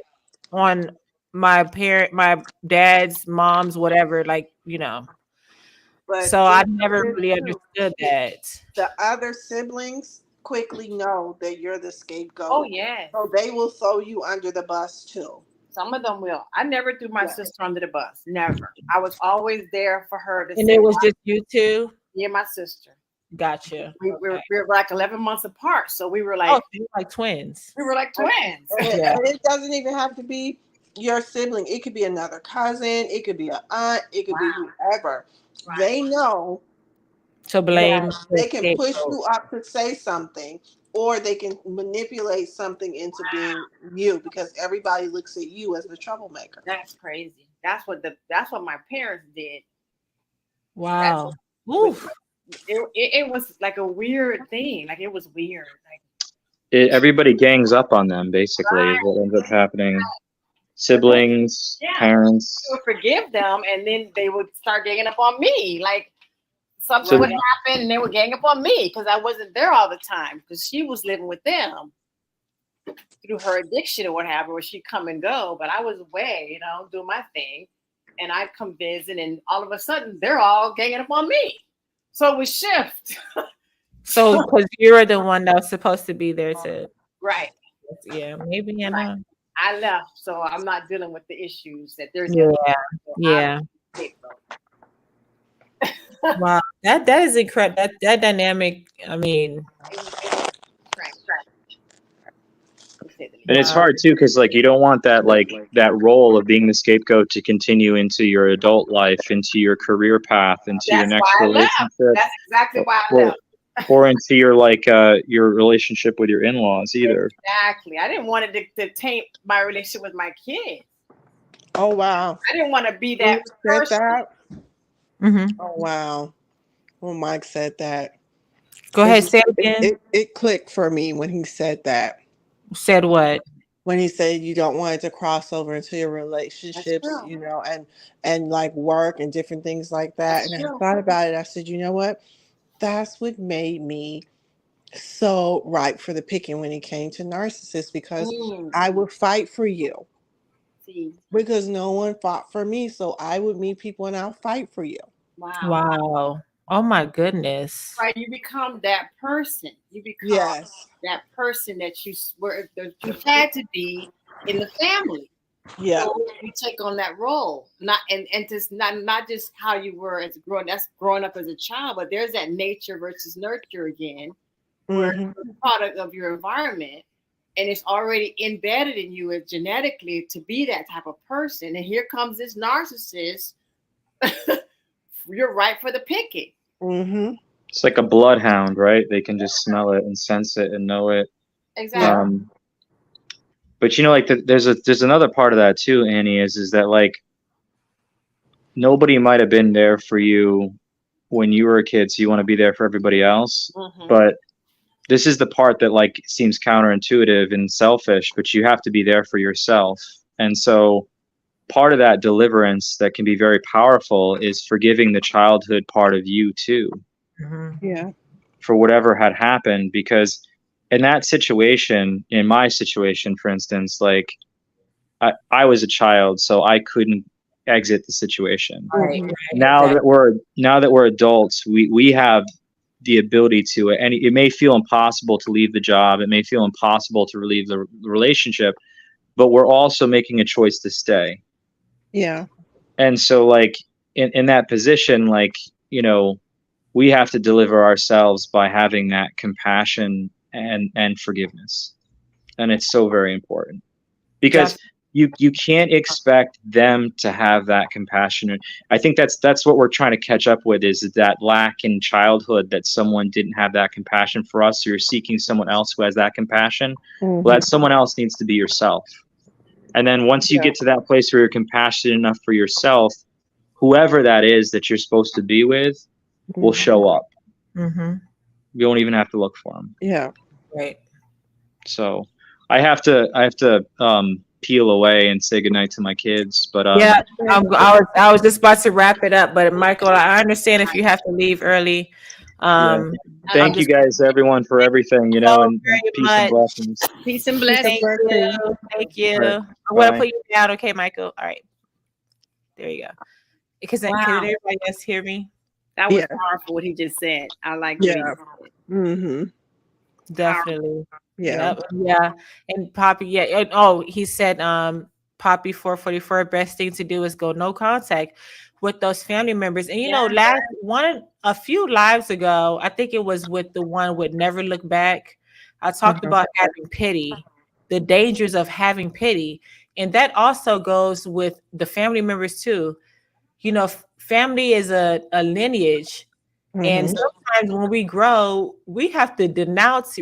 on my dad's, mom's, whatever. Like, But so I never really understood that. the other siblings quickly know that you're the scapegoat. Oh yeah. So they will throw you under the bus too. Some of them will. I never threw my sister under the bus. Never. I was always there for her to And say, it was just you two. yeah, my sister. Gotcha. We were like 11 months apart, so we were like, Oh, you're like twins. we were like twins. Yeah. And it doesn't even have to be your sibling. It could be another cousin. It could be an aunt. It could be whoever. Right. They know To blame. that they can push you up to say something, or they can manipulate something into being you, because everybody looks at you as the troublemaker. That's crazy. That's what my parents did. Wow. Oof. It was like a weird thing. Like it was weird. Like Everybody gangs up on them, basically, is what ends up happening. Siblings, parents. I would forgive them, and then they would start ganging up on me. Like something would happen, and they would gang up on me because I wasn't there all the time, because she was living with them through her addiction or whatever, where she'd come and go. But I was away, doing my thing, and I'd come visit, and all of a sudden they're all ganging up on me. So it would shift. So, because you're the one that was supposed to be there to, Right. yeah, maybe I left, so I'm not dealing with the issues that there's. Yeah. Wow, that is incredible. That dynamic. I mean, And it's hard too, because like you don't want that that role of being the scapegoat to continue into your adult life, into your career path, into your That's next why I left. relationship, That's exactly why I or, left. or into your your relationship with your in-laws either. Exactly. I didn't want it to taint my relationship with my kids. Oh wow. I didn't want to be When that you said person. that? Mm-hmm. Oh wow. When Mike said that. Go ahead, say it again. It clicked for me when he said that. Said what? When he said you don't want it to cross over into your That's relationships, true. and like work and different things like that. That's And I true. thought about it. I said, you know what? That's what made me so ripe for the picking when it came to narcissists, because Mm. I would fight for you See, because no one fought for me. So I would meet people and I'll fight for you. wow. Wow. Oh my goodness. Right, you become that person. You become Yes. that person that you had to be in the family. Yeah. So you take on that role, not just not just how you were as growing up as a child, but there's that nature versus nurture again, where Mhm. it's a product of your environment, and it's already embedded in you as genetically to be that type of person. And here comes this narcissist. You're right for the picking. Mhm. It's like a bloodhound, right? They can just smell it and sense it and know it. Exactly. But there's another part of that too, Annie, is that like nobody might have been there for you when you were a kid, so you want to be there for everybody else. Mhm. But this is the part that like seems counterintuitive and selfish, but you have to be there for yourself. And so part of that deliverance that can be very powerful is forgiving the childhood part of you too, Yeah. for whatever had happened. Because in that situation, in my situation, for instance, like I was a child, so I couldn't exit the situation. Right. Mhm. Now that we're adults, we have the ability to, and it may feel impossible to leave the job, it may feel impossible to leave the relationship, but we're also making a choice to stay. Yeah. And so like in that position, like, we have to deliver ourselves by having that compassion and forgiveness. And it's so very important, because you can't expect them to have that compassion. I think that's what we're trying to catch up with, is that lack in childhood, that someone didn't have that compassion for us. So you're seeking someone else who has that compassion. Mhm. Well, that someone else needs to be yourself. And then once you Yeah. get to that place where you're compassionate enough for yourself, whoever that is that you're supposed to be with will show up. Mm-hmm. You don't even have to look for them. Yeah. Right. So I have to peel away and say goodnight to my kids. But Yeah, I was just about to wrap it up, but Michael, I understand if you have to leave early. Thank you guys, everyone, for everything, so and very peace and much. blessings. Peace and Peace and blessings. Thank blessings. you. Thank you. All right. I'm going to Bye. put you down, okay, Michael? All right. There you go. Because Wow. can everybody else hear me? That was Yeah. powerful what he just said. I like Yeah. what he said. Mhm. Definitely. Yeah. Yep. Yeah. And Poppy, yeah. And, oh, he said, Poppy 444, best thing to do is go no contact with those family members. And a few lives ago, I think it was with the one with Never Look Back. I talked about having pity, the dangers of having pity. And that also goes with the family members too. Family is a lineage. And sometimes when we grow, we have to renounce,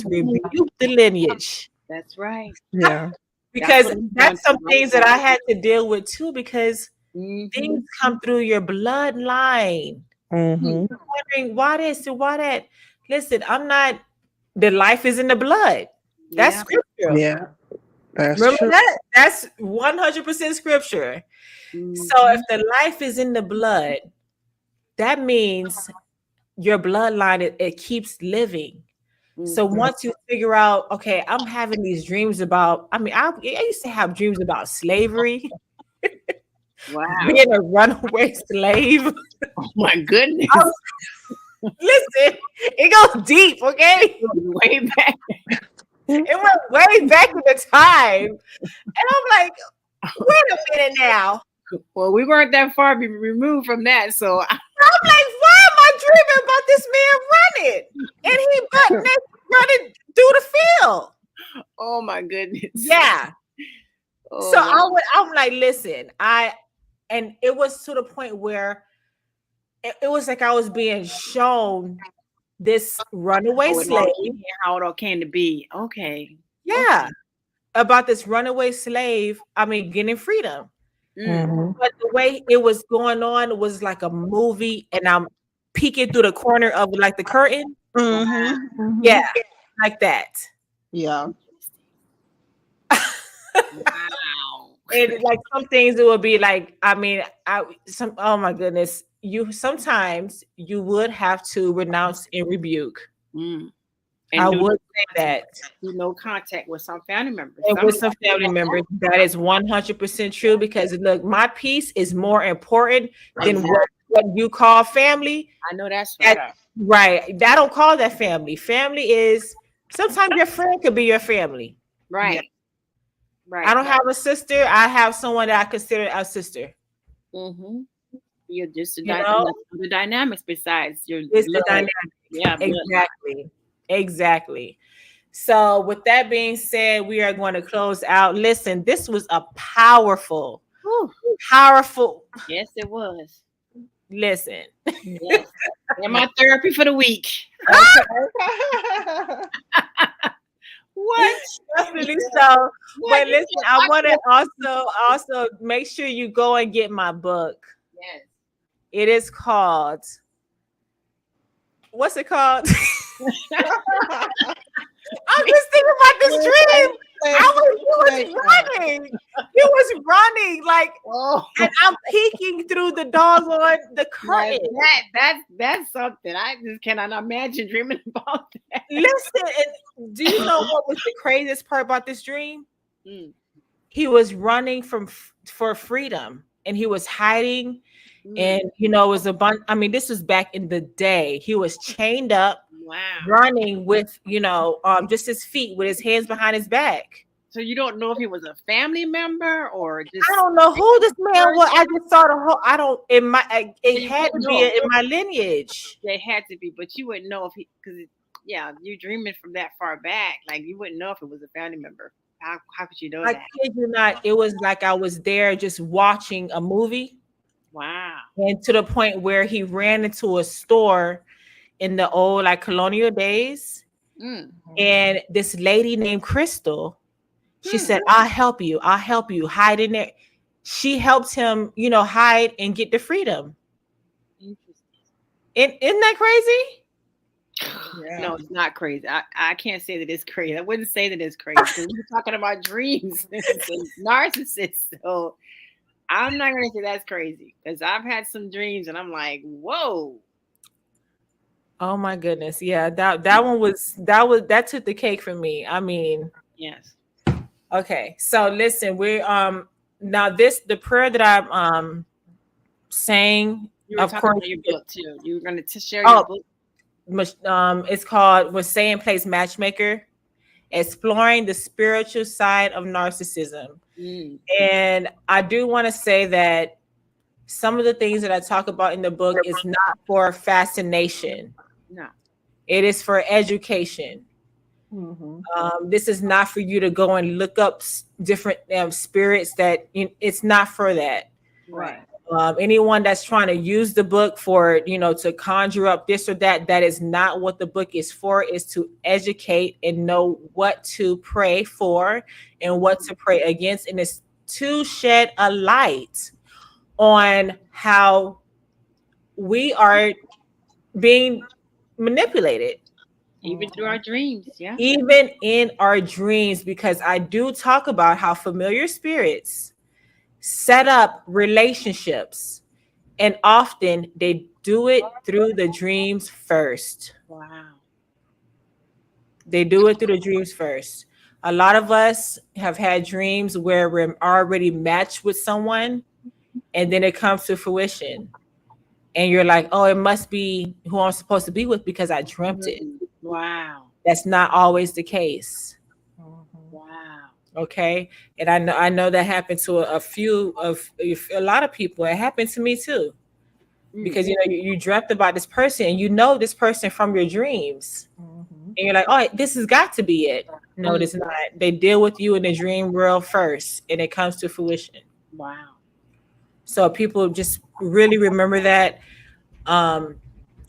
rebuke the lineage. That's right. Yeah. Because what he's that's some doing. things that I had to deal with too, because Mhm. things come through your bloodline. Mhm. Wondering why this and why that. Listen, the life is in the blood. That's Yeah. scripture. Yeah. That's Remember true. that? That's 100% scripture. So if the life is in the blood, that means your bloodline, it keeps living. So once you figure out, okay, I'm having these dreams about, I used to have dreams about slavery, Wow. being a runaway slave. Oh my goodness. Listen, it goes deep, okay? Way back. It went way back in the time. And I'm like, wait a minute now. Well, we weren't that far removed from that. So I'm like, why am I dreaming about this man running? And he butt naked running through the field. Oh my goodness. Yeah. Oh, So wow. I'm like, listen, and it was to the point where it was like I was being shown this runaway slave. How it all came to be. Okay. Yeah. About this runaway slave, I mean, getting freedom. Mm. But the way it was going on was like a movie, and I'm peeking through the corner of like the curtain. Yeah, like that. Yeah. Wow. And like some things it would be like, I mean, oh my goodness, you sometimes you would have to renounce and rebuke. Mm. I And do would say that. no contact with some family members. And with some family members, that is 100% true. Because look, my peace is more important than what you call family. I know that's right. Right. I don't call that family. Family is sometimes your friend could be your family. Right. Yeah. Right. I don't have a sister. I have someone that I consider a sister. Mm-hmm. You're just know? the dynamics besides your It's the dynamic. Yeah. Exactly. Exactly. So with that being said, we are going to close out. Listen, this was a powerful. Yes, it was. Listen. Yes. And my therapy for the week. What? Definitely so. But listen, I want to also make sure you go and get my book. Yes. It is called. What's it called? I'm just thinking about this dream. He was running like, and I'm peeking through the doggone the curtain. That's something I just cannot imagine dreaming about that. Listen, and do you know what was the craziest part about this dream? He was running for freedom, and he was hiding. And it was a bunch. I mean, this was back in the day. He was chained up. Wow. Running with, just his feet with his hands behind his back. So you don't know if he was a family member or just. I don't know who this man was. I just saw the whole. I don't. It had to be in my lineage. It had to be, but you wouldn't know if because you're dreaming from that far back. Like you wouldn't know if it was a family member. How could you know that? I kid you not. It was like I was there just watching a movie. Wow. And to the point where he ran into a store in the old like colonial days. And this lady named Crystal, she said, I'll help you hide in there. She helped him, hide and get the freedom. Isn't that crazy? Yeah. No, it's not crazy. I can't say that it's crazy. I wouldn't say that it's crazy. We're talking about dreams and narcissists. So I'm not going to say that's crazy because I've had some dreams and I'm like, whoa. Oh my goodness. Yeah, that took the cake for me. I mean, yes. Okay. So listen, we're now the prayer that I'm saying, of course, your book too. You were going to share your book. It's called "When Satan Plays Matchmaker: Exploring the Spiritual Side of Narcissism." And I do want to say that some of the things that I talk about in the book is not for fascination. No, it is for education. This is not for you to go and look up different spirits. It's not for that. Right. Anyone that's trying to use the book for, to conjure up this or that, that is not what the book is for. Is to educate and know what to pray for and what to pray against. And it's to shed a light on how we are being manipulated. Even through our dreams. Yeah. Even in our dreams, because I do talk about how familiar spirits set up relationships, and often they do it through the dreams first. Wow. They do it through the dreams first. A lot of us have had dreams where we're already matched with someone, and then it comes to fruition. And you're like, oh, it must be who I'm supposed to be with because I dreamt it. Wow. That's not always the case. Wow. Okay. And I know that happened to a lot of people. It happened to me too. Because you dreamt about this person and this person from your dreams. And you're like, oh, this has got to be it. No, it is not. They deal with you in the dream world first, and it comes to fruition. Wow. So people just really remember that. All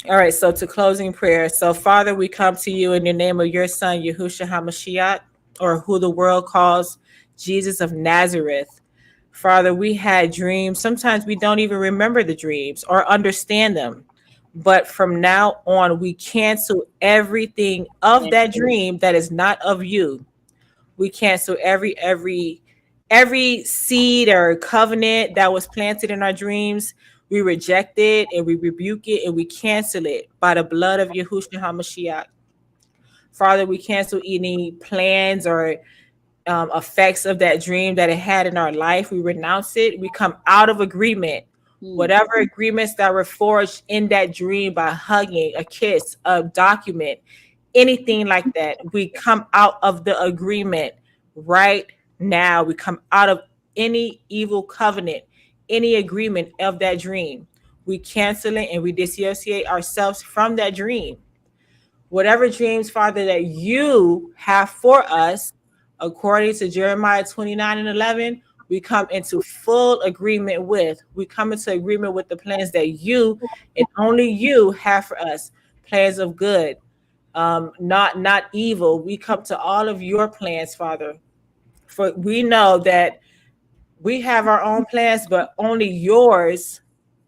right, so to closing prayer. So, Father, we come to you in the name of your Son, Yahushua HaMashiach, or who the world calls Jesus of Nazareth. Father, we had dreams. Sometimes we don't even remember the dreams or understand them. But from now on, we cancel everything of that dream that is not of you. We cancel every seed or covenant that was planted in our dreams. We reject it and we rebuke it and we cancel it by the blood of Yahushua HaMashiach. Father, we cancel any plans or effects of that dream that it had in our life. We renounce it. We come out of agreement. Whatever agreements that were forged in that dream by hugging, a kiss, a document, anything like that, we come out of the agreement right now. We come out of any evil covenant, any agreement of that dream. We cancel it and we dissociate ourselves from that dream. Whatever dreams, Father, that you have for us, according to Jeremiah 29:11, we come into full agreement with. We come into agreement with the plans that you and only you have for us, plans of good, not evil. We come to all of your plans, Father. For we know that we have our own plans, but only yours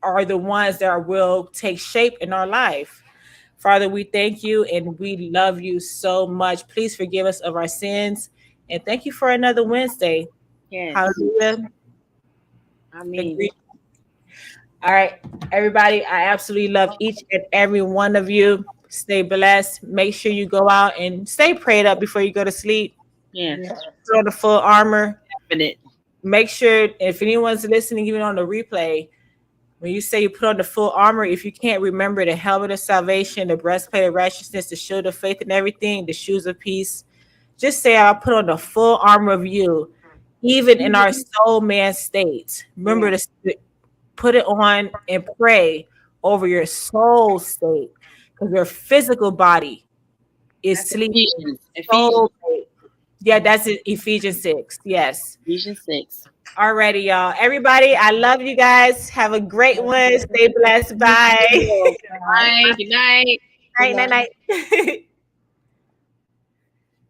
are the ones that will take shape in our life. Father, we thank you and we love you so much. Please forgive us of our sins. And thank you for another Wednesday. Yes. Hallelujah. I mean, All right, everybody, I absolutely love each and every one of you. Stay blessed. Make sure you go out and stay prayed up before you go to sleep. yes. Put on the full armor. Definite. Make sure if anyone's listening, even on the replay, when you say you put on the full armor, if you can't remember the helmet of salvation, the breastplate of righteousness, the shield of faith and everything, the shoes of peace, just say, I'll put on the full armor of you, even in our soul man state. Remember to put it on and pray over your soul state, because your physical body is sleeping. Ephesians. Yeah, that's it. Ephesians 6. Yes. Ephesians 6. Alrighty, y'all. Everybody, I love you guys. Have a great one. Stay blessed. Bye. Bye. Good night. Night, night, night.